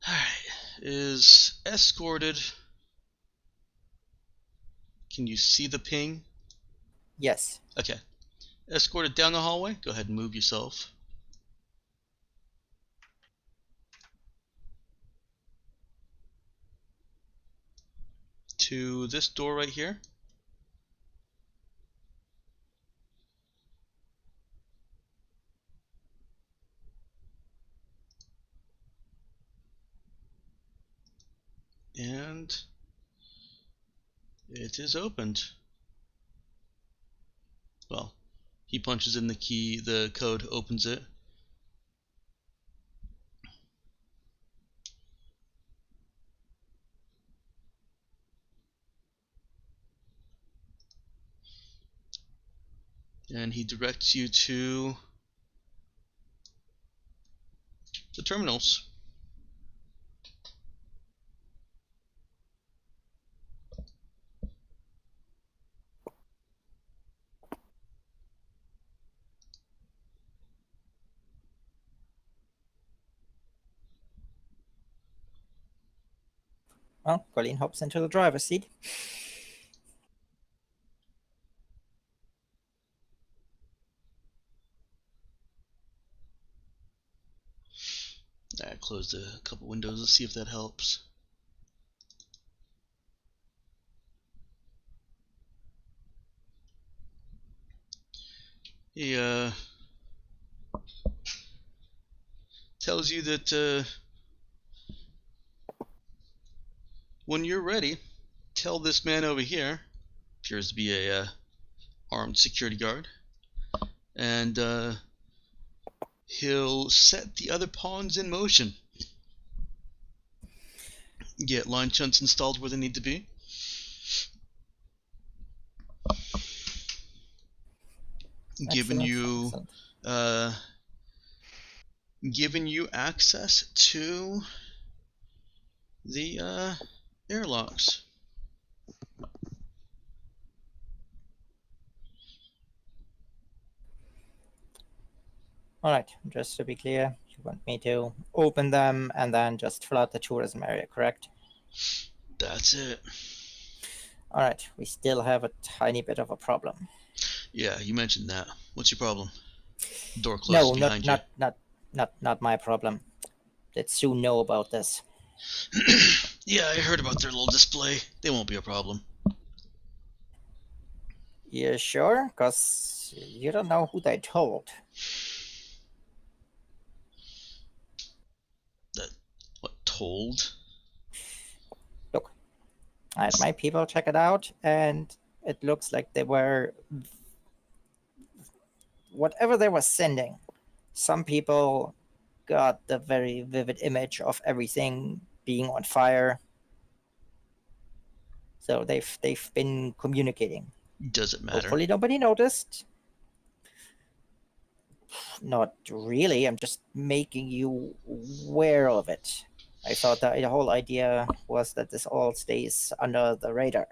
Alright, is escorted. Can you see the ping? Yes. Okay. Escorted down the hallway. Go ahead and move yourself. To this door right here. And it is opened. Well, he punches in the key, the code opens it. And he directs you to the terminals. Well, Coleen hops into the driver's seat. I closed a couple windows. Let's see if that helps. He tells you that when you're ready, tell this man over here appears to be a armed security guard, and he'll set the other pawns in motion. Get line shunts installed where they need to be. Giving you giving you access to the airlocks. Alright, just to be clear, you want me to open them and then just flood the tourism area, correct? That's it. Alright, we still have a tiny bit of a problem. Yeah, you mentioned that. What's your problem? Door closes behind you. Not my problem. Let's soon know about this. Yeah, I heard about their little display. They won't be a problem. You sure? Because you don't know who they told. What, told? Look, I had my people check it out, and it looks like they were... Whatever they were sending, some people got the very vivid image of everything being on fire. So they've been communicating. Does it matter? Hopefully nobody noticed. Not really. I'm just making you aware of it. I thought that the whole idea was that this all stays under the radar.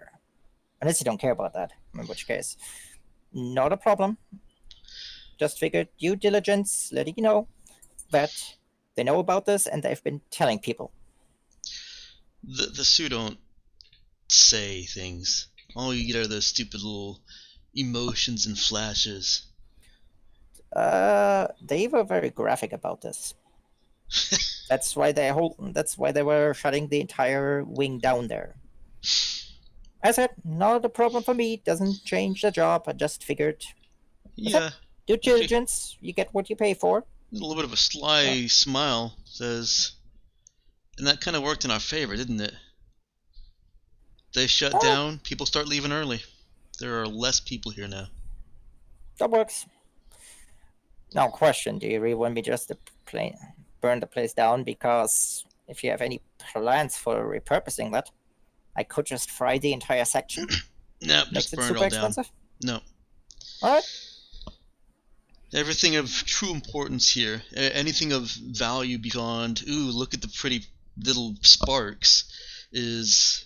Unless you don't care about that, in which case, not a problem. Just figured due diligence, letting you know that they know about this and they've been telling people. The Sioux don't say things. All you get are those stupid little emotions and flashes. They were very graphic about this. That's why they were shutting the entire wing down there. I said, not a problem for me. Doesn't change the job. I just figured. Yeah. Due diligence, you get what you pay for. A little bit of a sly smile says, and that kind of worked in our favor, didn't it? They shut down. People start leaving early. There are less people here now. That works. Now, question: do you really want me just to burn the place down? Because if you have any plans for repurposing that, I could just fry the entire section. No, Makes just it burn it super all expensive. down. No. All right. Everything of true importance here, anything of value beyond, ooh, look at the pretty little sparks, is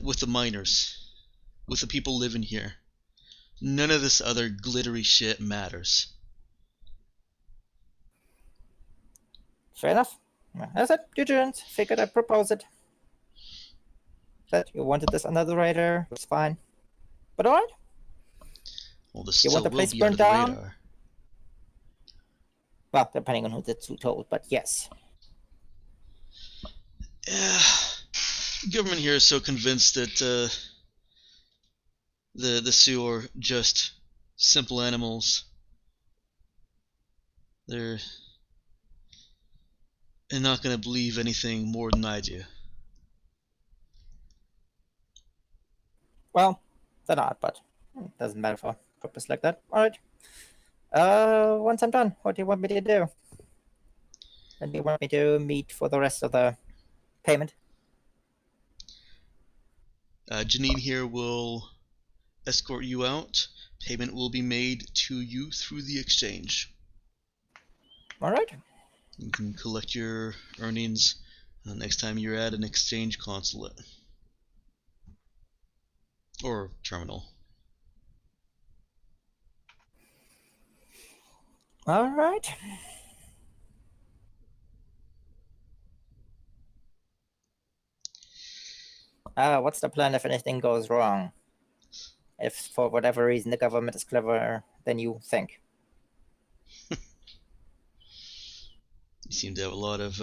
with the miners, with the people living here. None of this other glittery shit matters. Fair enough. As I said, due diligence. Figured I'd propose it. Said you wanted this under the radar. It's fine. But all right. Well, this You still want the will place be under burned the down? radar. Well, depending on who that's who told, but yes. Yeah, the government here is so convinced that the Sioux are just simple animals. They're not going to believe anything more than I do. Well, they're not, but it doesn't matter for a purpose like that. All right. Once I'm done, what do you want me to do? And do you want me to meet for the rest of the payment? Janine here will escort you out. Payment will be made to you through the exchange. All right. You can collect your earnings next time you're at an exchange consulate. Or terminal. All right. What's the plan if anything goes wrong? If for whatever reason the government is cleverer than you think? You seem to have a lot of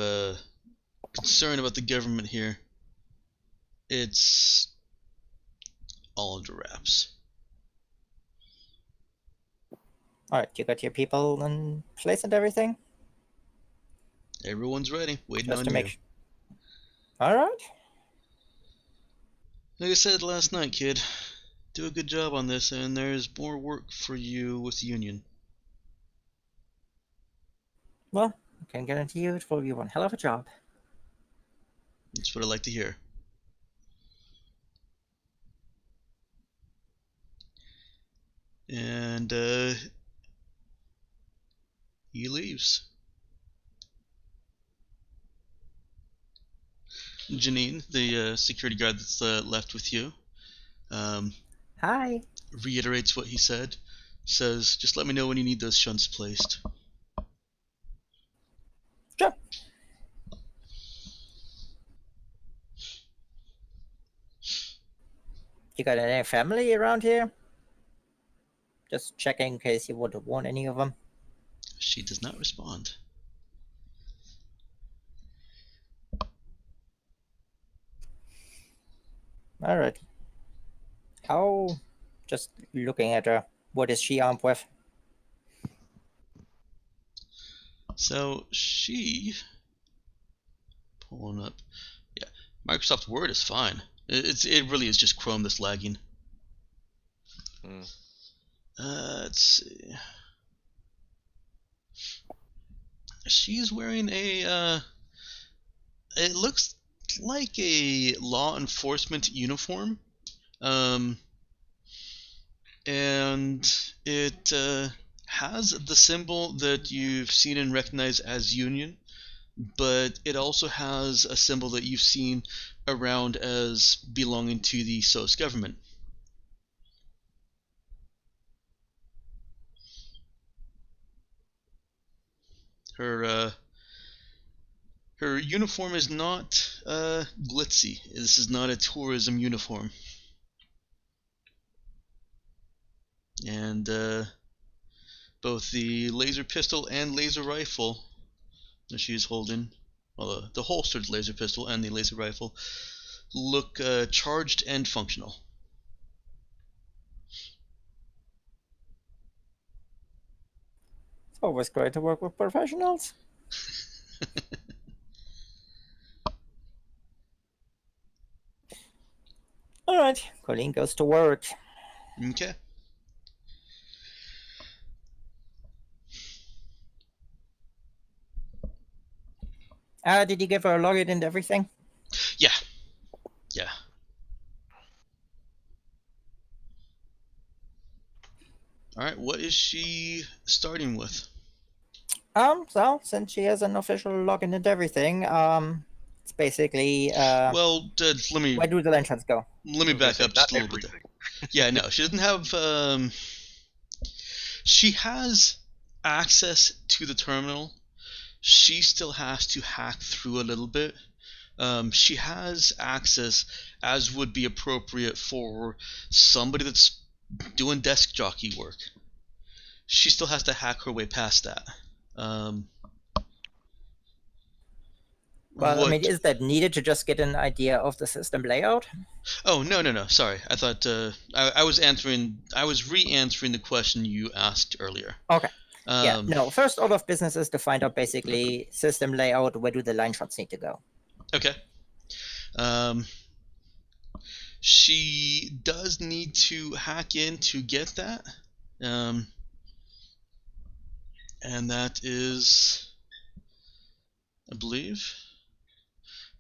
concern about the government here. It's all under wraps. All right, you got your people in place and everything? Everyone's ready, waiting Just on to you. make All right. Like I said last night, kid, do a good job on this, and there's more work for you with the Union. Well, I can guarantee you it will be one hell of a job. That's what I like to hear. And he leaves. Janine, the security guard that's left with you, Hi. reiterates what he said. Says, just let me know when you need those shunts placed. Sure. You got any family around here? Just checking in case you would have worn any of them. She does not respond. Alright. How... Just looking at her, what is she armed with? So she... Pulling up. Yeah, Microsoft Word is fine. It really is just Chrome that's lagging. Let's see. She's wearing a it looks like a law enforcement uniform, and it has the symbol that you've seen and recognized as Union, but it also has a symbol that you've seen around as belonging to the SOS government. Her uniform is not glitzy. This is not a tourism uniform. And both the laser pistol and laser rifle that she's holding, well, the holstered laser pistol and the laser rifle, look charged and functional. It's always great to work with professionals. Alright, Coleen goes to work. Okay. Did you give her a login and everything? Yeah. Alright, what is she starting with? So since she has an official login and everything, it's basically Well, let me where do the lanterns go? back up just a little bit there. Yeah, no, she doesn't have. She has access to the terminal. She still has to hack through a little bit. She has access as would be appropriate for somebody that's doing desk jockey work. She still has to hack her way past that. Well, I mean, is that needed to just get an idea of the system layout? Oh, no. Sorry. I thought I was re-answering the question you asked earlier. Okay. Yeah, no. First order of business is to find out basically system layout. Where do the line shots need to go? Okay. She does need to hack in to get that. And that is, I believe,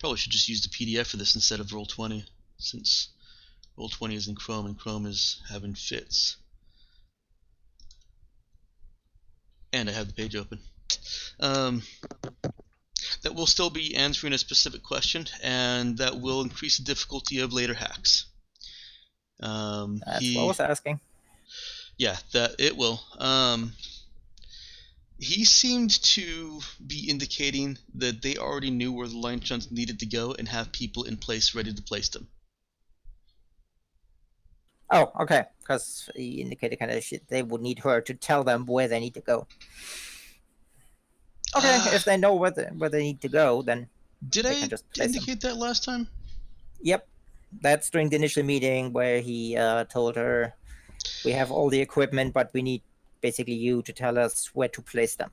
probably should just use the PDF for this instead of Roll20, since Roll20 is in Chrome and Chrome is having fits. And I have the page open. That will still be answering a specific question, and that will increase the difficulty of later hacks. That's what I was asking. Yeah, that it will. He seemed to be indicating that they already knew where the line shunts needed to go and have people in place ready to place them. Oh, okay. Because he indicated kind of they would need her to tell them where they need to go. Okay, if they know where they need to go, then did they I can just place indicate that last time? Yep, that's during the initial meeting where he told her, "We have all the equipment, but we need basically you to tell us where to place them."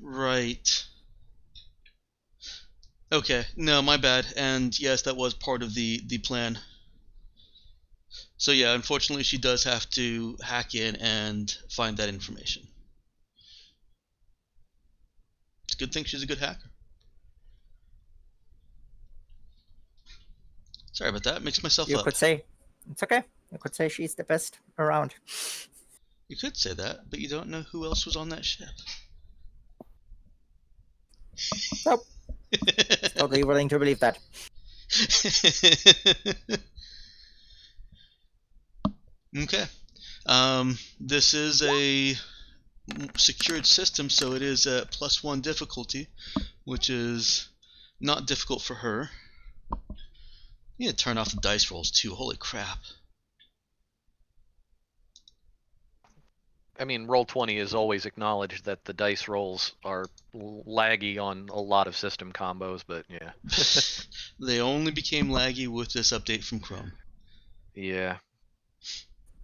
Right. Okay, no, my bad. And yes, that was part of the plan. So yeah, unfortunately, she does have to hack in and find that information. It's a good thing she's a good hacker. Sorry about that. Mixed myself You up. could say it's okay. You could say she's the best around. You could say that, but you don't know who else was on that ship. Nope. Totally willing to believe that. Okay. This is a secured system, so it is a +1 difficulty, which is not difficult for her. You need to turn off the dice rolls too. Holy crap. I mean, Roll20 has always acknowledged that the dice rolls are laggy on a lot of system combos, but yeah. They only became laggy with this update from Chrome. Yeah.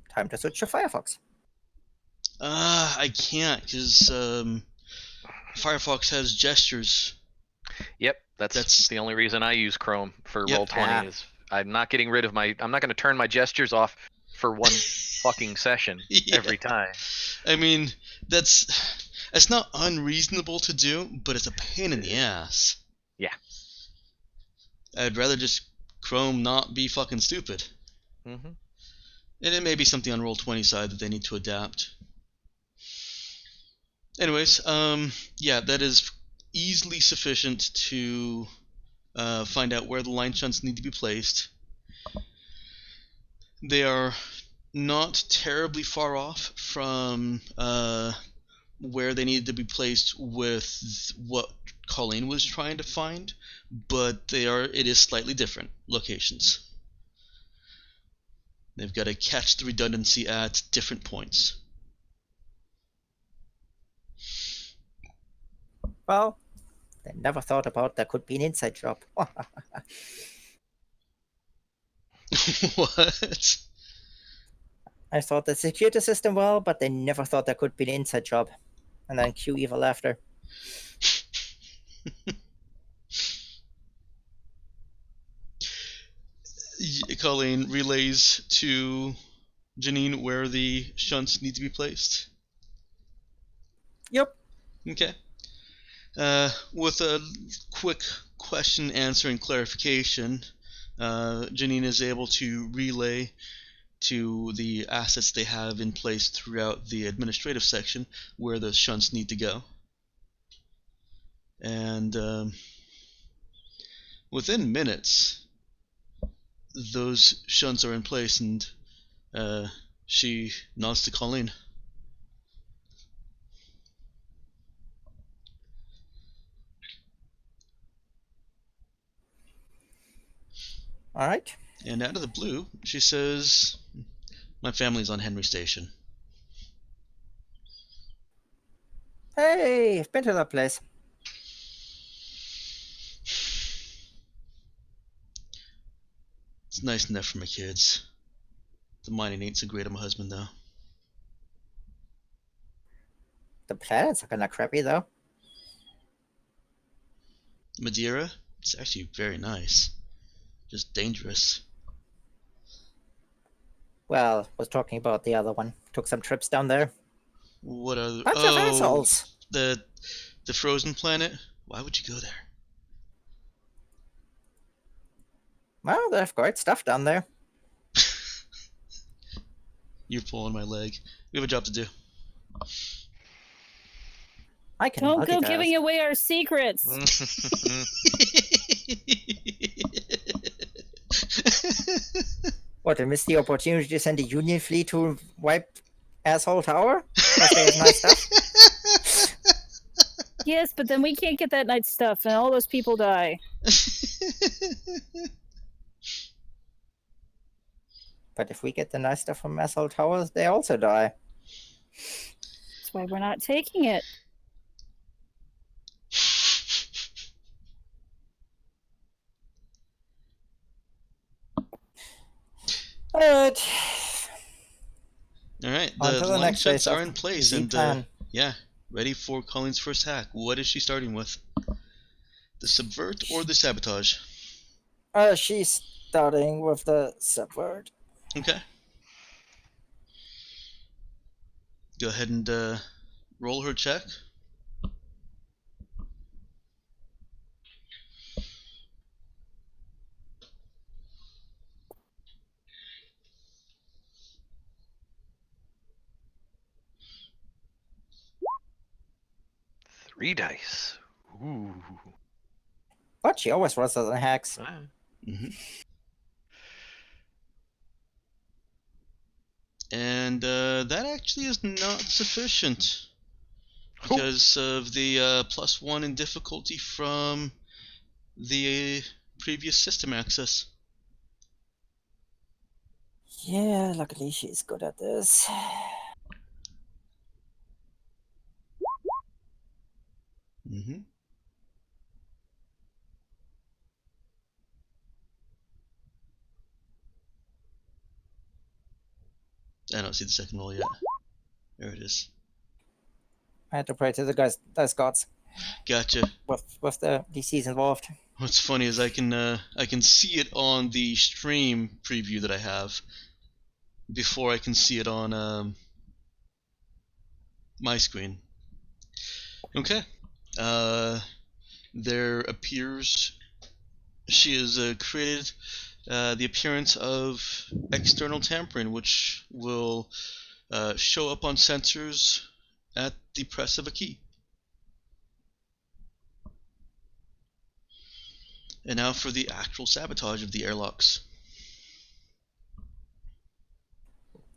Time to switch to Firefox. I can't, because Firefox has gestures. Yep, that's the only reason I use Chrome for Yep. Roll20 is I'm not getting rid of I'm not going to turn my gestures off for one fucking session Yeah. every time. I mean, it's not unreasonable to do, but it's a pain in the ass. Yeah. I'd rather just Chrome not be fucking stupid. Mm-hmm. And it may be something on Roll20 side that they need to adapt. Anyways, yeah, that is easily sufficient to find out where the line shunts need to be placed. They are not terribly far off from where they needed to be placed with what Coleen was trying to find, but it is slightly different locations. They've got to catch the redundancy at different points. Well, they never thought about there could be an inside job. What? I thought they secured the system well, but they never thought there could be an inside job. And then cue evil laughter. Colleen relays to Janine where the shunts need to be placed. Yep. Okay. With a quick question, answer, and clarification, Janine is able to relay to the assets they have in place throughout the administrative section where the shunts need to go. And within minutes, those shunts are in place, and she nods to Coleen. All right. And out of the blue, she says, "My family's on Henry Station." Hey, I've been to that place. It's nice enough for my kids. The mining ain't so great on my husband, though. The planets are kind of crappy, though. Madeira? It's actually very nice. Just dangerous. Well, was talking about the other one. Took some trips down there. What other? Bunch of assholes. the frozen planet. Why would you go there? Well, they've great stuff down there. You're pulling my leg. We have a job to do. I can Don't go multitask. giving away our secrets. What, I missed the opportunity to send a Union fleet to wipe Asshole Tower? Because they have nice stuff? Yes, but then we can't get that night stuff, and all those people die. But if we get the nice stuff from Asshole Towers, they also die. That's why we're not taking it. Alright. Alright, On to the the line next sets phase are of in place, the and plan. yeah, ready for Colleen's first hack. What is she starting with? The subvert or the sabotage? She's starting with the subvert. Okay. Go ahead and roll her check. Three dice. Ooh. But she always rolls as a hex. Mm-hmm. And that actually is not sufficient because of the +1 in difficulty from the previous system access. Yeah, luckily she's good at this. Mm-hmm. I don't see the second roll yet. There it is. I had to pray to the dice gods Gotcha. with the DCs involved. What's funny is I can see it on the stream preview that I have before I can see it on my screen. Okay. There appears she has created the appearance of external tampering, which will show up on sensors at the press of a key. And now for the actual sabotage of the airlocks.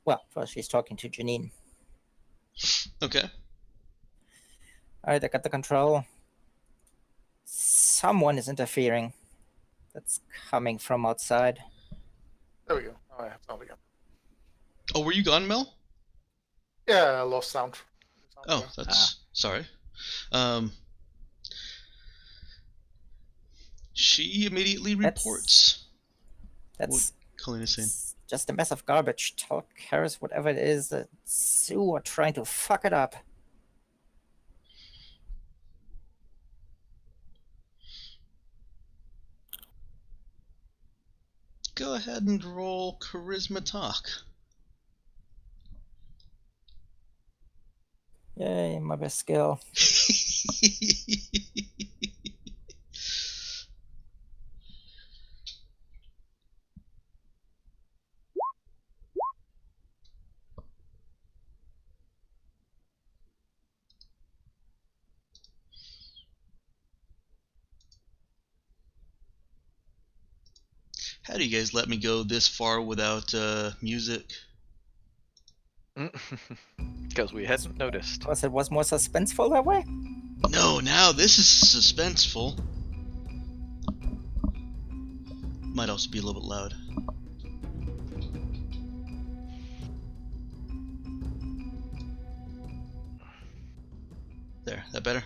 Well, first she's talking to Janine. Okay. Alright, I got the control. Someone is interfering. That's coming from outside. There we go. Oh, I have sound again. Oh, were you gone, Mel? Yeah, I lost sound. Oh, that's sorry. She immediately reports That's what Coleen is saying. just a mess of garbage. Talk, cares, whatever it is. The Sioux are trying to fuck it up. Go ahead and roll Charisma Talk. Yay, my best skill. How do you guys let me go this far without music? Because we hadn't noticed. Because it was more suspenseful that way? No, now this is suspenseful. Might also be a little bit loud. There, that better?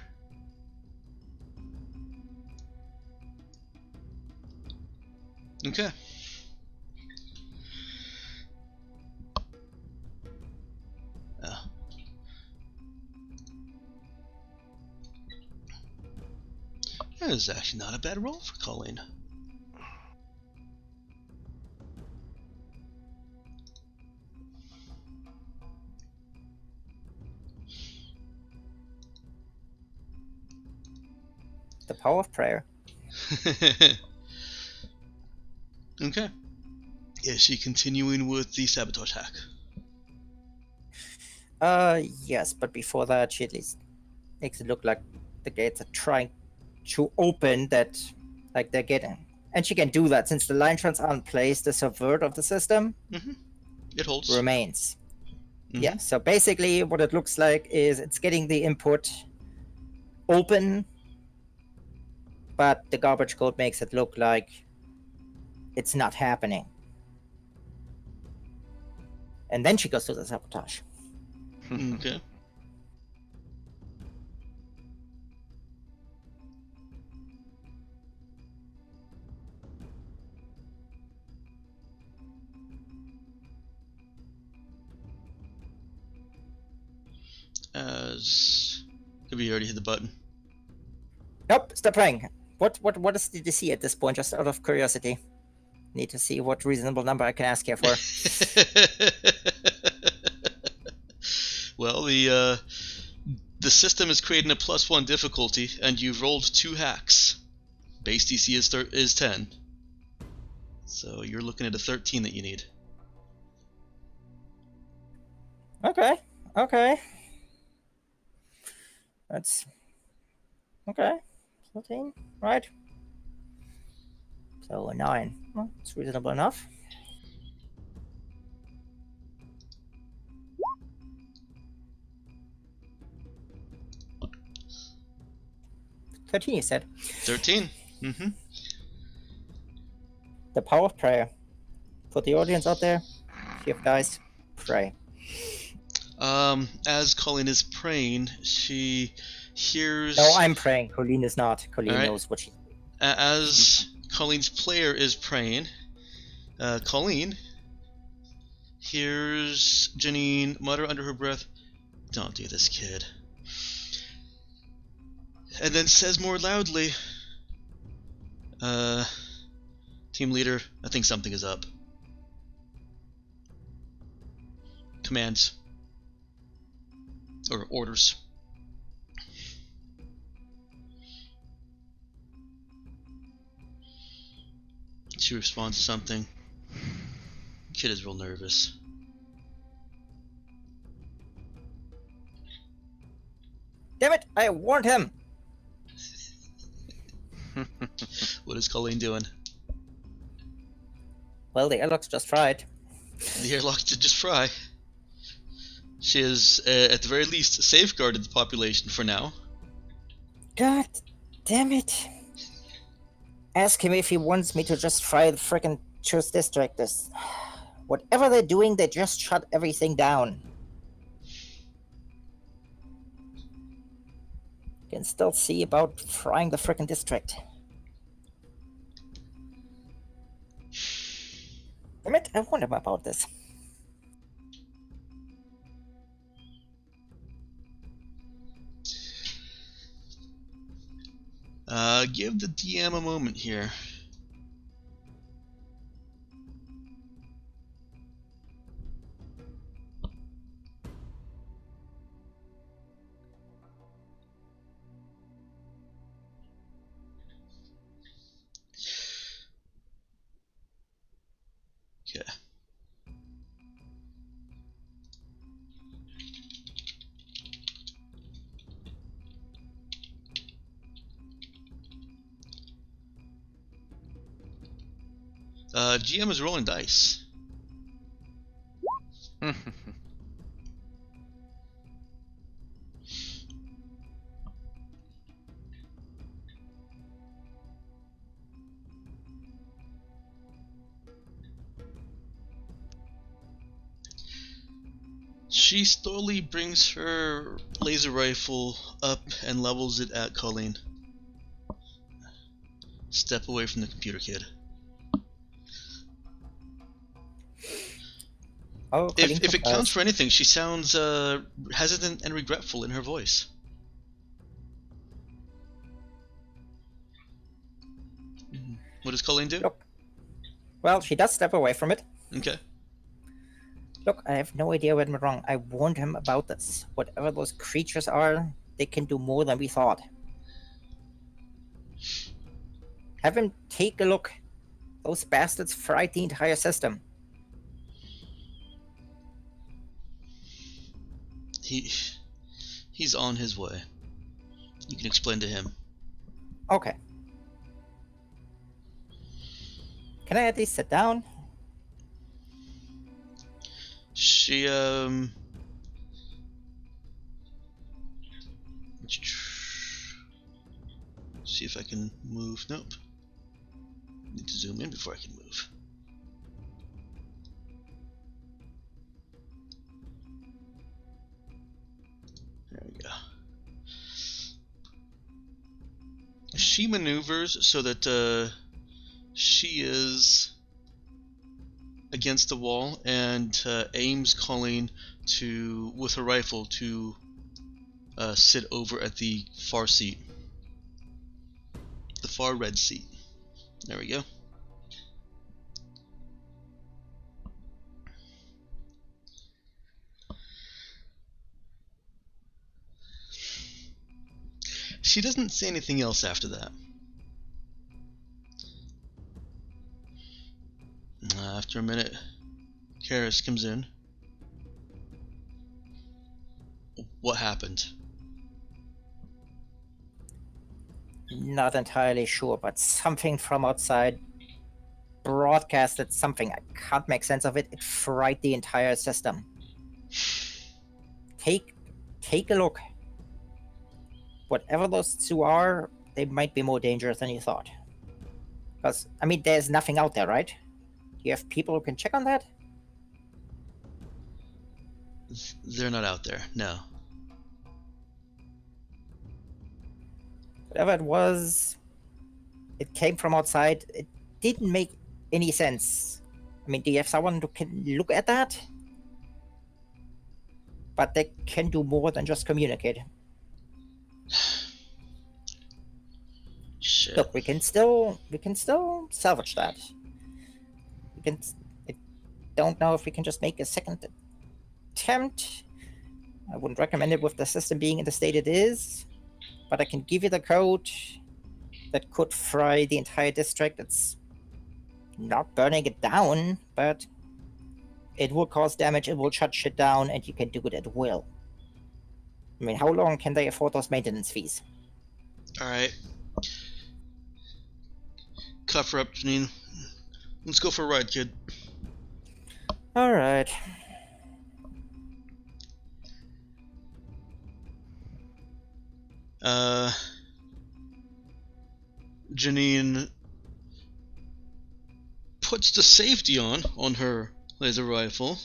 Okay. That is actually not a bad roll for Coleen. The power of prayer. Okay. Is she continuing with the sabotage hack? Yes, but before that, she at least makes it look like the gates are trying to open that, like they're getting. And she can do that since the line trans aren't placed, the subvert of the system It holds. remains. Mhm. Yeah, so basically what it looks like is it's getting the input open, but the garbage code makes it look like it's not happening. And then she goes to the sabotage. Okay. Have you already hit the button? Nope, stop praying. What is the DC at this point, just out of curiosity? Need to see what reasonable number I can ask here for. Well, the system is creating a +1 difficulty, and you've rolled 2 hacks. Base DC is 10. So you're looking at a 13 that you need. Okay. Okay. That's okay. 13, right? So a 9. Well, it's reasonable enough. You said. 13. Mm-hmm. The power of prayer. For the audience out there, if you have dice, pray. As Coleen is praying, she hears. No, I'm praying. Coleen is not. Coleen Alright. knows what she. As Colleen's player is praying, Coleen hears Janine mutter under her breath, "Don't do this, kid." And then says more loudly, "Team leader, I think something is up." Commands. Or orders. She responds to something. Kid is real nervous. Damn it! I warned him. What is Coleen doing? Well, the airlock's just fried. The airlock did just fry. She has, at the very least, safeguarded the population for now. God damn it! Ask him if he wants me to just fry the frickin' Choose Distractors. Whatever they're doing, they just shut everything down. Can still see about frying the frickin' district. Damn it, I wonder about this. Give the DM a moment here. Okay. GM is rolling dice. She slowly brings her laser rifle up and levels it at Coleen. Step away from the computer, kid. Oh, If it counts for anything, she sounds hesitant and regretful in her voice. What does Coleen do? Look. Well, she does step away from it. Okay. Look, I have no idea what went wrong. I warned him about this. Whatever those creatures are, they can do more than we thought. Have him take a look. Those bastards fried the entire system. He's on his way. You can explain to him. Okay. Can I at least sit down? She see if I can move. Nope. Need to zoom in before I can move. There we go. She maneuvers so that she is against the wall and aims Coleen to with her rifle to sit over at the far seat, the far red seat. There we go. She doesn't say anything else after that. After a minute, Karis comes in. What happened? Not entirely sure, but something from outside broadcasted something. I can't make sense of it. It fried the entire system. Take a look. Whatever those two are, they might be more dangerous than you thought. Because, I mean, there's nothing out there, right? You have people who can check on that? They're not out there, no. Whatever it was, it came from outside. It didn't make any sense. I mean, do you have someone who can look at that? But they can do more than just communicate. Shit. Look, we can still salvage that. We can. I don't know if we can just make a second attempt. I wouldn't recommend it with the system being in the state it is, but I can give you the code that could fry the entire district. It's not burning it down, but it will cause damage, it will shut shit down, and you can do it at will. I mean, how long can they afford those maintenance fees? Alright. Cuff her up, Janine. Let's go for a ride, kid. Alright. Janine puts the safety on her laser rifle.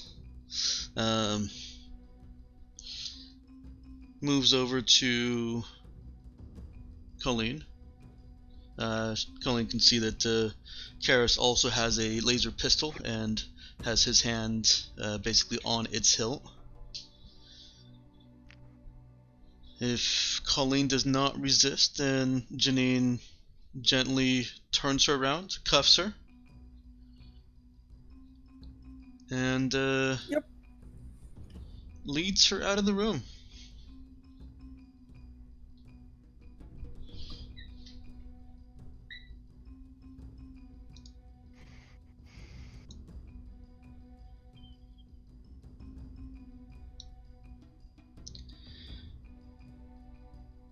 Moves over to Coleen. Coleen can see that Karis also has a laser pistol and has his hand basically on its hilt. If Coleen does not resist, then Janine gently turns her around, cuffs her, and leads her out of the room.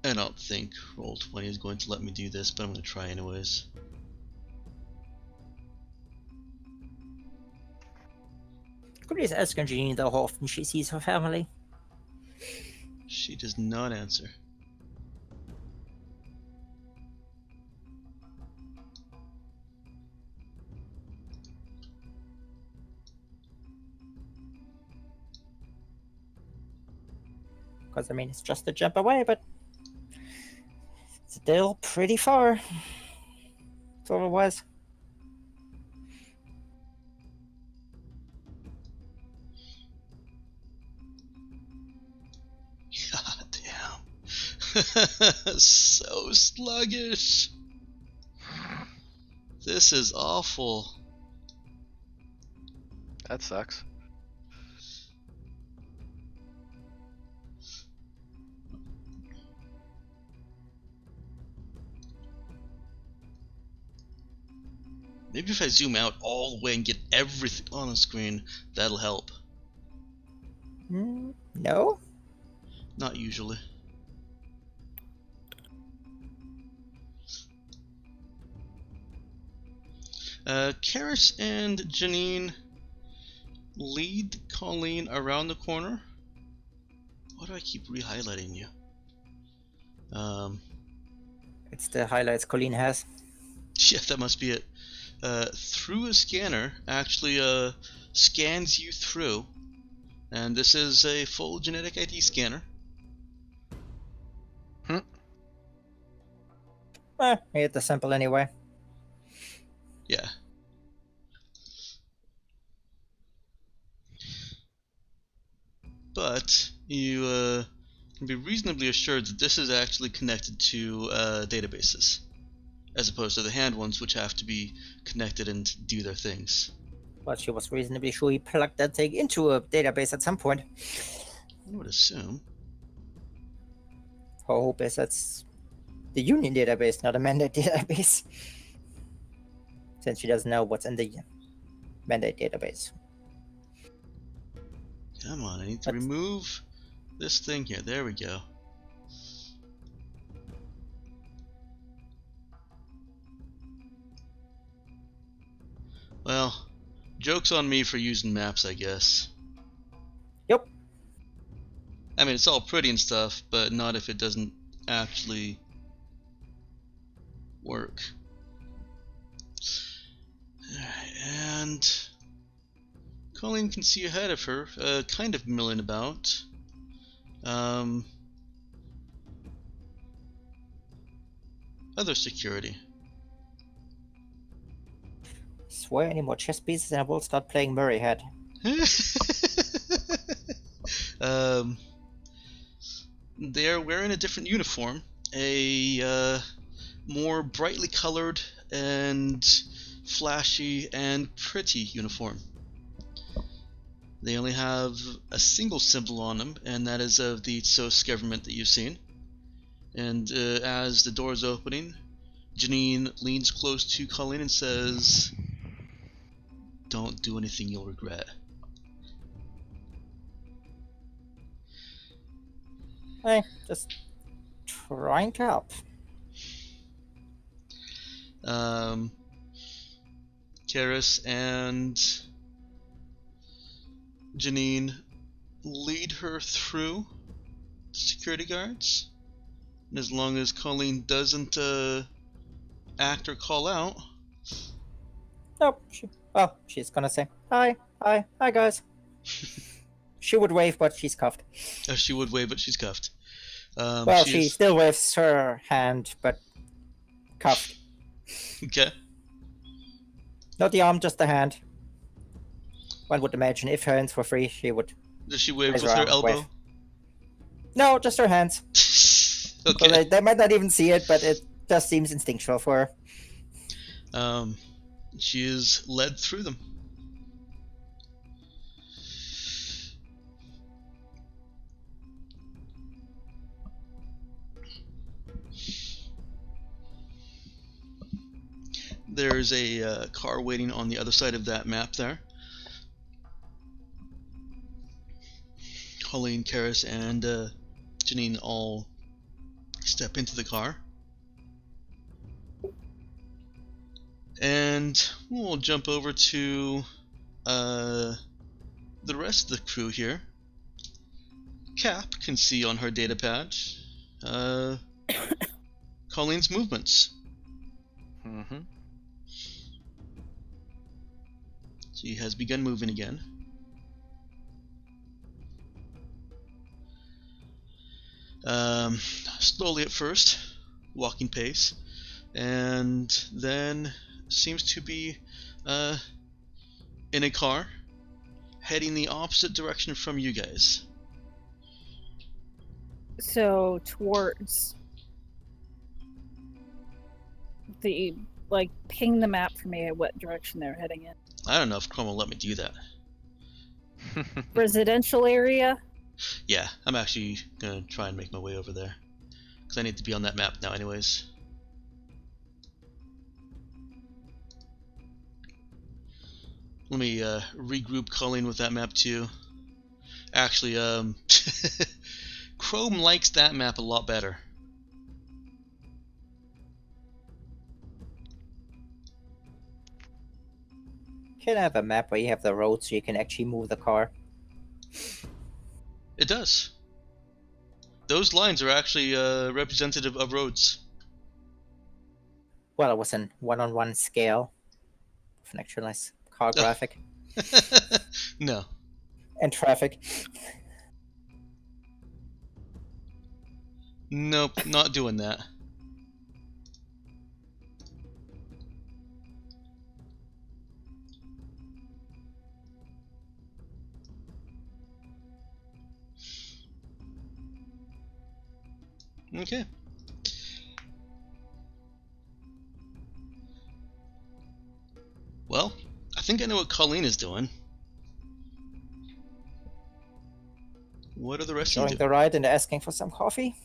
I don't think Roll20 is going to let me do this, but I'm going to try anyways. Could you just ask Angelina how often she sees her family? She does not answer. Because, I mean, it's just a jump away, but still pretty far. So it was. God damn. So sluggish. This is awful. That sucks. Maybe if I zoom out all the way and get everything on the screen, that'll help. No? Not usually. Karis and Janine lead Coleen around the corner. Why do I keep re-highlighting you? It's the highlights Coleen has. Yeah, that must be it. Through a scanner, actually scans you through, and this is a full genetic ID scanner. I hit the sample anyway. Yeah. But you can be reasonably assured that this is actually connected to databases, as opposed to the hand ones, which have to be connected and do their things. But she was reasonably sure he plugged that thing into a database at some point. I would assume. Her hope is that's the Union database, not a mandate database. Since she doesn't know what's in the mandate database. Come on, I need to remove this thing here. There we go. Well, joke's on me for using maps, I guess. Yep. I mean, it's all pretty and stuff, but not if it doesn't actually work. And Coleen can see ahead of her, kind of milling about. Other security. Swear any more chess pieces and I will start playing Murray Head. They're wearing a different uniform, a more brightly colored and flashy and pretty uniform. They only have a single symbol on them, and that is of the SOS government that you've seen. And as the door is opening, Janine leans close to Coleen and says, "Don't do anything you'll regret." Hey, just trying to help. Karis and Janine lead her through the security guards, and as long as Coleen doesn't act or call out, Nope. She's gonna say hi guys. She would wave, but she's cuffed. she would wave, but she's cuffed. She still waves her hand, but cuffed. Okay. Not the arm, just the hand. One would imagine if her hands were free, she would. Does she wave raise with her her arm, elbow? wave. No, just her hands. Okay. So they might not even see it, but it just seems instinctual for her. She is led through them. There's a car waiting on the other side of that map there. Coleen, Karis, and Janine all step into the car. And we'll jump over to the rest of the crew here. Cap can see on her data pad Colleen's movements. Mm-hmm. She has begun moving again. Slowly at first, walking pace, and then seems to be in a car, heading the opposite direction from you guys. So towards the ping the map for me at what direction they're heading in. I don't know if Chrome will let me do that. Residential area? Yeah, I'm actually gonna try and make my way over there, because I need to be on that map now anyways. Let me regroup Coleen with that map too. Actually, Chrome likes that map a lot better. Can I have a map where you have the road so you can actually move the car? It does. Those lines are actually representative of roads. Well, it was in one-on-one scale with an actual nice car graphic No. and traffic. Nope, not doing that. Okay. Well, I think I know what Coleen is doing. What are the rest of Showing you the ride and asking for some coffee.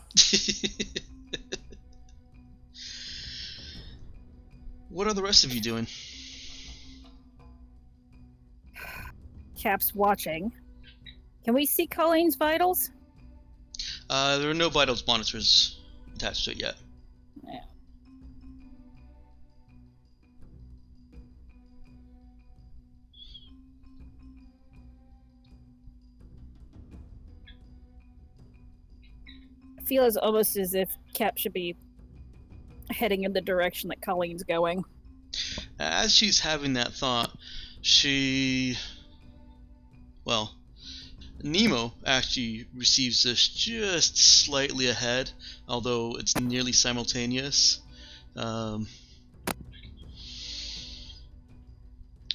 What are the rest of you doing? Cap's watching. Can we see Colleen's vitals? There are no vitals monitors attached to it yet. Yeah. I feel almost as if Cap should be heading in the direction that Colleen's going. As she's having that thought, Nemo actually receives this just slightly ahead, although it's nearly simultaneous.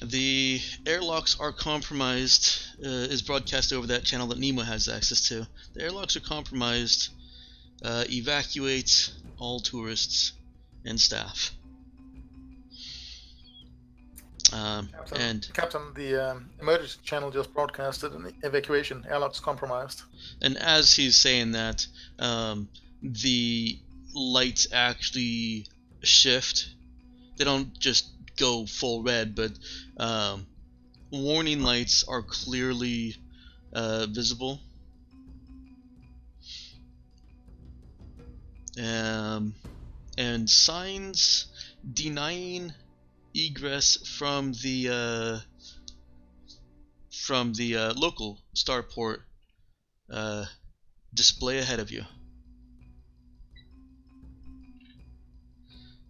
The airlocks are compromised, is broadcast over that channel that Nemo has access to. The airlocks are compromised. Evacuate all tourists and staff. Captain, the emergency channel just broadcasted an evacuation. Airlocks compromised. And as he's saying that, the lights actually shift. They don't just go full red, but warning lights are clearly visible. And signs denying egress from the local starport display ahead of you.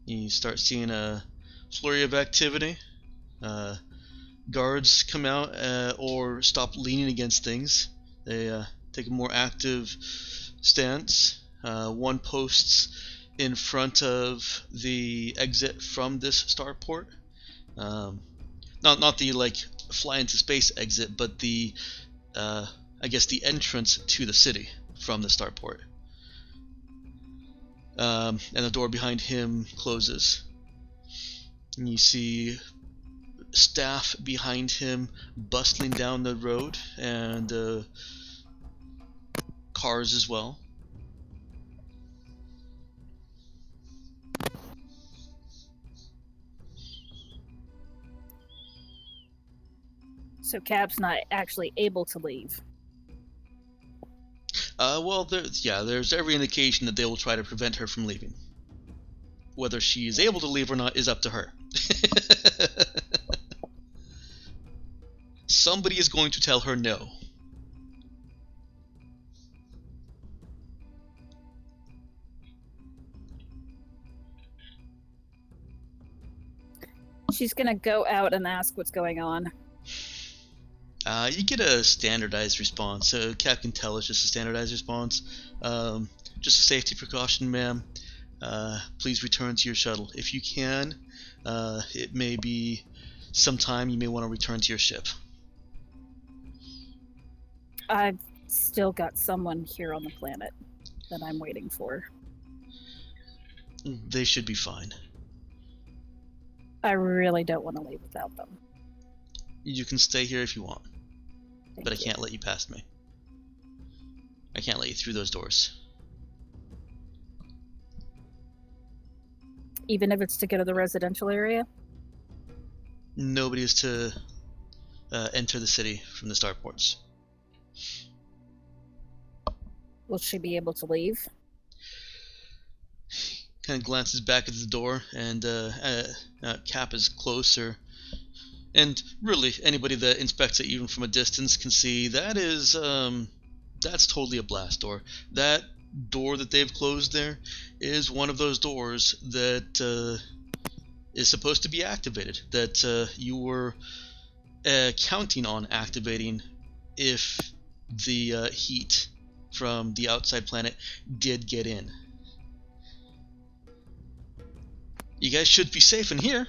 You start seeing a flurry of activity. Guards come out or stop leaning against things. They take a more active stance. One posts in front of the exit from this starport. Not the like fly into space exit, but the I guess the entrance to the city from the starport. And the door behind him closes. And you see staff behind him bustling down the road, and cars as well. So Cap's not actually able to leave. Well, there's every indication that they will try to prevent her from leaving. Whether she is able to leave or not is up to her. Somebody is going to tell her no. She's gonna go out and ask what's going on. You get a standardized response, so Cap can tell it's just a standardized response. Just a safety precaution, ma'am. Please return to your shuttle. If you can, it may be some time you may want to return to your ship. I've still got someone here on the planet that I'm waiting for. They should be fine. I really don't want to leave without them. You can stay here if you want, Thank but I you. can't let you past me. I can't let you through those doors. Even if it's to go to the residential area? Nobody is to enter the city from the starports. Will she be able to leave? Kind of glances back at the door, and Cap is closer. And really, anybody that inspects it even from a distance can see that is that's totally a blast door. That door that they've closed there is one of those doors that is supposed to be activated, that you were counting on activating if the heat from the outside planet did get in. You guys should be safe in here.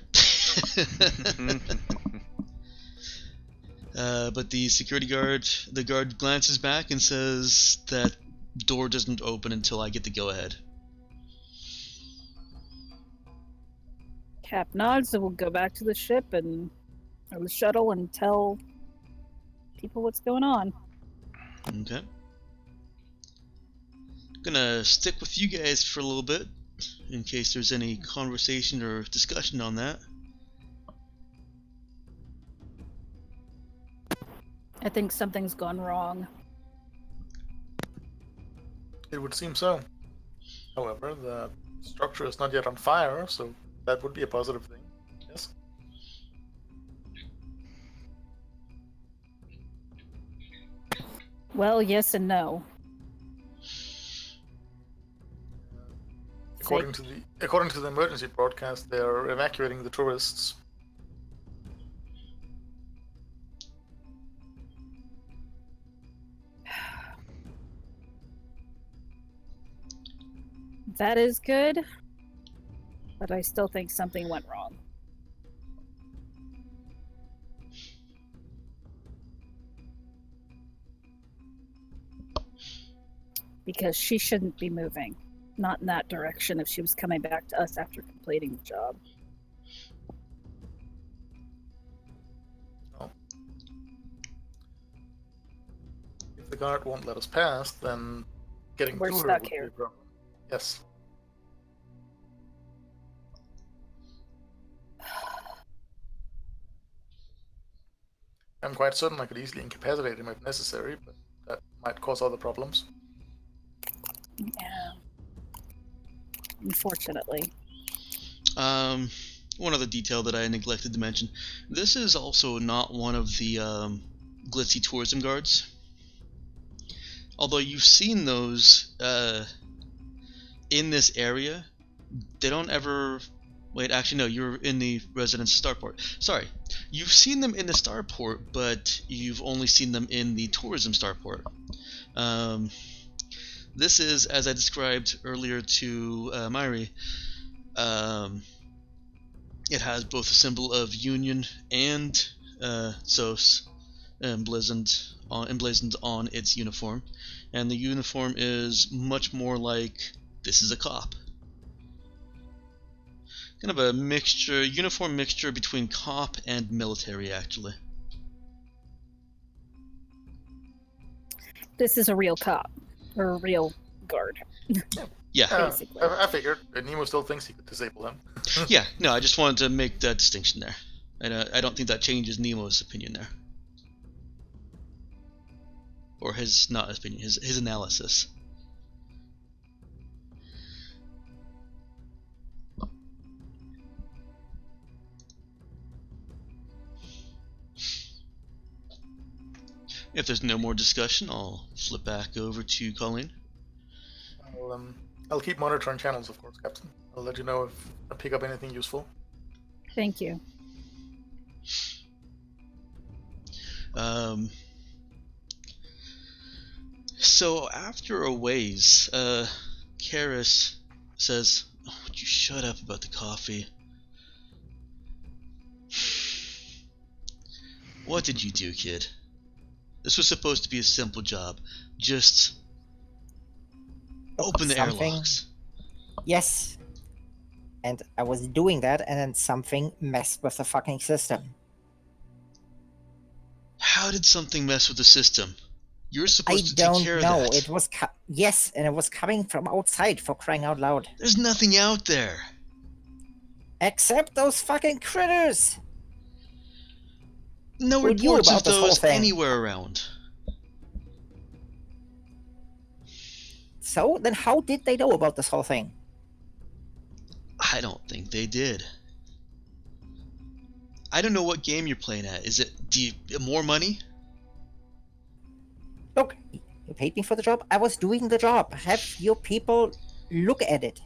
But the security guard, glances back and says that door doesn't open until I get the go-ahead. Cap nods, and we'll go back to the ship or the shuttle and tell people what's going on. Okay. Gonna stick with you guys for a little bit. in case there's any conversation or discussion on that. I think something's gone wrong. It would seem so. However, the structure is not yet on fire, so that would be a positive thing. Yes. Well, yes and no. According to the emergency broadcast, they are evacuating the tourists. That is good, but I still think something went wrong. Because she shouldn't be moving. Not in that direction if she was coming back to us after completing the job. Well, if the guard won't let us pass, then getting We're to her stuck would be here. a problem. Yes. I'm quite certain I could easily incapacitate him if necessary, but that might cause other problems. Yeah. Unfortunately. One other detail that I neglected to mention. This is also not one of the glitzy tourism guards. Although you've seen those in this area, they don't ever... Wait, actually no, you're in the residence starport. Sorry. You've seen them in the starport, but you've only seen them in the tourism starport. This is, as I described earlier to Myri, it has both a symbol of Union and SOS emblazoned on its uniform, and the uniform is much more like this is a cop. Kind of a mixture, uniform mixture between cop and military, actually. This is a real cop. Or a real guard. Yeah. Basically. I figured. Nemo still thinks he could disable him. Yeah, no, I just wanted to make that distinction there. And I don't think that changes Nemo's opinion there. Or his, not his opinion, his analysis. If there's no more discussion, I'll flip back over to Coleen. I'll keep monitoring channels, of course, Captain. I'll let you know if I pick up anything useful. Thank you. So after a ways, Karis says, "Oh, would you shut up about the coffee? What did you do, kid? This was supposed to be a simple job. Just open the airlocks." Yes. And I was doing that, and then something messed with the fucking system. How did something mess with the system? You're I supposed to don't take care know. of that. It was yes, and it was coming from outside, for crying out loud. There's nothing out there. Except those fucking critters. No Who knew reports of about this whole those thing? anywhere around. So then, how did they know about this whole thing? I don't think they did. I don't know what game you're playing at. Is it more money? Look, you paid me for the job. I was doing the job. Have your people look at it.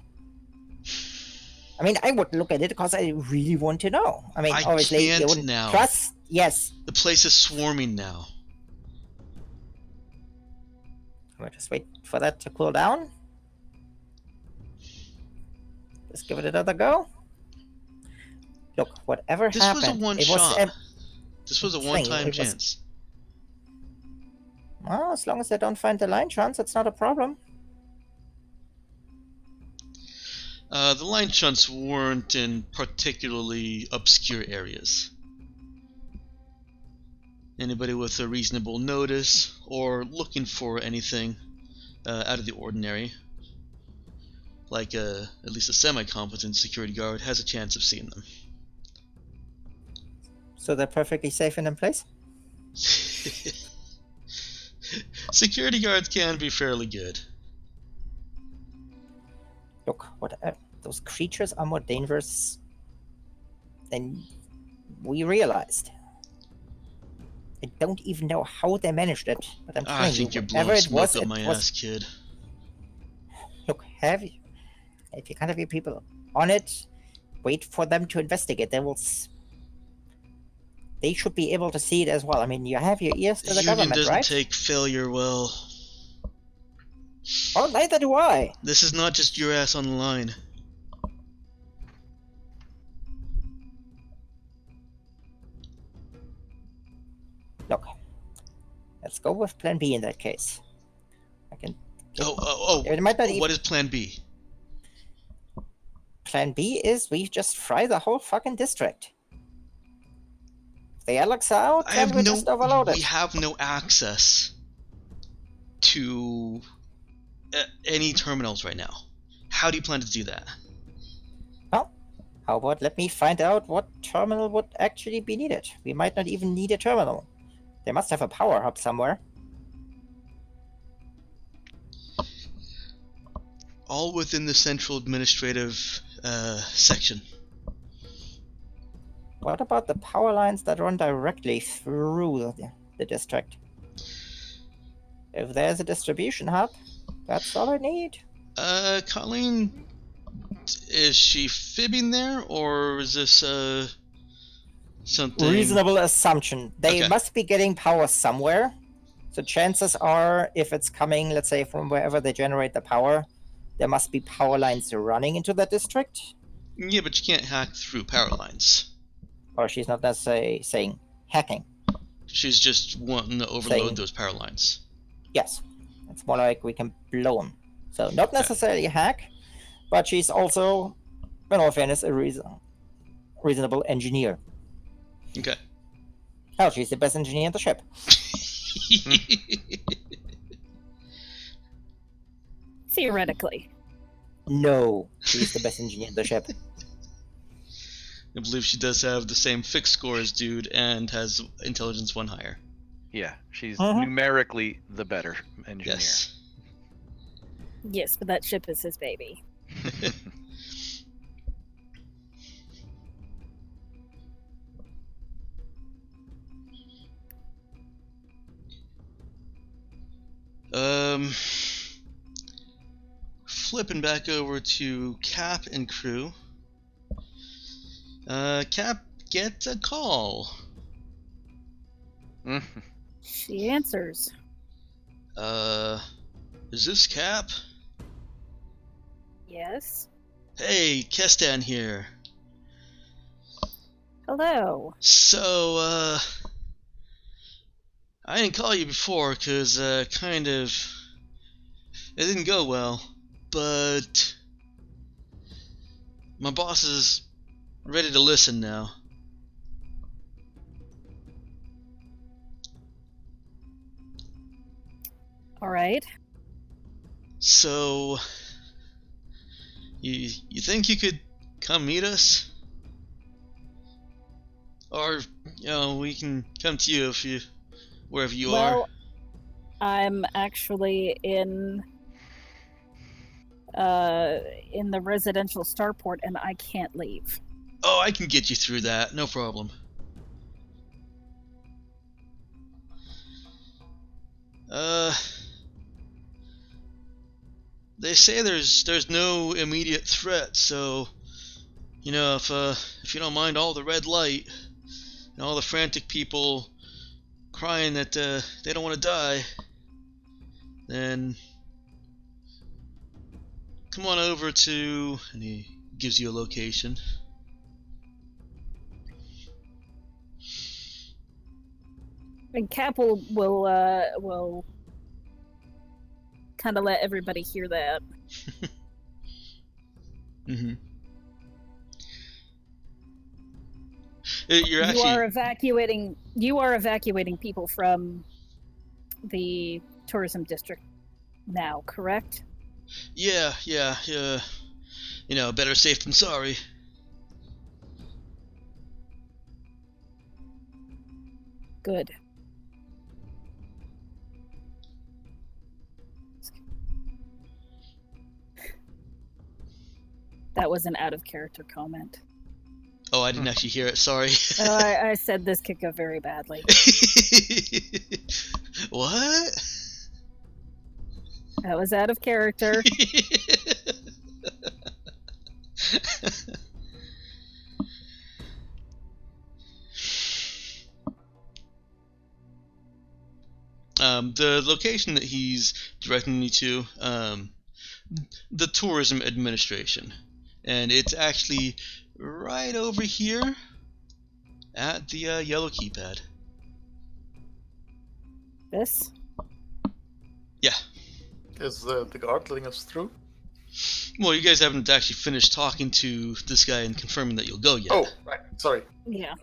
I mean, I would look at it because I really want to know. I mean, I obviously, you can't wouldn't now. trust. Yes. The place is swarming now. We'll just wait for that to cool down. Just give it another go. Look, whatever This happened, was a one it shot. was. This was a thing, one-time it was- chance. Well, as long as they don't find the line chance, it's not a problem. The line shunts weren't in particularly obscure areas. Anybody with a reasonable notice or looking for anything out of the ordinary like at least a semi-competent security guard has a chance of seeing them. So they're perfectly safe and in place? Security guards can be fairly good. Look, those creatures are more dangerous than we realized. I don't even know how they managed it, but I'm I telling think you, you're whatever blowing it was, smoke up it my was. ass, kid. Look, if you can't have your people on it, wait for them to investigate. They should be able to see it as well. I mean, you have your ears to the Union government, doesn't right? take failure well. Oh, neither do I. This is not just your ass on the line. Look, let's go with Plan B in that case. I can. It might not What even. is Plan B? Plan B is we just fry the whole fucking district. If the Alex are out, then we just overload it. We have no access to any terminals right now. How do you plan to do that? Well, how about let me find out what terminal would actually be needed. We might not even need a terminal. They must have a power hub somewhere. All within the central administrative section. What about the power lines that run directly through the district? If there's a distribution hub, that's all I need. Coleen, is she fibbing there, or is this something... Reasonable assumption. They Okay. must be getting power somewhere. So chances are, if it's coming, let's say, from wherever they generate the power, there must be power lines running into that district. Yeah, but you can't hack through power lines. Or she's not necessarily saying hacking. She's just wanting to overload those power lines. Yes. It's more like we can blow them. So not necessarily hack, but she's also, in all fairness, a reasonable engineer. Okay. Hell, she's the best engineer in the ship. Theoretically. No, she's the best engineer in the ship. I believe she does have the same fixed score as dude and has intelligence 1 higher. Yeah, she's Uh-huh. numerically the better engineer. Yes. Yes, but that ship is his baby. Flipping back over to Cap and crew. Cap gets a call. She answers. Is this Cap? Yes. Hey, Kestan here. Hello. So, I didn't call you before because, kind of, it didn't go well, but my boss is ready to listen now. All right. So, you think you could come meet us? Or, we can come to you wherever you are. Well, I'm actually in the residential starport, and I can't leave. Oh, I can get you through that, no problem. They say there's no immediate threat, so if you don't mind all the red light and all the frantic people crying that they don't want to die, then come on over to, and he gives you a location. And Cap will kind of let everybody hear that. Mm-hmm. You're actually... You are evacuating people from the tourism district now, correct? Yeah. Better safe than sorry. Good. That was an out of character comment. Oh, I didn't actually hear it. Sorry. Oh, I said this could go very badly. What? That was out of character. The location that he's directing you to, the Tourism Administration, and it's actually right over here at the yellow keypad. This? Yeah. Is the guard letting us through? Well, you guys haven't actually finished talking to this guy and confirming that you'll go yet. Oh, right. Sorry. Yeah.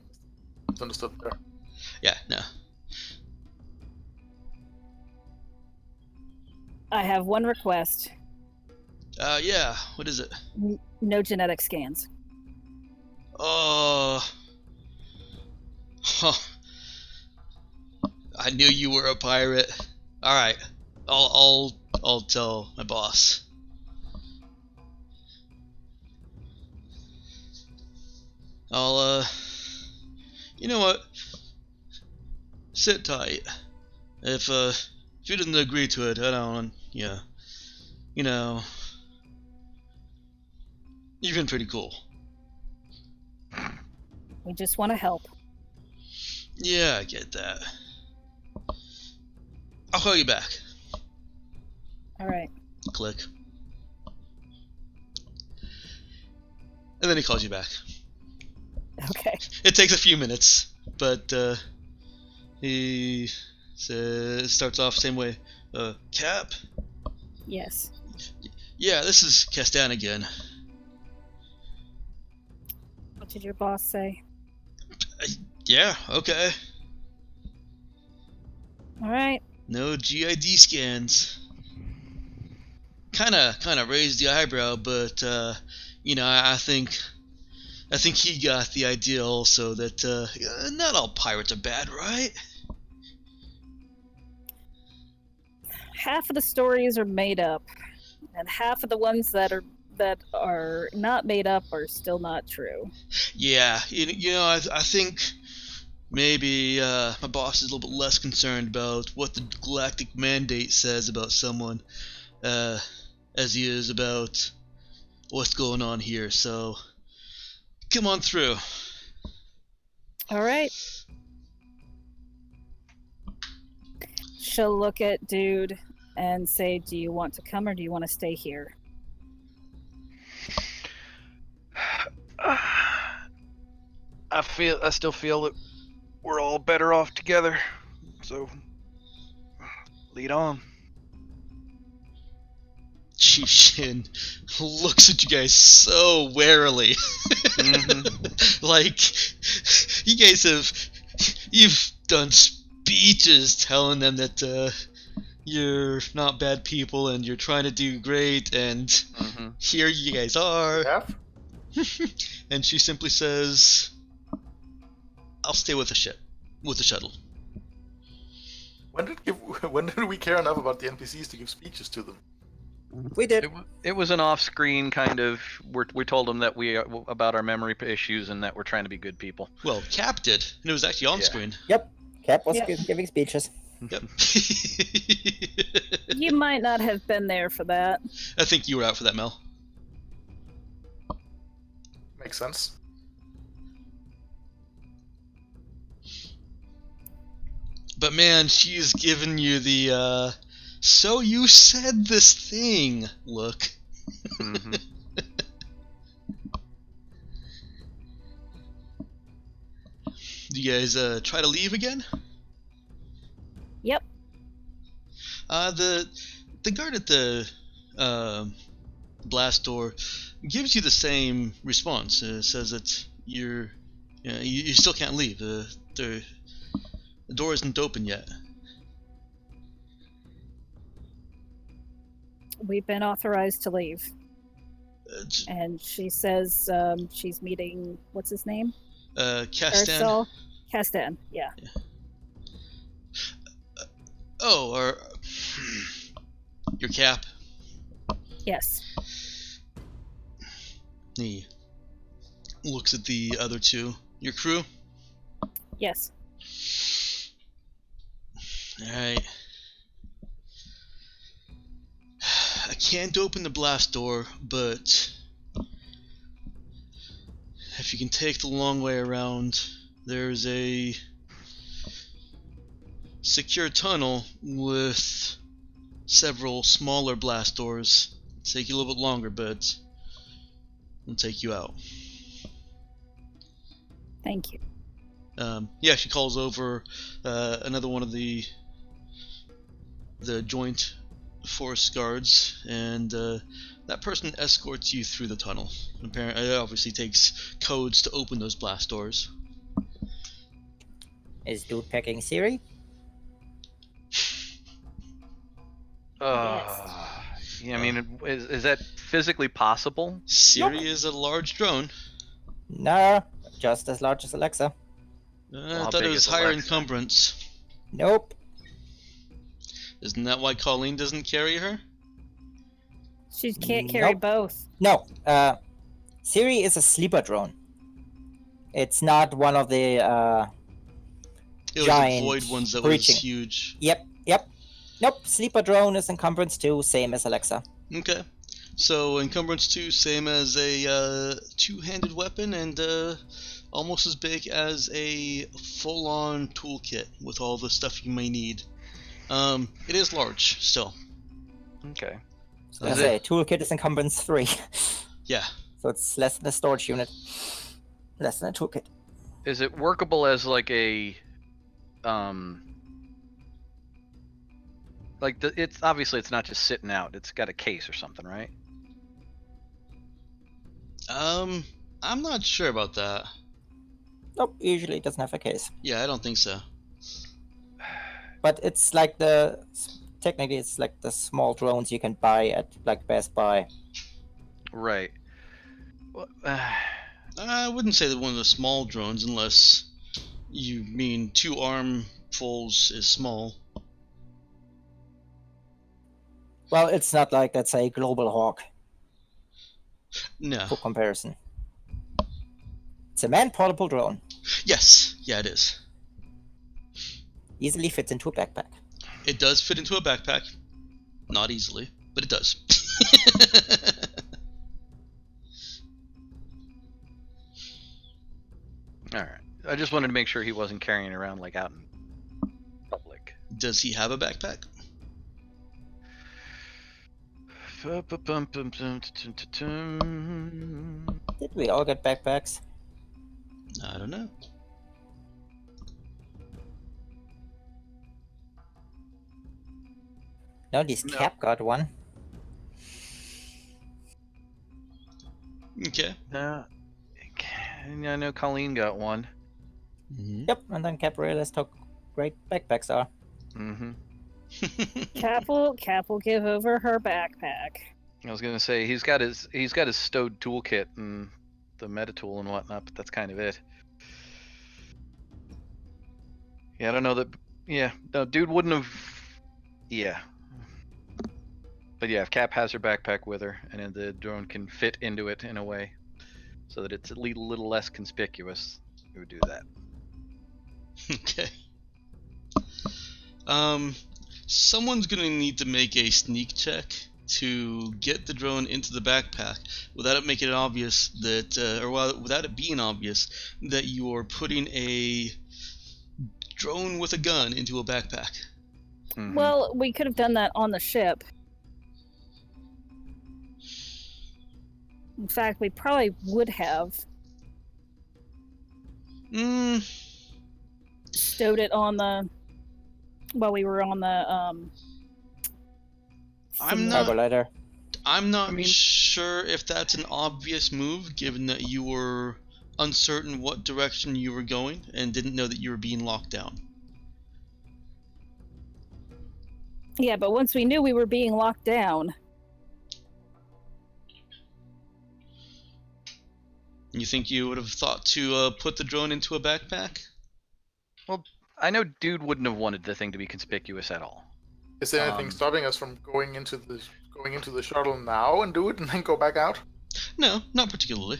Understood there. Yeah, no. I have one request. Yeah, what is it? No genetic scans. Oh. Huh. I knew you were a pirate. Alright. I'll tell my boss. You know what? Sit tight. If you didn't agree to it, I don't, yeah. You know, you've been pretty cool. We just want to help. Yeah, I get that. I'll call you back. All right. Click. And then he calls you back. Okay. It takes a few minutes, but he starts off same way. Cap? Yes. Yeah, this is Castan again. What did your boss say? Yeah, okay. All right. No GID scans. Kinda raised the eyebrow, but I think he got the idea also that not all pirates are bad, right? Half of the stories are made up, and half of the ones that are not made up are still not true. Yeah, I think maybe my boss is a little bit less concerned about what the galactic mandate says about someone as he is about what's going on here, so come on through. All right. She'll look at Dude and say, do you want to come or do you want to stay here? I still feel that we're all better off together. So lead on. Chief Shin looks at you guys so warily. Like, you've done speeches telling them that you're not bad people and you're trying to do great, and here you guys are. Yeah? And she simply says, I'll stay with the shuttle. When did we care enough about the NPCs to give speeches to them? We did. It was an off-screen kind of. We told them that about our memory issues and that we're trying to be good people. Well, Cap did, and it was actually on screen. Yep. Cap was Yep. giving speeches. Yep. You might not have been there for that. I think you were out for that, Mel. Makes sense. But man, she's given you the so you said this thing look. Do you guys try to leave again? Yep. The guard at the blast door gives you the same response. Says that you still can't leave. The door isn't open yet. we've been authorized to leave. It's, And she says she's meeting, what's his name? Castan. Ursel? Castan, yeah. Oh, or your Cap. Yes. He looks at the other two. Your crew? Yes. Alright. I can't open the blast door, but if you can take the long way around, there's a secure tunnel with several smaller blast doors. It'll take you a little bit longer, but it'll take you out. Thank you. Yeah, she calls over another one of the joint force guards, and that person escorts you through the tunnel. Apparently, it obviously takes codes to open those blast doors. Is dude packing Siri? Yeah, I mean, is that physically possible? Siri is a large drone. No, just as large as Alexa. I how thought it big was is higher Alexa? encumbrance. Nope. Isn't that why Coleen doesn't carry her? She can't carry Nope. both. No. Siri is a sleeper drone. It's not one of the It was giant the void ones that breaching. was huge. Yep. Nope. Sleeper drone is encumbrance 2, same as Alexa. Okay. So encumbrance 2, same as a two-handed weapon, and almost as big as a full-on toolkit with all the stuff you may need. It is large still. Okay. So I say toolkit is encumbrance 3. Yeah. So it's less than a storage unit. Less than a toolkit. Is it workable as like a it's obviously it's not just sitting out. It's got a case or something, right? I'm not sure about that. Nope, usually it doesn't have a case. Yeah, I don't think so. But it's like technically it's like the small drones you can buy at like Best Buy. Right. Well, I wouldn't say that one of the small drones, unless you mean 2 armfuls is small. Well, it's not like, let's say, Global Hawk No. for comparison. It's a man-portable drone. Yes. Yeah, it is. Easily fits into a backpack. It does fit into a backpack. Not easily, but it does. all right. I just wanted to make sure he wasn't carrying it around like out in public. Does he have a backpack? Did we all get backpacks? I don't know. No, at least No. Cap got one. Okay. No. I know Coleen got one. Mm-hmm. Yep, and then Cap realized how great backpacks are. Mm-hmm. Cap will give over her backpack. I was gonna say he's got his stowed toolkit and the metatool and whatnot, but that's kind of it. Yeah, I don't know that. Yeah, no, dude wouldn't have. Yeah. But yeah, if Cap has her backpack with her, and then the drone can fit into it in a way, so that it's a little less conspicuous, we would do that. Okay. Someone's gonna need to make a sneak check to get the drone into the backpack without it making it obvious that, without it being obvious that you are putting a drone with a gun into a backpack. Mhm. Well, we could have done that on the ship. In fact, we probably would have stowed it on the while we were on the I'm Cargo ladder. I'm not I mean- sure if that's an obvious move, given that you were uncertain what direction you were going and didn't know that you were being locked down. Yeah, but once we knew we were being locked down, You think you would have thought to put the drone into a backpack? Well, I know dude wouldn't have wanted the thing to be conspicuous at all. Is there anything stopping us from going into the shuttle now and do it, and then go back out? No, not particularly.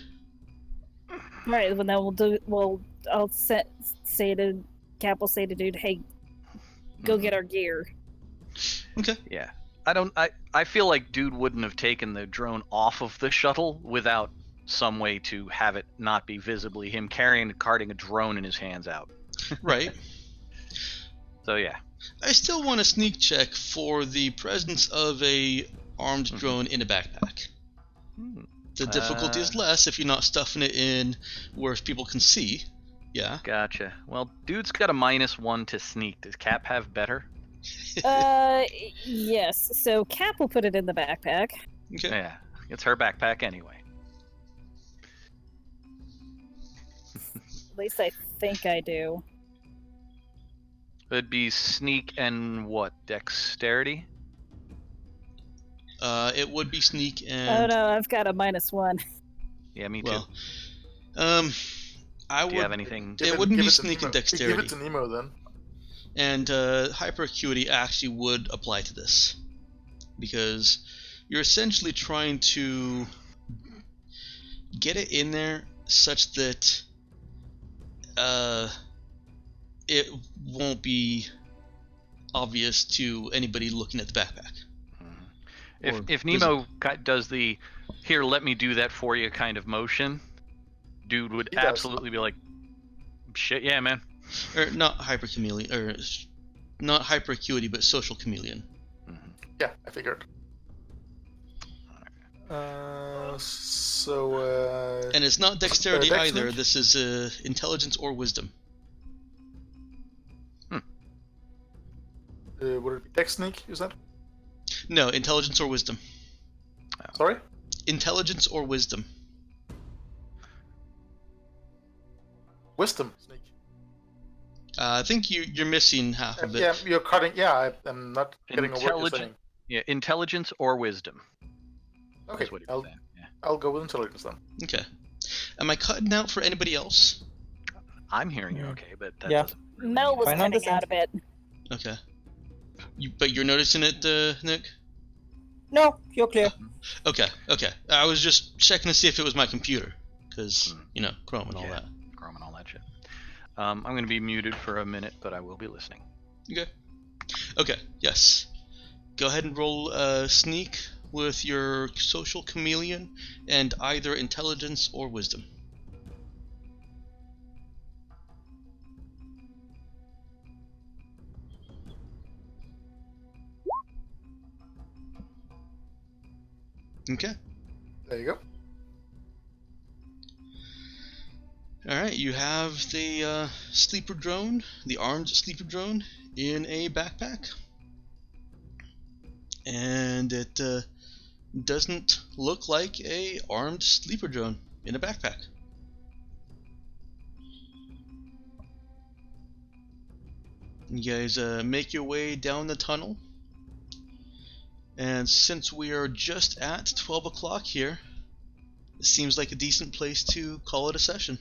Right. Well, then we'll do. Well, I'll say to Cap. Will say to dude, "Hey, go get our gear." Okay. Yeah. I feel like dude wouldn't have taken the drone off of the shuttle without some way to have it not be visibly him carting a drone in his hands out. Right. So yeah. I still want a sneak check for the presence of a armed drone in a backpack. The difficulty is less if you're not stuffing it in where people can see. Yeah. Gotcha. Well, dude's got a -1 to sneak. Does Cap have better? Yes. So Cap will put it in the backpack. Okay. Yeah. It's her backpack anyway. At least I think I do. It'd be sneak and what? Dexterity? It would be sneak Oh and... no, I've got a -1. Yeah, me too. Well, I would... Do you have anything? It wouldn't be sneak and Give dexterity. it to Nemo then. And hyper acuity actually would apply to this. Because you're essentially trying to get it in there such that it won't be obvious to anybody looking at the backpack. If Nemo does the "here, let me do that for you" kind of motion, dude would absolutely be like, "Shit, yeah, man." Or not hyper chameleon, or not hyper acuity, but social chameleon. Yeah, I figured. And it's not dexterity dex either. sneak? This is intelligence or wisdom. Would it be dex sneak? You said? No, intelligence or wisdom. Sorry. Intelligence or wisdom. Wisdom sneak. I think you're missing half of it. Yeah, you're cutting. Yeah, I'm not getting a word you're saying. Yeah, intelligence or wisdom. Okay, Is what he I'll was saying. Yeah. I'll go with intelligence then. Okay. Am I cutting out for anybody else? I'm hearing you okay, but that Yeah. doesn't really Mel was Fine, cutting understand. out a bit. Okay. But you're noticing it, Nick? No, you're clear. Okay. I was just checking to see if it was my computer. Because, Chrome and all that. Chrome and all that shit. I'm going to be muted for a minute, but I will be listening. Okay, yes. Go ahead and roll sneak with your social chameleon and either intelligence or wisdom. Okay. There you go. Alright, you have the sleeper drone, the armed sleeper drone, in a backpack. And it doesn't look like a armed sleeper drone in a backpack. You guys make your way down the tunnel. And since we are just at 12 o'clock here, it seems like a decent place to call it a session.